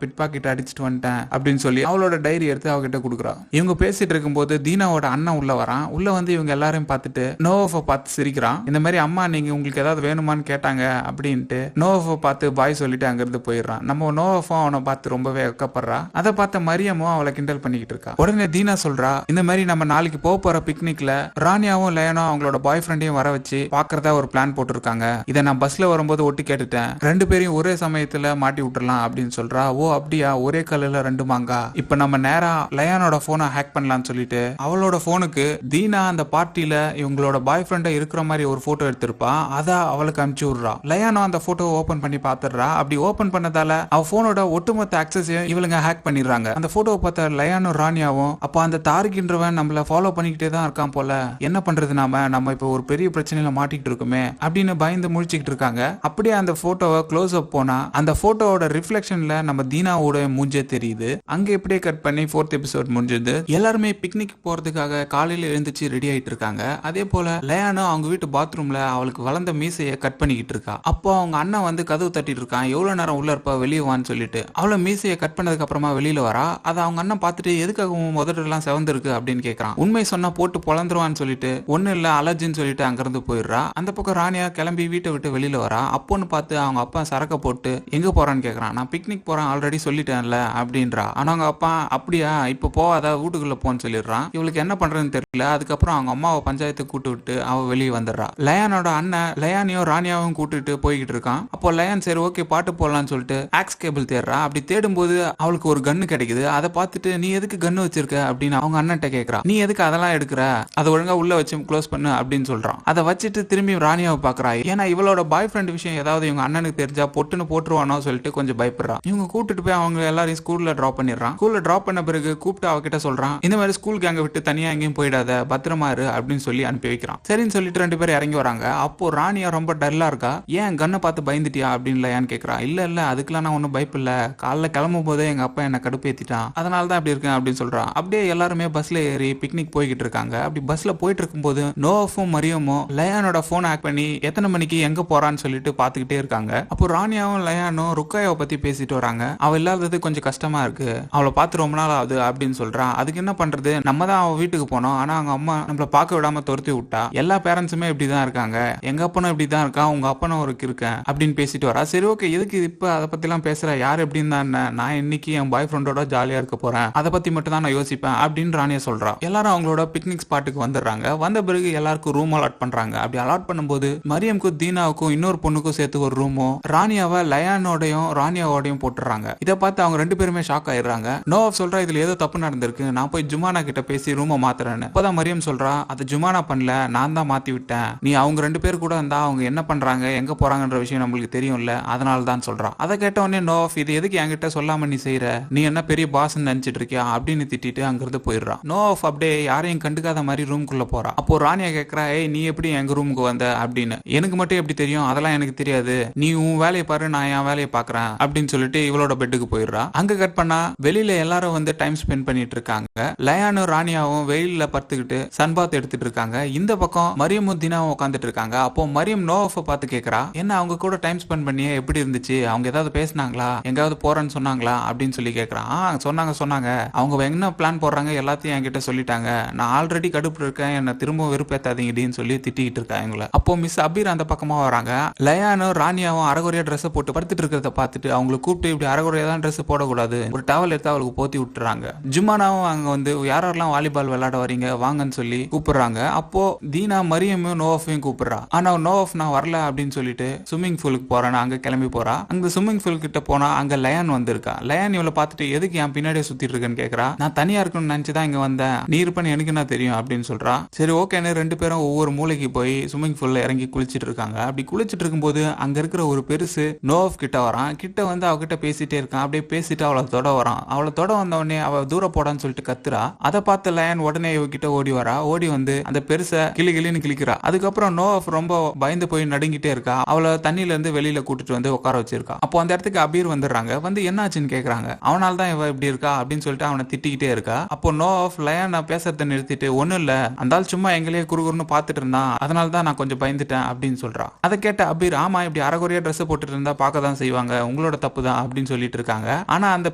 பிட் பாக்கெட் அடிச்சுட்டு வந்துட்டேன் அப்படின்னு சொல்லி அவளோட டைரி எடுத்து அவகிட்ட கொடுக்குறா. இவங்க பேசிட்டு இருக்கும்போது தீனாவோட அண்ணன் உள்ள வரான். உள்ள வந்து இவங்க எல்லாரையும் பார்த்துட்டு நோவாவை பார்த்து சிரிக்கிறான். இந்த மாதிரி அம்மா நீங்க உங்களுக்கு ஏதாவது வேணுமான்னு கேட்டாங்க அப்படின்ட்டு நோவாவை பார்த்து பாய் சொல்லிட்டு அங்கிருந்து போயிடுறான். நம்ம நோவாவும் அவனை பார்த்து ரொம்பவே வெக்கப்படுறா. அதை பார்த்த மரியமும் அவளை கிண்டல் பண்ணிக்கிட்டு இருக்கா. உடனே தீனா சொல்றா, இந்த மாதிரி நம்ம நாளைக்கு போற பிக்னிக்ல ராணியாவும் லயனும் அவங்களோட பாய் ஃப்ரெண்டையும் வர வச்சு பாக்குறதா ஒரு பிளான் போட்டிருக்காங்க. இதை நான் பஸ்ல வரும்போது ஒட்டி கேட்டுட்டேன். ரெண்டு பேரையும் ஒரே சமயத்துல மாட்டி விட்டுறலாம் அப்படின்னு சொல்றா. ஓ அப்படியா, ஒரே கல்லுல ரெண்டு மாங்கா. இப்ப நம்ம நேரா லயானோட போனை ஹேக் பண்ணலாம்னு சொல்லிட்டு அவளோட போனுக்கு தீனா அந்த பார்ட்டில இவங்களோட பாய் ஃப்ரெண்ட இருக்கிற மாதிரி ஒரு போட்டோ எடுத்திருப்பா. அத அவளுக்கு அனுப்பிச்சு விடுறா. லயானோ அந்த போட்டோ ஓபன் பண்ணி பாத்துறா. அப்படி ஓபன் பண்ணதால அவ போனோட ஒட்டுமொத்த ஆக்சஸையும் இவளுங்க ஹேக் பண்ணிடுறாங்க. அந்த போட்டோவை பார்த்த லயானும் ராணியாவும் அப்ப அந்த தாரிக்கின்றவன் நம்மள ஃபாலோ பண்ணிக்கிட்டே தான் இருக்கான் போல, என்ன பண்றது நம்ம இப்ப ஒரு பெரிய பிரச்சனையில மாட்டிக்கிட்டு இருக்குமே அப்படின்னு பயந்து முழிச்சுக்கிட்டு இருக்காங்க. அப்படியே அந்த போட்டோவை க்ளோஸ் அப் போனா அந்த போட்டோவோட ரிஃப்ளெக்ஷன்ல நம்ம தீனாவோட மூஞ்சே தெரியுது. அங்க இப்படியே கட் பண்ணி 4th எபிசோட் முடிஞ்சது. எல்லாருமே பிக்னிக் போறதுக்காக காலையில எழுந்துச்சு ரெடி ஆயிட்டு இருக்காங்க. அதே போல லயானோ அவங்க வீட்டு பாத்ரூம்ல அவளுக்கு வளர்ந்த மீசையை கட் பண்ணிக்கிட்டு இருக்கா. அப்போ அவங்க அண்ணன் வந்து கதவு தட்டிட்டு இருக்கான். எவ்வளவு நேரம் உள்ள இருப்பா, வெளியே வான்னு சொல்லிட்டு. அவளை மீசையை கட் பண்ணதுக்கு அப்புறமா வெளியில வரா. அதை அவங்க அண்ணன் பார்த்துட்டு எதுக்காக முதலெல்லாம் செவந்திருக்கு அப்படின்னு கேட்கறான். உண்மை சொன்னா போட்டு பொழந்துருவான்னு சொல்லிட்டு ஒண்ணு இல்ல அலர்ஜின்னு சொல்லிட்டு அங்கிருந்து போயிடுறா. அந்த பக்கம் ராணியா கிளம்பி வீட்டை விட்டு வெளியில வரா. அப்போன்னு பார்த்து அவங்க அப்பா சரக்க போட்டு எங்க போறான்னு கேக்குறான். நான் பிக்னிக் போறேன் ஆல்ரெடி சொல்லிட்டேன்ல அப்படின்றா. ஆனா அவங்க அப்பா அப்படியா இப்ப போவாத வீட்டுக்குள்ள போன்னு சொல்லிடுறான். இவளுக்கு என்ன பண்றதுன்னு தெரியல. அதுக்கப்புறம் அவங்க அம்மாவை பஞ்சாயத்துக்கு கூட்டு விட்டு அவ வெளியே வந்துடுறா. லயானோட அண்ணன் லயானையும் ராணியாவும் கூட்டிட்டு போய்கிட்டு இருக்கான். அப்போ லயான் சரி ஓகே பாட்டு போடலாம்னு சொல்லிட்டு ஆக்ஸ் கேபிள் தேடுறா. அப்படி தேடும்போது அவளுக்கு ஒரு கன்னு கிடைக்குது. அதை பார்த்துட்டு நீ எதுக்கு கன்னு வச்சிருக்க அப்படின்னு அவங்க அண்ணன்ட்ட கேக்குறா. நீ எதுக்கு அதெல்லாம் எடுக்கிற, அதை ஒழுங்கா உள்ள வச்சு க்ளோஸ் பண்ணு அப்படின்னு சொல்றான். அதை வச்சுட்டு திரும்பி ராணியாவை பாக்குறா. ஏன்னா இவளோட பாய் ஃப்ரெண்ட் விஷயம் ஏதாவது இவங்க அண்ணனுக்கு தெரிஞ்சா பொட்டுன்னு போட்டுருவானோ சொல்லிட்டு கொஞ்சம் பயப்படுறா. இவங்க கூட்டிட்டு போய் அவங்க எல்லாரையும் ஸ்கூல்ல டிராப் பண்ணிடுறான். ஸ்கூல்ல டிராப் பண்ண பிறகு கூப்பிட்டு அவகிட்ட சொல்றான், இந்த மாதிரி ஸ்கூல் கேங்க விட்டு தனியா எங்கேயும் போயிடாத, பத்திரமா இரு அப்படின்னு சொல்லி அனுப்பி வைக்கிறான். சரின்னு சொல்லிட்டு 2 பேரும் இறங்கி வராங்க. அப்போ ராணியா ரொம்ப டல்லா இருக்கா. ஏன் கண்ணை பார்த்து பயந்துட்டியா அப்படின்னு ஏன்னு கேக்குறா. இல்ல அதுக்கெல்லாம் நான் ஒன்னும் பயப்பில்ல, காலைல கிளம்பும் போதே எங்க அப்பா என்ன கடுப்பேத்திட்டான், அதனாலதான் அப்படி இருக்கேன் அப்படின்னு சொல்றான். அப்படியே எல்லாருமே பஸ்ல ஏறி பிக்னிக் போய்கிட்டு இருக்காங்க. அப்படி பஸ்ல போயிட்டு இருக்கும்போது நோவாவும் மரியமும் லயானோட போன் ஹேக் பண்ணி எத்தனை மணிக்கு எங்க போறான்னு சொல்லிட்டு பாத்துக்கிட்டே இருக்காங்க. அப்போ ராணியாவும் லயானும் ருக்காயாவை பத்தி பேசிட்டு வராங்க. அவ இல்லாதது கொஞ்சம் கஷ்டமா இருக்கு, அவளை பார்த்து ரொம்ப நாள் ஆகுது அப்படின்னு சொல்றான். அதுக்கு என்ன பண்றது, நம்ம தான் அவ வீட்டுக்கு போனோம், ஆனா அவங்க அம்மா நம்மள பார்க்க விடாம துரத்தி விட்டா. எல்லா பேரண்ட்ஸுமே இப்படிதான் இருக்காங்க, எங்க அப்பனும் இப்படிதான் இருக்கான், உங்க அப்பனும் ஒரு இருக்கேன் அப்படின்னு பேசிட்டு வரா. சரி ஓகே எதுக்கு இப்ப அதை பத்தி எல்லாம் பேசுற, யார் எப்படின்னு தான் நான் இன்னைக்கு என் பாய் ஃப்ரெண்டோட ஜாலியா இருக்க போறேன், அதை பத்தி மட்டும் தான் நான் யோசிப்பேன் அப்படின்னு ராணியா சொல்றா. எல்லாரும் அவங்களோட பிக்னிக் ஸ்பாட்டுக்கு வந்துடுறாங்க. வந்த பிறகு எல்லாருக்கும் ரூம் அலாட் பண்றாங்க. அப்படி அலாட் பண்ணும்போது மரியம்க்கும் தீனாவுக்கும் இன்னொரு பொண்ணுக்கும் சேர்த்து ஒரு ரூமும் ராணியாவை லயானோடையும் ராணியாவோடையும் போட்டுறாங்க. இதை பார்த்து அவங்க 2 பேருமே ஷாக் ஆயிடுறாங்க. நோவாப் சொல்றா இதுல ஏதோ தப்பு நடந்திருக்கு, நான் போய் ஜுமானா கிட்ட பேசி ரூமை மாத்துறேன்னு. அப்பதான் மரியம் சொல்றா அது ஜுமானா பண்ணல, நான் தான் மாத்தி விட்டேன், நீ அவங்க 2 பேர் கூட இருந்தா அவங்க என்ன பண்றாங்க எங்க போறாங்கன்ற விஷயம் நம்மளுக்கு தெரியும்ல, அதனால தான் சொல்றா. அதை கேட்ட உடனே நோவாப் இது எதுக்கு என்கிட்ட சொல்லாம நீ செய்யற, நீ என்ன பெரிய பாஸ் நினைச்சிட்டு இருக்கியா அப்படின்னு திட்டிட்டு அங்கிருந்து போயிடுறா. நோவாப் அப்படியே யாரையும் கண்டுக்காத மாதிரி ரூம்குள்ள போறா. அப்போ ராணியா கேக்குறா, ஏய் நீ எப்படி எங்க ரூமுக்கு வந்த அப்படின்னு. எனக்கு மட்டும் எப்படி தெரியும், அதெல்லாம் எனக்கு தெரியாது, நீ உன் வேலையை பாரு, நான் என் வேலையை பாக்குறேன் அப்படின்னு சொல்லிட்டு இவளோட பெட்டுக்கு போயிடுறா. அங்க கட் பண்ணா வெளியில எல்லாரும் வந்து டைம் ஸ்பெண்ட் பண்ணிட்டு இருக்காங்க. லயானும் ராணியாவும் வெயில்ல படுத்துக்கிட்டு சன்பாத் எடுத்துட்டு இருக்காங்க. இந்த பக்கம் மரியமும் தீனாவும் உட்காந்துட்டு இருக்காங்க. அப்போ மரியம் நோவாஃபை பார்த்து கேக்குறா, என்ன அவங்க கூட டைம் ஸ்பெண்ட் பண்ணியே எப்படி இருந்துச்சு, அவங்க ஏதாவது பேசினாங்களா, எங்காவது போறேன்னு சொன்னாங்களா அப்படின்னு சொல்லி கேக்குறான். சொன்னாங்க அவங்க என்ன பிளான் போடுறாங்க எல்லாத்தையும் என்கிட்ட சொல்லிட்டாங்க, நான் ஆல்ரெடி கடுப்பு இருக்கேன், என்ன திரும்ப வெறுப்பேத்தாதீங்கன்னு சொல்லி திட்டிக்கிட்டு இருக்காங்க. அப்போ மிஸ் அபீர் அந்த பக்கமா வராங்க. லயானும் ராணியாவும் அரைகுறையா ட்ரெஸ் போட்டு படுத்துட்டு இருக்கிறத பார்த்துட்டு அவங்களை கூப்பிட்டு இப்படி அரைகுறையா தான் ட்ரெஸ் போடக்கூடாது, ஒரு டவல் எடுத்து அவளுக்கு போத்தி விட்டுறாங்க. ஜுமானாவும் அங்க வந்து யாரெல்லாம் வாலிபால் விளையாட வரீங்க வாங்கன்னு சொல்லி கூப்பிடுறாங்க. அப்போ தீனா மரியமும் நோவாஃபையும் கூப்பிடுறா. ஆனா நோவாஃப் நான் வரல அப்படின்னு சொல்லிட்டு ஸ்விம்மிங் பூலுக்கு போறேன்னு அங்க கிளம்பி போறா. அங்க ஸ்விம்மிங் பூல் கிட்ட போனா அங்க லயான் வந்திருக்கா. லயான் இவளை பார்த்துட்டு எதுக்கு என் பின்னாடியே சுத்திட்டு இருக்கேன்னு கேக்குறா. நான் தனியா இருக்கணும்னு நினைச்சுதான் இங்க வந்தேன், நீ இருப்பேன்னு எனக்கு என்ன தெரியும் அப்படின்னு சொல்றா. சரி ஓகேன்னு 2 பேரும் ஒவ்வொரு மூளைக்கு போய் ஸ்விம்மிங் பூல்ல இறங்கி குளிச்சிட்டு இருக்காங்க. அப்படி குளிச்சிட்டு இருக்கும்போது அங்க இருக்கிற ஒரு பெருசு நோவாஃப் கிட்ட வரான். கிட்ட வந்து அவகிட்ட பேசிட்டே இருக்கான். அப்படியே பேசிட்டு அவளை தொட வரான். அவளை தொட வந்த உடனே அவ தூர போடான்னு சொல்லிட்டு கத்துறா. அதை பார்த்து லயன் உடனே இவகிட்ட ஓடி வரா. ஓடி வந்து அந்த பெருசை கிளின்னு கிளிக்கிறா. அதுக்கப்புறம் நோவாஃப் ரொம்ப பயந்து போய் நடுங்கிட்டே இருக்கா. அவளை தண்ணியில இருந்து வெளியில கூட்டிட்டு வந்து உட்கார வச்சிருக்கா. அப்போ அந்த இடத்துக்கு அபீர் வந்துடுறாங்க. வந்து என்னாச்சுன்னு கேக்குறாங்க. அவனால தான் இவ இப்படி இருக்கா அப்படின்னு சொல்லிட்டு அவனை திட்டிக்கிட்டே இருக்கா. அப்போ நோவாஃப் லயனை பேசுறத நிறுத்திட்டு ஒன்னும் இல்ல, அந்த சும்மா எங்களையே குறுகுறுன்னு பாத்துட்டு இருந்தான், அதனால தான் நான் கொஞ்சம் பயந்துட்டேன் அப்படின்னு சொல்றா. அதை கேட்ட அபீர் ஆமா இப்படி அரைகுறையா ட்ரெஸ் போட்டுட்டு இருந்தா இருந்தா பார்க்க தான் செய்வாங்க, உங்களோட தப்பு தான் அப்படின்னு சொல்லிட்டு இருக்காங்க. ஆனா அந்த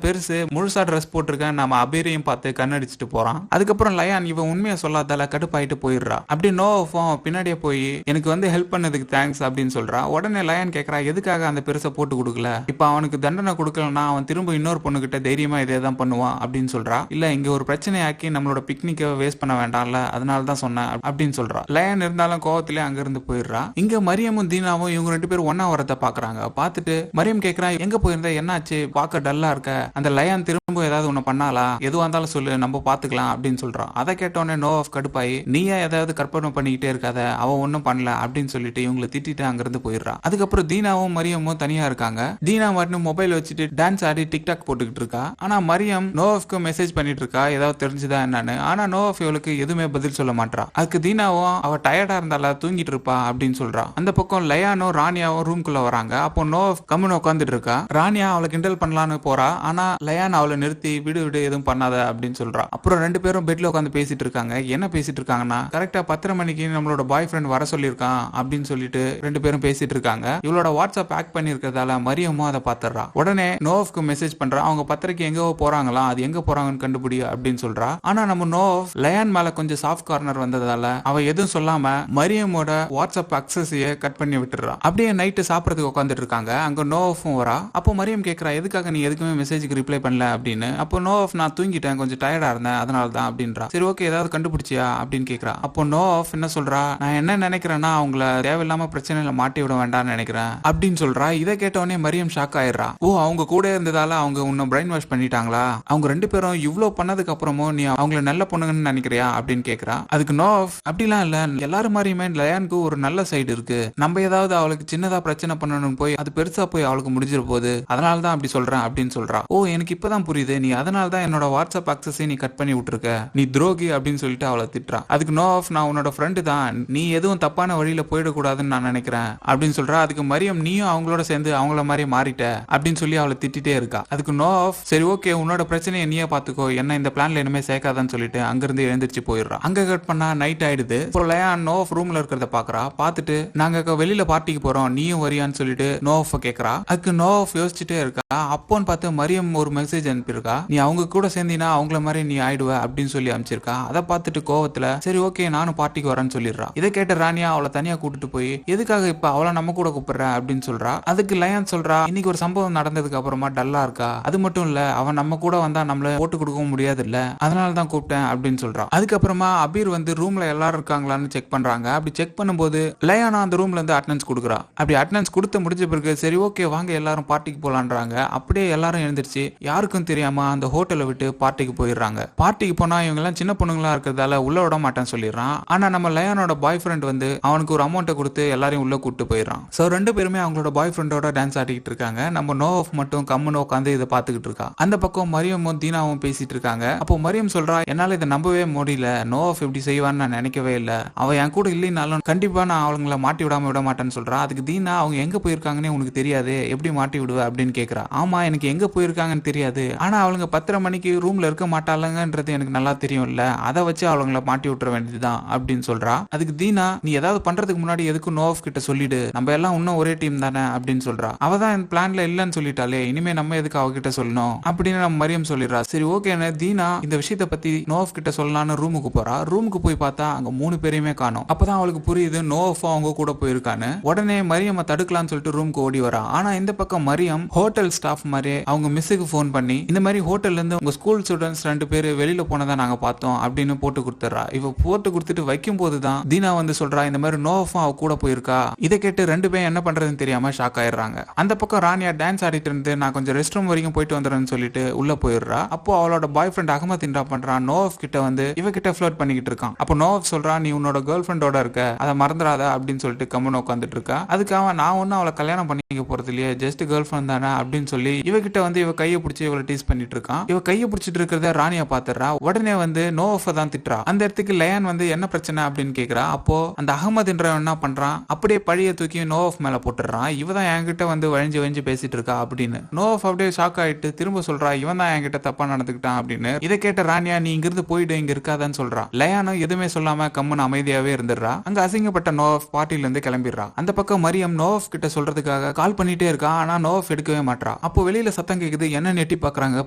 பெருசு முழுசா ட்ரெஸ் போட்டிருக்கேன் நம்ம அபீரையும் பார்த்து கண்ணடிச்சிட்டு போறான். அதுக்கப்புறம் லயான் இவன் உண்மையை சொல்லாதால கடுப்பாயிட்டு போயிடுறா. அப்படி நோவாவும் பின்னாடியே போய் எனக்கு வந்து ஹெல்ப் பண்ணதுக்கு தேங்க்ஸ் அப்படின்னு சொல்றா. உடனே லயான் கேட்கறா எதுக்காக அந்த பெருசை போட்டு கொடுக்கல, இப்ப அவனுக்கு தண்டனை கொடுக்கலன்னா அவன் திரும்ப இன்னொரு பொண்ணுகிட்ட தைரியமா இதே தான் பண்ணுவான் அப்படின்னு சொல்றா. இல்ல இங்க ஒரு பிரச்சனையாக்கி நம்மளோட பிக்னிக்கை வேஸ்ட் பண்ண வேண்டாம்ல, அதனால தான் சொன்னேன் அப்படின்னு சொல்றா. லயான் இருந்தாலும் கோவத்திலே அங்க இருந்து போயிடுறா. இங்க மரியமும் தீனாவும் இவங்க 2 பேரும் ஒன்னா வரத பாக்குறாங்க. பார்த்துட்டு மரியம் கேட்கறான் எங்க போயிருந்த, என்னாச்சு, பார்க்க டல்லா இருக்க, அந்த லயான் திரும்ப ஏதாவது ஒண்ணு பண்ணாலா, எதுவா இருந்தாலும் சொல்லு நம்ம பாத்துக்கலாம் அப்படின்னு சொல்றான். அதை கேட்டோடனே நோவாஃப் கடுப்பாயி நீயே ஏதாவது கற்பனை பண்ணிக்கிட்டே இருக்காத, அவன் ஒன்னும் பண்ணல அப்படின்னு சொல்லிட்டு இவங்களை திட்டிட்டு அங்கிருந்து போயிடுறான். அதுக்கப்புறம் தீனாவும் மரியமும் தனியா இருக்காங்க. தீனா மட்டும் மொபைல் வச்சுட்டு டான்ஸ் ஆடி டிக்டாக் போட்டுக்கிட்டு இருக்கா. ஆனா மரியம் நோவாஃப்க்கு மெசேஜ் பண்ணிட்டு இருக்கா ஏதாவது தெரிஞ்சுதா என்னன்னு. ஆனா நோவாஃப் இவளுக்கு எதுவுமே பதில் சொல்ல மாட்டா. அதுக்கு தீனாவும் அவ டயர்டா இருந்தால தூங்கிட்டு இருப்பா அப்படின்னு சொல்றா. அந்த பக்கம் லயானும் ராணியாவும் ரூம்குள்ள வராங்க. அப்போ நோவாஃப் கம்முன்னு உட்காந்துட்டு இருக்கா. ராணியா அவளை கிண்டல் பண்ணலான்னு போறா. ஆனா லயான் அவளை நிறுத்தி விடு விடு எதுவும் பண்ணாத அப்படின்னு சொல்றா. அப்புறம் 2 பேரும் பெட்ல உட்காந்து பேசிட்டு இருக்காங்க. என்ன பேசிட்டு இருக்காங்கன்னா கரெக்டா 10:30 மணிக்கு நம்மளோட பாய் ஃப்ரெண்ட் வர சொல்லியிருக்கான் அப்படின்னு சொல்லிட்டு 2 பேரும் பேசிட்டு இருக்காங்க. இவளோட வாட்ஸ்அப் பேக் பண்ணிருக்கிறதால மரியமும் அதை பாத்துறா. உடனே நோவாஃப்க்கு மெசேஜ் பண்றா அவங்க 10:30க்கு எங்க போறாங்களா, அது எங்க போறாங்கன்னு கண்டுபிடி அப்படின்னு சொல்றா. ஆனா நம்ம நோவாஃப் லயான் மேல கொஞ்சம் சாஃப்ட் கார்னர் வந்ததால அவ எதுவும் சொல்லாம மரியமோட வாட்ஸ்அப் அக்சஸையே கட் பண்ணி விட்டுறா. அப்படியே நைட்டு சாப்பிடறதுக்கு உட்காந்துட்டு இருக்காங்க. அங்க நோவாஃபும் வரா. அப்போ மரியம் கேட்கறா எதுக்காக நீ எதுக்குமே மெசேஜுக்கு ரிப்ளை பண்ணல அப்படின்னு. அப்போ நோவாஃப் நான் தூங்கிட்டேன், கொஞ்சம் டயர்டா இருந்தேன் அதனால தான் அப்படின்றா. சரி ஓகே ஏதாவது கண்டுபிடிச்சியா அப்படின்னு கேட்கறா. அப்போ நோவாஃப் என்ன சொல்றா, நான் என்ன நினைக்கிறேன்னா அவங்கள தேவையில்லாம பிரச்சனையில மாட்டி விட வேண்டாம்னு நினைக்கிறேன் அப்படின்னு சொல்றா. இதை கேட்டவொடனே மரியம் ஷாக் ஆயிடுறா. ஓ அவங்க கூட இருந்ததால அவங்க உன்னை பிரைன் வாஷ் பண்ணிட்டாங்களா, அவங்க 2 பேரும் இவ்வளவு பண்ணதுக்கு அப்புறமும் நீ அவங்கள நல்ல பொண்ணுங்கன்னு நினைக்கிறியா அப்படின்னு கேட்கறா. அதுக்கு நோவாஃப் அப்படிலாம் இல்ல, எல்லாரும் மாதிரியுமே லயானுக்கு ஒரு நல்ல சைடு இருக்கு, நம்ம ஏதாவது அவளுக்கு சின்னதா பிரச்சனை பண்ணணும் போய் அது பெருசா போய் அவளுக்கு முடிஞ்சிட போகுது, அதனால தான் அப்படி சொல்றேன் அப்படின்னு சொல்றா. ஓ எனக்கு இப்பதான் புரியுது, நீ அதனால தான் என்னோட வாட்ஸ்அப் அக்சஸை நீ கட் பண்ணி விட்டுருக்க, நீ துரோகி அப்படின்னு சொல்லிட்டு அவளை திட்டுறா. அதுக்கு நோவாஃப் நான் உன்னோட ஃப்ரெண்டு தான், நீ எதுவும் தப்பான வழியில போயிடக்கூடாதுன்னு நான் நினைக்கிறேன் அப்படின்னு சொல்றா. அதுக்கு மரியம் நீயும் அவங்களோட சேர்ந்து அவங்கள மாதிரி மாறிட்ட அப்படின்னு சொல்லி அவளை திட்டிட்டே இருக்கா. அதுக்கு நோவாஃப் சரி ஓகே உன்னோட பிரச்சனையை நீயே பாத்துக்கோ, என்ன இந்த பிளான்ல இனிமே சேர்க்காதான்னு சொல்லிட்டு அங்கிருந்து எழுந்திருச்சு போயிடுறா. அங்க கட் பண்ணா நைட் ஆயிடுது. லயான் நோவாஃப் ரூம்ல இருக்கிறத பாக்குறா. பார்த்துட்டு நாங்க வெளியில பார்ட்டிக்கு போறோம் நீயும் வரியான்னு சொல்லிட்டு நோவாஃப் கேக்குறா. அதுக்கு நோவாஃப் யோசிச்சுட்டே இருக்கா. அப்போன்னு பார்த்து மரியம் ஒரு மெசேஜ் அனுப்பியிருக்கா, நீ அவங்க கூட சேர்ந்தினா அவங்கள மாதிரி நீ ஆயிடுவ அப்படின்னு சொல்லி அனுப்பிச்சிருக்கா. அதை பார்த்துட்டு கோவத்துல சரி ஓகே நானும் பார்ட்டிக்கு வரேன்னு சொல்லிடுறா. இதை கேட்ட ராணியா அவளை தனியா கூட்டிட்டு போய் எதுக்காக இப்ப அவளை நம்ம கூட கூப்பிடுற அப்படின்னு சொல்றா. அதுக்கு லயான் சொல்றா இன்னைக்கு ஒரு சம்பவம் நடந்ததுக்கு அப்புறமா டல்லா இருக்கா, அது மட்டும் இல்ல அவன் நம்ம கூட வந்தா நம்மள போட்டு கொடுக்கவும் முடியாது இல்ல, அதனாலதான் கூப்பிட்டேன் அப்படின்னு சொல்றா. அதுக்கப்புறமா அபீர் வந்து ரூம்ல எல்லாரும் இருக்காங்களான்னு செக் பண்றாங்க. அப்படி செக் பண்ணும்போது லயானா அந்த ரூம்ல இருந்து அட்டெண்டன்ஸ் கொடுக்குறா. அப்படி அட்டெண்டன்ஸ் கொடுத்து முடிஞ்ச பிறகு சரி ஓகே வாங்க எல்லாரும் பார்ட்டிக்கு போலான்றாங்க. அப்படியே எல்லாரும் எழுந்திருச்சு யாருக்கும் தெரியாம அந்த ஹோட்டலை விட்டு பார்ட்டிக்கு போயிடுறாங்க. பார்ட்டிக்கு போனா இவங்க எல்லாம் சின்ன பொண்ணுங்களா இருக்கிறதால உள்ள விட மாட்டேன்னு சொல்லிடுறான். ஆனா நம்ம லயானோட பாய் ஃப்ரெண்ட் வந்து அவனுக்கு ஒரு அமௌண்ட்டை கொடுத்து எல்லாரையும் உள்ள கூட்டு போயிடுறான். சோ 2 பேருமே அவங்களோட பாய் ஃப்ரெண்டோட டான்ஸ் ஆடிக்கிட்டு இருக்காங்க. நம்ம நோவாஃப் மட்டும் கம்முன்னு உட்காந்து இதை பாத்துக்கிட்டு இருக்கா. அந்த பக்கம் மரியமும் தீனாவும் பேசிட்டு இருக்காங்க. அப்போ மரியம் சொல்றா என்னால இதை நம்பவே முடியல, நோவாஃப் இப்படி செய்வான்னு நான் நினைக்கவே இல்லை, அவன் என் கூட இல்லைனாலும் கண்டிப்பா நான் அவங்கள மாட்டி விடாம விட மாட்டேன்னு சொல்றா. அதுக்கு தீனா அவங்க எங்க போயிருக்காங்கன்னு உனக்கு தெரியாது, எப்படி மாட்டி விடுவ அப்படின்னு கேக்குறா. ஆமா எனக்கு எங்க போயிருக்காங்கன்னு தெரியாது, ஆனா அவளுங்க 10:30 மணிக்கு ரூம்ல இருக்க மாட்டாளுங்கன்றது எனக்கு நல்லா தெரியும்ல, அதை வச்சு அவங்கள மாட்டி விட்டுற வேண்டியதுதான் அப்படின்னு சொல்றா. அதுக்கு தீனா நீ ஏதாவது பண்றதுக்கு முன்னாடி எதுக்கும் நோவாஃப் கிட்ட சொல்லிடு, நம்ம எல்லாம் இன்னும் ஒரே டீம் தானே அப்படின்னு சொல்றா. அவதான் இந்த பிளான்ல இல்லன்னு சொல்லிட்டாலே இனிமே நம்ம எதுக்கு அவகிட்ட சொல்லணும் அப்படின்னு நம்ம மரியம் சொல்லிடுறா. சரி ஓகே தீனா இந்த விஷயத்தை பத்தி நோவாஃப் கிட்ட சொல்லலாம்னு ரூமுக்கு போறா. ரூமுக்கு போய் பார்த்தா அங்க 3 பேரையுமே காணோம். அப்பதான் அவளுக்கு புரியுது நோவாஃப் அவங்க கூட போயிருக்கான்னு. உடனே மரியம்மை தடுக்கலாம்னு சொல்லிட்டு ரூமுக்கு ஓடி வரா. ஆனா இந்த பக்கம் மரியம் ஹோட்டல் ஸ்டாஃப் மாதிரி அவங்க மிஸ்ஸுக்கு போன் பண்ணி இந்த மாதிரி ஹோட்டல்ல இருந்து உங்க ஸ்கூல் ஸ்டூடெண்ட்ஸ் 2 பேர் வெளியில போனதா நாங்க பார்த்தோம் அப்படின்னு போட்டு கொடுத்துறா. இவ போட்டு கொடுத்துட்டு வைக்கும் போதுதான் தீனா வந்து சொல்றா இந்த மாதிரி நோவாஃப் அவ கூட போயிருக்கா. இதை கேட்டு 2 பேரும் என்ன பண்றதுன்னு தெரியாம ஷாக் ஆயிடுறாங்க. அந்த பக்கம் ராணியா டான்ஸ் ஆடிட்டு இருந்து நான் கொஞ்சம் ரெஸ்ட் ரூம் வரைக்கும் போயிட்டு வந்துறேன்னு சொல்லிட்டு உள்ள போயிடுறா. அப்போ அவளோட பாய் ஃப்ரெண்ட் அகமத் என்ன பண்றான், நோவாஃப் கிட்ட வந்து இவகிட்ட ஃப்ளர்ட் பண்ணிக்கிட்டு இருக்கான். அப்போ நோவாஃப் சொல்றா நீ உன்னோட கேர்ள் ஃப்ரெண்டோட இருக்க, அதை மறந்துடாத அப்படின்னு சொல்லிட்டு கம்முன்னு உட்காந்துட்டு இருக்கா. அதுக்காக நான் ஒன்னும் அவளை கல்யாணம் பண்ணிக்க போறது இல்லையே, ஜஸ்ட் கேர்ள் ஃப்ரெண்ட் தானே அப்படின்னு சொல்லி இவகிட்ட வந்து இவ கையை பிடிச்சி இவளை டீஸ் பண்ணிட்டு இருக்கான். இவ கையை பிடிச்சிட்டு இருக்கிறத ராணியா பாத்துறா. உடனே வந்து நோவாஃபை தான் திட்டுறா. அந்த இடத்துக்கு லயான் வந்து என்ன பிரச்சனை அப்படின்னு கேக்குறா. அப்போ அந்த அகமதுன்றவன் என்ன பண்றான், அப்படியே பழிய தூக்கி நோவாஃப் மேல போட்டுறான். இவதான் என்கிட்ட வந்து வழிஞ்சு பேசிட்டு இருக்கா அப்படின்னு. நோவாஃப் அப்படியே ஷாக் ஆயிட்டு திரும்ப சொல்றா இவன் தான் என்கிட்ட தப்பா நடந்துக்கிட்டான் அப்படின்னு. இதை கேட்ட ராணியா நீ இங்கிருந்து போயிட்டு இங்க இருக்காதான்னு சொல்றா. லயானும் எதுவுமே சொல்லாம கம்முன்னு அமைதியாவே இருந்துடுறா. அங்க அசிங்கப்பட்ட நோவாஃப் பார்ட்டில இருந்து கிளம்பிடுறா. அந்த பக்கம் மரியம் நோவாஃப் கிட்ட சொல்றதுக்காக பேசுறதுக்காக கால் பண்ணிட்டே இருக்கா. ஆனா நோவஃப் எடுக்கவே மாட்டா. அப்போ வெளியில சத்தம் கேக்குது. என்ன நெட்டி பாக்குறாங்க.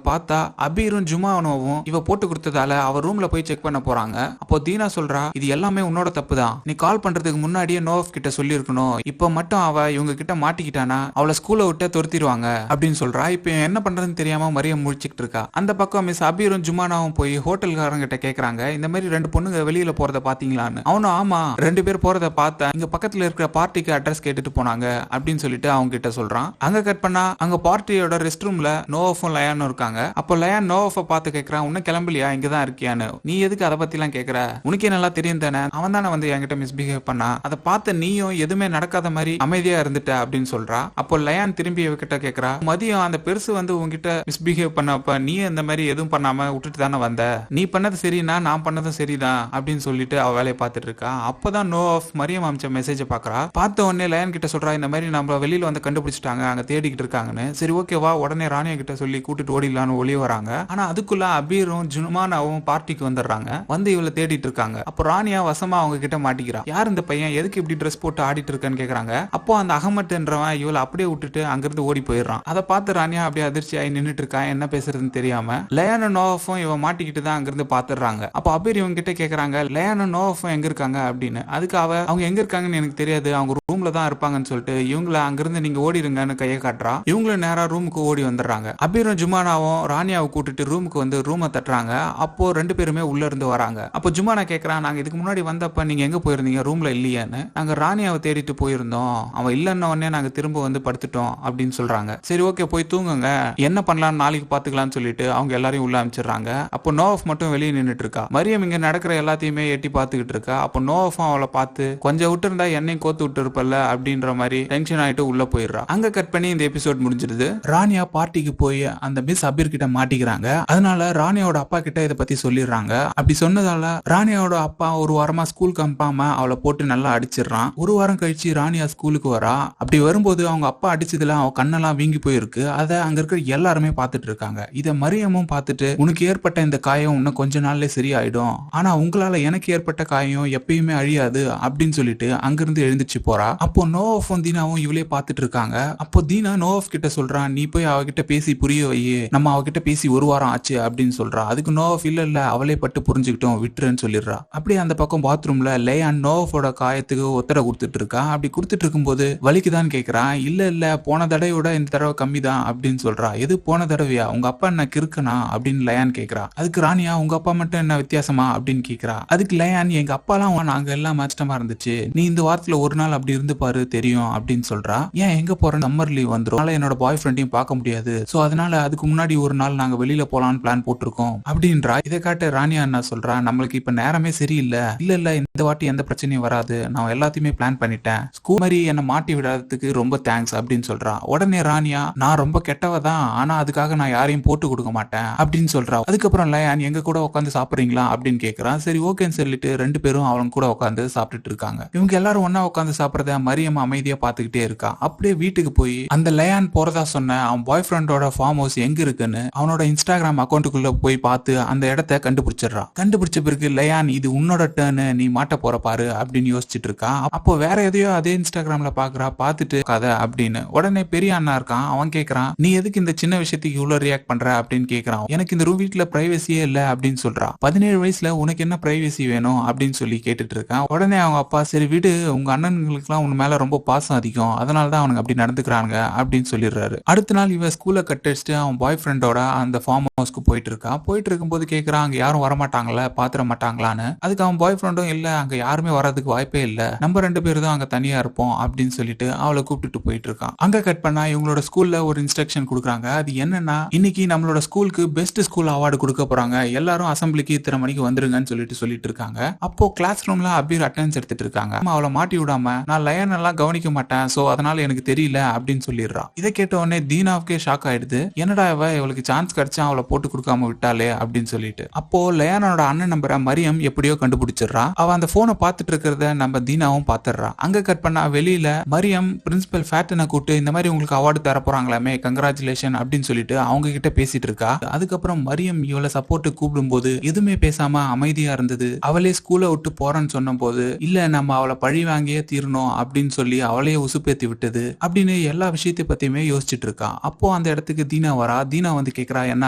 பார்த்தா அபீரும் ஜுமானோவும் இவ போட்டு கொடுத்ததால அவ ரூம்ல போய் செக் பண்ண போறாங்க. அப்போ தீனா சொல்றா, இது எல்லாமே உன்னோட தப்பு தான். நீ கால் பண்றதுக்கு முன்னாடியே நோவஃப் கிட்ட சொல்லி இருக்கணும். இப்ப மட்டும் அவ இவங்க கிட்ட மாட்டிக்கிட்டானா அவளை ஸ்கூல்ல விட்டு துரத்திடுவாங்க அப்படின்னு சொல்றா. இப்ப என்ன பண்றதுன்னு தெரியாம மரியம் முழிச்சுக்கிட்டு இருக்கா. அந்த பக்கம் மிஸ் அபீரும் ஜுமானாவும் போய் ஹோட்டல்காரங்க கிட்ட கேக்குறாங்க, இந்த மாதிரி 2 பொண்ணுங்க வெளியில போறத பாத்தீங்களான்னு. அவனும் ஆமா 2 பேர் போறத பார்த்தேன், இங்க பக்கத்துல இருக்கிற பார்ட்டிக்கு அட்ரஸ் கேட்டுட்டு போனாங்க அப்படின்னு சொல்லிட்டு அவங்க கிட்ட சொல்றான். அங்க கட் பண்ணா அங்க பார்ட்டியோட ரெஸ்ட் ரூம்ல நோவஃபும் லயானும் இருக்காங்க. அப்போ லயான் நோவஃப பார்த்து கேக்குறான், உன்ன கிளம்பலையா, இங்கதான் இருக்கியான்னு. நீ எதுக்கு அதை பத்தி எல்லாம் கேக்குற, உனக்கே நல்லா தெரியும் தானே, அவன் தானே வந்து என்கிட்ட மிஸ்பிஹேவ் பண்ணா, அதை பார்த்து நீயும் எதுவுமே நடக்காத மாதிரி அமைதியா இருந்துட்ட அப்படின்னு சொல்றா. அப்போ லயான் திரும்பி இவகிட்ட கேக்குறா, மதியம் அந்த பெருசு வந்து உங்ககிட்ட மிஸ்பிஹேவ் பண்ணப்ப நீ இந்த மாதிரி எதுவும் பண்ணாம விட்டுட்டு தானே வந்த, நீ பண்ணது சரினா நான் பண்ணதும் சரிதான் அப்படின்னு சொல்லிட்டு அவ வேலையை பார்த்துட்டு இருக்கா. அப்பதான் நோவஃப் மரியம் அமிச்ச மெசேஜ் பாக்குறா. பார்த்த உடனே லயன் கிட்ட சொல்றா, இந்த மாதிரி நம்ம வெளியில வந்து கண்டுபிடிச்சிட்டாங்க, அங்க தேடிக்கிட்டு இருக்காங்கன்னு. சரி ஓகேவா, உடனே ராணியா கிட்ட சொல்லி கூட்டிட்டு ஓடிடலான்னு ஒளிய வராங்க. ஆனா அதுக்குள்ள அபீரும் ஜுமானாவும் பார்ட்டிக்கு வந்துடுறாங்க. வந்து இவளை தேடிட்டு இருக்காங்க. அப்போ ராணியா வசமா அவங்க கிட்ட மாட்டிக்கிறா. யார் இந்த பையன், எதுக்கு இப்படி ட்ரெஸ் போட்டு ஆடிட்டு இருக்கான்னு கேக்குறாங்க. அப்போ அந்த அகமட்ன்றவன் இவளை அப்படியே விட்டுட்டு அங்கிருந்து ஓடி போயிடுறான். அதை பார்த்து ராணியா அப்படியே அதிர்ச்சியாகி நின்னுட்டு இருக்கா, என்ன பேசுறதுன்னு தெரியாம. லயானும் நோவஃபும் இவன் மாட்டிக்கிட்டு தான் அங்கிருந்து பாத்துறாங்க. அப்போ அபீர் இவங்க கிட்ட கேக்குறாங்க, லயானும் நோவஃபும் எங்க இருக்காங்க அப்படின்னு. அதுக்கு அவங்க எங்க இருக்காங்கன்னு எனக்கு தெரியாது, அவங்க ரூம்ல தான் இருப்பாங்கன்னு சொல்லிட்டு இவங்கள அங்கிருந்து நீங்க ஓடிடுங்கன்னு கையை காட்டுறா. இவங்களும் நேரா ரூமுக்கு ஓடி வந்துடுறாங்க. அபீரும் ஜுமானாவும் ராணியாவை கூட்டிட்டு ரூமுக்கு வந்து ரூமை தட்டுறாங்க. அப்போ 2 பேருமே உள்ள இருந்து வராங்க. அப்போ ஜுமானா கேக்குறான், நாங்க இதுக்கு முன்னாடி வந்தப்ப நீங்க எங்க போயிருந்தீங்க, ரூம்ல இல்லையான்னு. நாங்க ராணியாவை தேடிட்டு போயிருந்தோம், அவன் இல்லைன்ன உடனே நாங்க திரும்ப வந்து படுத்துட்டோம் அப்படின்னு சொல்றாங்க. சரி ஓகே போய் தூங்குங்க, என்ன பண்ணலாம் நாளைக்கு பாத்துக்கலாம்னு சொல்லிட்டு அவங்க எல்லாரையும் உள்ள அனுப்பிச்சிடுறாங்க. அப்போ நோவஃப் மட்டும் வெளியே நின்னுட்டு இருக்கா. மரியம் இங்க நடக்கிற எல்லாத்தையுமே எட்டி பாத்துக்கிட்டு இருக்கா. அப்போ நோவஃபும் அவளை பார்த்து, கொஞ்சம் விட்டு இருந்தா என்னையும் கோத்து விட்டு இருப்பல்ல அப்படின்ற மாதிரி டென்ஷன் ஆயிட்டு உள்ள போயிடுறா. அங்க கட் பண்ணி இந்த எபிசோட் முடிஞ்சிருது. ராணியா பார்ட்டிக்கு போய் அந்த மிஸ் அபீர் கிட்ட மாட்டிக்கிறாங்க. அதனால ராணியோட அப்பா கிட்ட இதை பத்தி சொல்லிடுறாங்க. அப்படி சொன்னதால ராணியோட அப்பா ஒரு வாரமா ஸ்கூலுக்கு அனுப்பாம அவளை போட்டு நல்லா அடிச்சிடறான். ஒரு வாரம் கழிச்சு ராணியா ஸ்கூலுக்கு வரா. அப்படி வரும்போது அவங்க அப்பா அடிச்சதுல அவ கண்ணெல்லாம் வீங்கி போயிருக்கு. அதை அங்க இருக்கிற எல்லாருமே பார்த்துட்டு இருக்காங்க. இத மரியமும் பார்த்துட்டு, உனக்கு ஏற்பட்ட இந்த காயம் இன்னும் கொஞ்ச நாள்ல சரியாயிடும், ஆனா உங்களால எனக்கு ஏற்பட்ட காயம் எப்பயுமே அழியாது அப்படின்னு சொல்லிட்டு அங்கிருந்து எழுந்துச்சு போறா. அப்போ நோவஃபும் தீனாவும் இவளே பார்த்துட்டு இருக்காங்க. அப்போ தீனா நோவஃப் கிட்ட சொல்றான், நீ போய் அவகிட்ட பேசி புரிய வை, நம்ம அவகிட்ட பேசி ஒரு வாரம் ஆச்சு அப்படின்னு சொல்றா. அதுக்கு நோவஃப் இல்ல அவளே பட்டு புரிஞ்சுக்கிட்டோம் விட்டுருன்னு சொல்லிடுறா. அப்படியே அந்த பக்கம் பாத்ரூம்ல லயான் நோவஃபோட காயத்துக்கு ஒத்தடை கொடுத்துட்டு இருக்கா. அப்படி கொடுத்துட்டு இருக்கும்போது வலிக்குதான்னு கேக்குறான். இல்ல போன தடவையோட இந்த தடவை கம்மி தான் அப்படின்னு சொல்றா. எது போன தடவையா, உங்க அப்பா என்ன கிறுக்கனா அப்படின்னு லயான் கேக்குறா. அதுக்கு ராணியா, உங்க அப்பா மட்டும் என்ன வித்தியாசமா அப்படின்னு கேக்குறா. அதுக்கு லயான், எங்க அப்பாலாம் நாங்க எல்லாம் கஷ்டமா இருந்துச்சு, நீ இந்த வாரத்துல ஒரு நாள் அப்படி இருந்து பாரு தெரியும் அப்படின்னு சொல்றா. ஏன் எங்க போறேன், சம்மர் லீவ் வந்துரும், அதனால என்னோட பாய் ஃப்ரெண்டையும் பார்க்க முடியாது, சோ அதனால அதுக்கு முன்னாடி ஒரு நாள் நாங்க வெளியில போலான்னு பிளான் போட்டிருக்கோம் அப்படின்றா. இதை காட்ட ராணியா என்ன சொல்றா, நம்மளுக்கு இப்ப நேரமே சரியில்லை, இல்ல இந்த வாட்டி எந்த பிரச்சனையும் வராது, நான் எல்லாத்தையுமே பிளான் பண்ணிட்டேன், ஸ்கூல் மாதிரி என்ன மாட்டி விடாததுக்கு ரொம்ப தேங்க்ஸ் அப்படின்னு சொல்றா. உடனே ராணியா, நான் ரொம்ப கெட்டவ தான், ஆனா அதுக்காக நான் யாரையும் போட்டு கொடுக்க மாட்டேன் அப்படின்னு சொல்றா. அதுக்கப்புறம் லயான், எங்க கூட உட்காந்து சாப்பிடுறீங்களா அப்படின்னு கேக்குறான். சரி ஓகேன்னு சொல்லிட்டு 2 பேரும் அவன் கூட உட்காந்து சாப்பிட்டுட்டு இருக்காங்க. இவங்க எல்லாரும் ஒன்னா உட்காந்து சாப்பிடறத மரியம் அமைதியா பாத்துக்கிட்டே இருக்கா. அப்படியே வீட்டுக்கு போய் அந்த லயான் போறதா சொன்ன அவன் பாய் ஃப்ரெண்டோட ஃபார்ம் ஹவுஸ் எங்க இருக்குன்னு அவனோட இன்ஸ்டாகிராம் அக்கௌண்ட்டுக்குள்ள போய் பார்த்து அந்த இடத்த கண்டுபிடிச்சிடறா. கண்டுபிடிச்ச பிறகு லயான், இது உன்னோட டர்னு, நீ மாட்ட போற பாரு அப்படின்னு யோசிச்சுட்டு இருக்கா. அப்போ வேற எதையோ அதே இன்ஸ்டாகிராம்ல பாக்குறா. பார்த்துட்டு கதை அப்படின்னு உடனே பெரிய அண்ணா இருக்கான். அவன் கேக்குறான், நீ எதுக்கு இந்த சின்ன விஷயத்துக்கு இவ்வளவு ரியாக்ட் பண்ற அப்படின்னு கேக்குறான். எனக்கு இந்த ரூம் வீட்டுல பிரைவசியே இல்ல அப்படின்னு சொல்றா. 17 வயசுல உனக்கு என்ன பிரைவசி வேணும் அப்படின்னு சொல்லி கேட்டுட்டு இருக்கான். உடனே அவங்க அப்பா, சரி வீடு, உங்க அண்ணன்களுக்கு எல்லாம் உன் மேல ரொம்ப பாசம் அதிகம், அதனாலதான் அவனுக்கு அப்படி நடந்துக்கிறாங்க அப்படின்னு சொல்லிடுறாரு. அடுத்த நாள் இவன் ஸ்கூல்ல கட் அடிச்சுட்டு அவன் பாய் ஃப்ரெண்டோட அந்த ஃபார்ம் ஹவுஸ்க்கு போயிட்டு இருக்கான். போயிட்டு இருக்கும்போது கேக்குறான், அங்க யாரும் வரமாட்டாங்களா, பாத்திர மாட்டாங்களான்னு. அதுக்கு அவன் பாய் ஃப்ரெண்டும், இல்ல அங்க யாருமே வர்றதுக்கு வாய்ப்பே இல்ல, நம்ம 2 பேரும் தான் அங்க தனியா இருப்போம் அப்படின்னு சொல்லிட்டு அவளை கூப்பிட்டுட்டு போயிட்டு இருக்கான். அங்க கட் பண்ணா இவங்களோட ஸ்கூல்ல ஒரு இன்ஸ்ட்ரக்ஷன் கொடுக்குறாங்க. அது என்னன்னா, இன்னைக்கு நம்மளோட ஸ்கூலுக்கு பெஸ்ட் ஸ்கூல் அவார்டு கொடுக்க போறாங்க, எல்லாரும் அசம்பிளிக்கு இத்தனை மணிக்கு வந்துருங்கன்னு சொல்லிட்டு இருக்காங்க. அப்போ கிளாஸ் ரூம்ல அபீர் அட்டெண்டன்ஸ் எடுத்துட்டு இருக்காங்க. அவளை மாட்டி விடாம, நான் லயன் எல்லாம் கவனிக்க மாட்டேன், சோ அதனால எனக்கு தெரியல அப்படின்னு சொல்லிடுறா. இதை கேட்ட உடனே தீனாவுக்கே ஷாக் ஆயிடுது. என்னடா இவளுக்கு சான்ஸ் கிடைச்சா அவளை போட்டு கொடுக்காம விட்டாலே அப்படின்னு சொல்லிட்டு. அப்போ லயானோட அண்ணன் நம்பரை மரியம் எப்படியோ கண்டுபிடிச்சிடறா. அவ அந்த போனை பார்த்துட்டு இருக்கிறத நம்ம தீனாவும் பாத்துறா. அங்க கட் பண்ணா வெளியில மரியம் பிரின்சிபல் ஃபேட்டனை கூப்பிட்டு, இந்த மாதிரி உங்களுக்கு அவார்டு தர போறாங்களாமே, கங்க்ராச்சுலேஷன் அப்படின்னு சொல்லிட்டு அவங்க கிட்ட பேசிட்டு இருக்கா. அதுக்கப்புறம் மரியம் இவளை சப்போர்ட் கூப்பிடும் போது எதுவுமே பேசாம அமைதியா இருந்தது. அவளே ஸ்கூலை விட்டு போறேன்னு சொன்ன போது, இல்ல நம்ம அவளை பழி வாங்கியே தீரணும் அப்படின்னு சொல்லி அவளையே உசுப்பேத்தி விட்டு கேட்டது அப்படின்னு எல்லா விஷயத்தை பத்தியுமே யோசிச்சுட்டு இருக்கா. அப்போ அந்த இடத்துக்கு தீனா வரா. தீனா வந்து கேக்குறா என்ன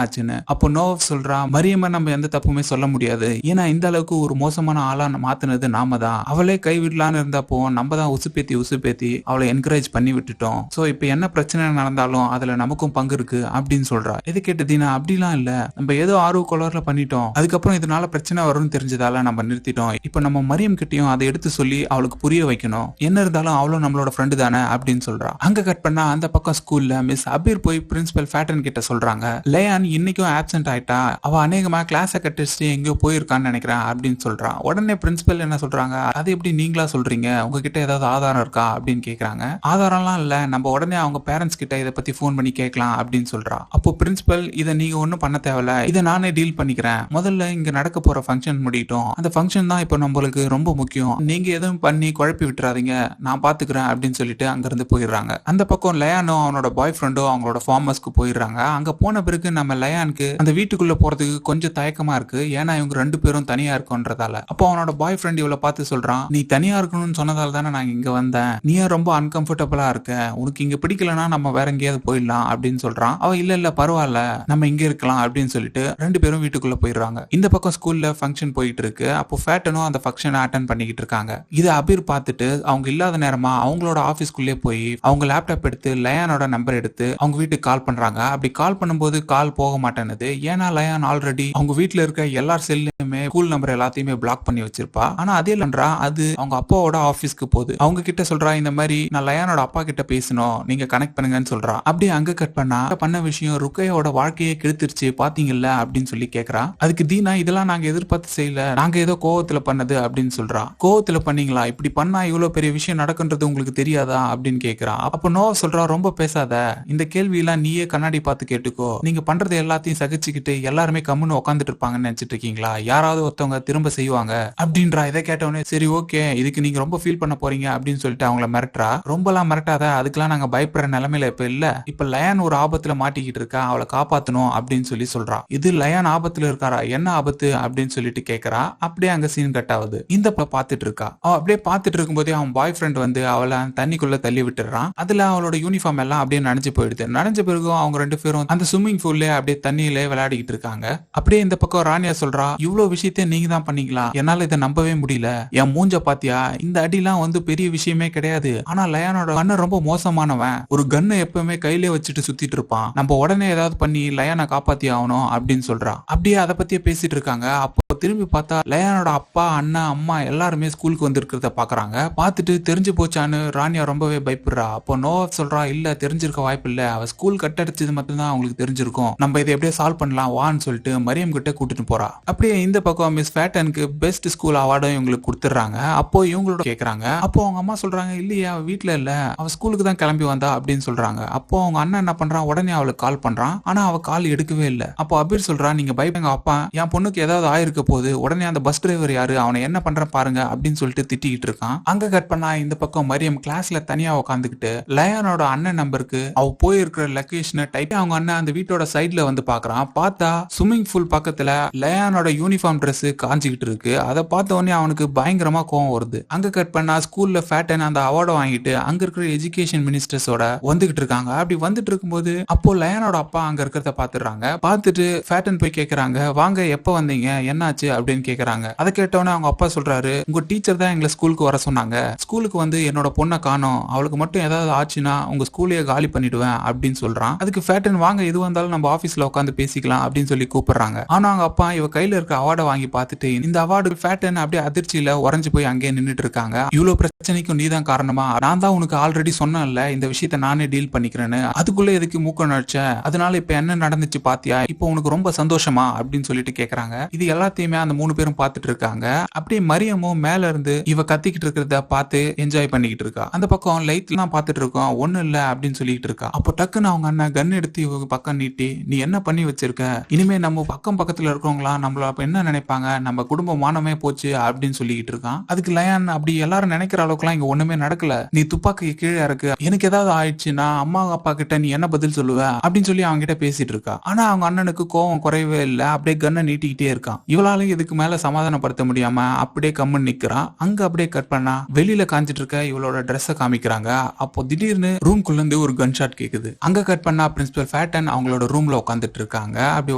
ஆச்சுன்னு. அப்போ நோவ் சொல்றா, மரியம்ம நம்ம எந்த தப்புமே சொல்ல முடியாது, ஏன்னா இந்த அளவுக்கு ஒரு மோசமான ஆளா மாத்துனது நாம தான். அவளே கைவிடலான்னு இருந்தப்போ நம்ம தான் உசுப்பேத்தி அவளை என்கரேஜ் பண்ணி விட்டுட்டோம். சோ இப்ப என்ன பிரச்சனை நடந்தாலும் அதுல நமக்கும் பங்கு இருக்கு அப்படின்னு சொல்றா. இதை கேட்ட தீனா, அப்படிலாம் இல்ல, நம்ம ஏதோ ஆர்வ கோளாறுல பண்ணிட்டோம், அதுக்கப்புறம் இதனால பிரச்சனை வரும்னு தெரிஞ்சதால நம்ம நிறுத்திட்டோம். இப்ப நம்ம மரியம் கிட்டயும் அதை எடுத்து சொல்லி அவளுக்கு புரிய வைக்கணும், என்ன இருந்தாலும் அவளும் நம்மளோட ஃப்ரெண்டு தானே அப்படின்னு சொல்றா. அங்க கட் பண்ணா அந்த பக்கம் ஸ்கூல்ல மிஸ் அபீர் போய் பிரின்சிபல் ஃபேட்டன் கிட்ட சொல்றாங்க, லேயான் இன்னைக்கும் ஆப்சென்ட் ஆயிட்டா, அவ அநேகமா கிளாஸ கட்டிச்சு எங்கேயோ போயிருக்கான்னு நினைக்கிறேன் அப்படின்னு சொல்றான். உடனே பிரின்சிபல் என்ன சொல்றாங்க, அது எப்படி நீங்களா சொல்றீங்க, உங்ககிட்ட ஏதாவது ஆதாரம் இருக்கா அப்படின்னு கேக்குறாங்க. ஆதாரம்லாம் இல்ல, நம்ம உடனே அவங்க பேரண்ட்ஸ் கிட்ட இதை பத்தி போன் பண்ணி கேட்கலாம் அப்படின்னு சொல்றா. அப்போ பிரின்சிபல், இதை நீங்க ஒன்னும் பண்ண தேவையில்ல, இதை நானே டீல் பண்ணிக்கிறேன், முதல்ல இங்க நடக்க போற ஃபங்க்ஷன் முடியட்டும், அந்த ஃபங்க்ஷன் தான் இப்போ நம்மளுக்கு ரொம்ப முக்கியம், நீங்க எதுவும் பண்ணி குழப்பி விட்டுறாதீங்க, நான் பாத்துக்கிறேன் அப்படின்னு சொல்லிட்டு அங்க இருந்து போயிடுறாங்க. அந்த பக்கம் லயானோ அவனோட பாய் ஃப்ரெண்டோ அவங்களோட ஃபார்மர்ஸ்க்கு போயிடுறாங்க. அங்க போன பிறகு நம்ம லயானுக்கு அந்த வீட்டுக்குள்ள போறதுக்கு கொஞ்சம் தயக்கமா இருக்கு, ஏன்னா இவங்க ரெண்டு பேரும் தனியா இருக்கோன்றதால. அப்போ அவனோட பாய் ஃப்ரெண்ட் இவளை பார்த்து சொல்றான், நீ தனியா இருக்கணும்னு சொன்னதால தானே நான் இங்க வந்தேன், நீ ரொம்ப அன்கம்ஃபர்டபுளா இருக்க, உனக்கு இங்க பிடிக்கலன்னா நம்ம வேற எங்கேயாவது போயிடலாம் அப்படின்னு சொல்றான். அவ இல்ல பரவாயில்ல நம்ம இங்க இருக்கலாம் அப்படின்னு சொல்லிட்டு ரெண்டு பேரும் வீட்டுக்குள்ள போயிடுறாங்க. இந்த பக்கம் ஸ்கூல்ல ஃபங்க்ஷன் போயிட்டு இருக்கு. அப்போ ஃபேட்டனும் அந்த ஃபங்க்ஷனை அட்டென்ட் பண்ணிக்கிட்டு இருக்காங்க. இதை அபீர் பார்த்துட்டு அவங்க இல்லாத நேரமா அவங்களோட ஆபீஸ்க்குள்ளே போய் அவங்க லேப்டாப் எடுத்து லயானோட நம்பர் எடுத்து அவங்க வீட்டுக்கு கால் பண்றாங்க. அப்படி கால் பண்ணும்போது கால் போக மாட்டேனுது, ஏன்னா லயான் ஆல்ரெடி அவங்க வீட்டுல இருக்க எல்லா செல்லுமே ஸ்கூல் நம்பர் எல்லாத்தையுமே பிளாக் பண்ணி வச்சிருப்பா. ஆனா அதே இல்லன்றா அது அவங்க அப்பாவோட ஆபீஸ்க்கு போகுது. அவங்க கிட்ட சொல்றா, இந்த மாதிரி நான் லயானோட அப்பா கிட்ட பேசணும், நீங்க கனெக்ட் பண்ணுங்கன்னு சொல்றா. அப்படியே அங்க கட் பண்ண விஷயம் ருக்கையோட வாழ்க்கையை கெடுத்துருச்சு பாத்தீங்கல்ல அப்படின்னு சொல்லி கேக்குறா. அதுக்கு தீனா, இதெல்லாம் நாங்க எதிர்பார்த்து செய்யல, நாங்க ஏதோ கோவத்துல பண்ணது அப்படின்னு சொல்றா. கோவத்துல பண்ணீங்களா, இப்படி பண்ணா இவ்வளவு பெரிய விஷயம் நடக்குன்றது உங்களுக்கு தெரியாதா அப்படின்னு கேக்குறா. அப்ப நோவா சொல்றா, ரொம்ப பேசாத, இந்த கேள்வி எல்லாம் நீயே கண்ணாடி பார்த்து கேட்டுக்கோ, நீங்க பண்றது எல்லாத்தையும் சகிச்சுக்கிட்டு எல்லாருமே கம்முன்னு உட்காந்துட்டு இருப்பாங்கன்னு நினைச்சிட்டு இருக்கீங்களா, யாராவது ஒருத்தவங்க திரும்ப செய்வாங்க அப்படின்றா. இதை கேட்டவனே சரி ஓகே, இதுக்கு நீங்க ரொம்ப ஃபீல் பண்ண போறீங்க அப்படின்னு சொல்லிட்டு அவங்கள மிரட்டுறா. ரொம்பலாம் மிரட்டாத, அதுக்கெல்லாம் நாங்க பயப்படுற நிலைமையில இப்ப இல்ல, இப்ப லயான் ஒரு ஆபத்துல மாட்டிக்கிட்டு இருக்கா, அவளை காப்பாத்தணும் அப்படின்னு சொல்லி சொல்றா. இது லயான் ஆபத்துல இருக்காரா, என்ன ஆபத்து அப்படின்னு சொல்லிட்டு கேக்குறா. அப்படியே அங்க சீன் கட் ஆகுது. இந்த பாத்துட்டு இருக்கா. அவ அப்படியே பாத்துட்டு இருக்கும்போதே அவன் பாய் ஃப்ரெண்ட் வந்து அவளை தண்ணிக்குள்ள தள்ளி விட்டுறான். அதுல அவளோட யூனிஃபார்ம் எல்லாம் அப்படியே நனைஞ்சு போயிடுது. நனைஞ்ச பிறகு அவங்க ரெண்டு பேரும் அந்த ஸ்விம்மிங் பூல்ல அப்படியே தண்ணியில விளையாடிக்கிட்டு இருக்காங்க. அப்படியே இந்த பக்கம் ராணியா சொல்றா, இவ்வளவு விஷயத்த நீங்க தான் பண்ணீங்களா, என்னால இதை நம்பவே முடியல, என் மூஞ்ச பாத்தியா, இந்த அடிலாம் வந்து பெரிய விஷயமே கிடையாது, ஆனா லயானோட கண்ணு ரொம்ப மோசமானவன், ஒரு கண்ணை எப்பவுமே கையிலே வச்சுட்டு சுத்திட்டு இருப்பான், நம்ம உடனே ஏதாவது பண்ணி லயானை காப்பாத்தி ஆகணும் அப்படின்னு சொல்றா. அப்படியே அதை பத்தியே பேசிட்டு இருக்காங்க. அப்போ திரும்பி பார்த்தா லயானோட அப்பா அண்ணா அம்மா எல்லாருமே ஸ்கூலுக்கு வந்திருக்கிறத பாக்குறாங்க. பார்த்துட்டு தெரிஞ்சு போச்சான்னு ராணியா ரொம்பவே பயப்படுறா. அப்போ நோவா சொல்றா, இல்ல தெரிஞ்சிருக்க வாய்ப்பு இல்ல, அவ ஸ்கூல் கட்டடிச்சது மட்டும்தான் அவங்களுக்கு தெரிஞ்சிருக்கும், நம்ம இதை எப்படியே சால்வ் பண்ணலாம் வான்னு சொல்லிட்டு மரியம் கிட்ட கூட்டிட்டு போறா. அப்படியே இந்த பக்கம் மிஸ் ஃபேட்டனுக்கு பெஸ்ட் ஸ்கூல் அவார்டும் இவங்களுக்கு கொடுத்துறாங்க. அப்போ இவங்களோட கேக்குறாங்க. அப்போ அவங்க அம்மா சொல்றாங்க, இல்லையே அவ வீட்டுல இல்ல, அவ ஸ்கூலுக்கு தான் கிளம்பி வந்தா அப்படின்னு சொல்றாங்க. அப்போ அவங்க அண்ணன் என்ன பண்றான், உடனே அவளுக்கு கால் பண்றான். ஆனா அவ கால் எடுக்கவே இல்ல. அப்போ அபீர் சொல்றான், நீங்க பயப்பங்க அப்பா, என் பொண்ணுக்கு ஏதாவது ஆயிருக்க போது, உடனே அந்த பஸ் டிரைவர் யாரு, அவனை என்ன பண்ற பாருங்க அப்படின்னு சொல்லிட்டு திட்டிக்கிட்டு இருக்கான். அங்க கட் பண்ணா இந்த பக்கம் மரியம் கிளாஸ்ல தனியா உட்காந்துக்கிட்டு லயானோட அண்ணன் நம்பருக்கு அவ போயிருக்கிற லொகேஷனை டைப் அவங்க அண்ணன் அந்த வீட்டோட சைட்ல வந்து பாக்குறான். பார்த்தா ஸ்விம்மிங் பூல் பக்கத்துல லயானோட யூனிஃபார்ம் ட்ரெஸ் காஞ்சிக்கிட்டு இருக்கு. அதை பார்த்த உடனே அவனுக்கு பயங்கரமா கோவம் வருது. அங்க கட் பண்ணா ஸ்கூல்ல ஃபேட்டன் அந்த அவார்டை வாங்கிட்டு அங்க இருக்கிற எஜுகேஷன் மினிஸ்டர்ஸோட வந்துகிட்டு இருக்காங்க. அப்படி வந்துட்டு இருக்கும்போது அப்போ லயானோட அப்பா அங்க இருக்கிறத பாத்துறாங்க. பார்த்துட்டு ஃபேட்டன் போய் கேக்குறாங்க, வாங்க எப்ப வந்தீங்க, என்னாச்சு அப்படின்னு கேக்குறாங்க. அதை கேட்டவொடனே அவங்க அப்பா சொல்றாரு, உங்க டீச்சர் தான் எங்களை ஸ்கூலுக்கு வர சொன்னாங்க, ஸ்கூலுக்கு வந்து என்னோட பொண்ணை காணோம், அவளுக்கு மட்டும் ஏதாவது ஆச்சுன்னா உங்க ஸ்கூலையே காலி பண்ணிடுவேன் அப்படின்னு சொல்றான். அதுக்கு ஃபேட்டன், வாங்க எது வந்தாலும் நம்ம ஆபீஸ்ல உட்காந்து பேசிக்கலாம் அப்படின்னு சொல்லி கூப்பிடுறாங்க. ஆனா அவங்க அப்பா இவ கையில இருக்க அவார்டை வாங்கி பார்த்துட்டு இந்த அவார்டு ஃபேட்டன் அப்படியே அதிர்ச்சியில உறைஞ்சு போய் அங்கேயே நின்றுட்டு இருக்காங்க. இவ்வளவு பிரச்சனைக்கும் நீதான் காரணமா, நான் தான் உனக்கு ஆல்ரெடி சொன்னேன்ல இந்த விஷயத்த நானே டீல் பண்ணிக்கிறேன்னு, அதுக்குள்ள எதுக்கு மூக்க நடிச்ச, அதனால இப்ப என்ன நடந்துச்சு பாத்தியா, இப்போ உனக்கு ரொம்ப சந்தோஷமா அப்படின்னு சொல்லிட்டு கேக்குறாங்க. இது எல்லாத்தையுமே அந்த மூணு பேரும் பார்த்துட்டு இருக்காங்க. அப்படியே மரியமும் மேல இருந்து இவ கத்திக்கிட்டு இருக்கிறத பார்த்து என்ஜாய் பண்ணிக்கிட்டு இருக்கா. அந்த பக்கம் லைட் எல்லாம் பார்த்துட்டு இருக்கோம், ஒண்ணு இல்ல அப்படின்னு சொல்லிட்டு இருக்கா. அப்போ டக்குன்னு அவங்க அண்ணன் கன் எடுத்து இவங்க பக்கம் நீட்டி, நீ என்ன பண்ணி வச்சிருக்க, இனிமே நம்ம பக்கத்துல இருக்கவங்களா நம்மள அப்ப என்ன நினைப்பாங்க, நம்ம குடும்ப மானமே போச்சு அப்படின்னு சொல்லிக்கிட்டு இருக்கான். அதுக்கு லயான், அப்படி எல்லாரும் நினைக்கிற அளவுக்கு எல்லாம் இங்க ஒண்ணுமே நடக்கல, நீ துப்பாக்கி கீழே இருக்கு, எனக்கு ஏதாவது ஆயிடுச்சுன்னா அம்மா அப்பா கிட்ட நீ என்ன பதில் சொல்லுவ அப்படின்னு சொல்லி அவங்க கிட்ட பேசிட்டு இருக்கா. ஆனா அவங்க அண்ணனுக்கு கோவம் குறையவே இல்லை, அப்படியே கன்னை நீட்டிக்கிட்டே இருக்கான். இவளால இவளாலும் இதுக்கு மேல சமாதானப்படுத்த முடியாம அப்படியே கம்மன் நிக்கிறான். அங்க அப்படியே கட் பண்ணா வெளியில காஞ்சிட்டு இருக்க இவளோட ட்ரெஸ்ஸை காமிக்கிறாங்க. அப்போ திடீர்னு ரூம்குள்ள இருந்து ஒரு கன் ஷாட் கேக்குது. அங்க கட் பண்ணா பிரின்சிபல் ஃபேட்டன் அவங்களோட ரூம்ல உட்காந்துட்டு இருக்காங்க. அப்படி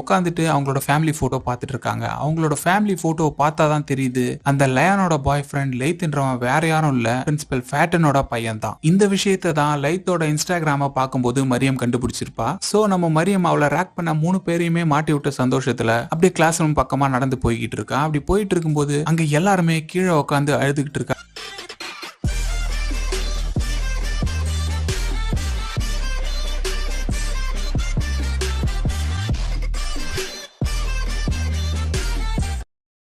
உட்காந்துட்டு அவங்களோட ஃபேமிலி போட்டோ பார்த்துட்டு இருக்காங்க. அவங்களோட ஃபேமிலி போட்டோ பார்த்தாதான் தெரியுது அந்த லயானோட பாய் ஃப்ரெண்ட் லைத்ன்றவன் வேற யாரும் இல்ல, பிரின்சிபல் ஃபேட்டனோட பையன் தான். இந்த விஷயத்தை தான் லைத்தோட இன்ஸ்டாகிராம பார்க்கும்போது மரியம் கண்டுபிடிச்சிருப்பா. சோ நம்ம மரியம் அவளை ரேக் பண்ண 3 பேரையுமே மாட்டி விட்ட சந்தோஷத்துல அப்படியே கிளாஸ் ரூம் பக்கமா நடந்து போய்கிட்டு இருக்கா. அப்படி போயிட்டு இருக்கும்போது அங்க எல்லாருமே கீழே உட்காந்து அழுதுகிட்டு இருக்கா.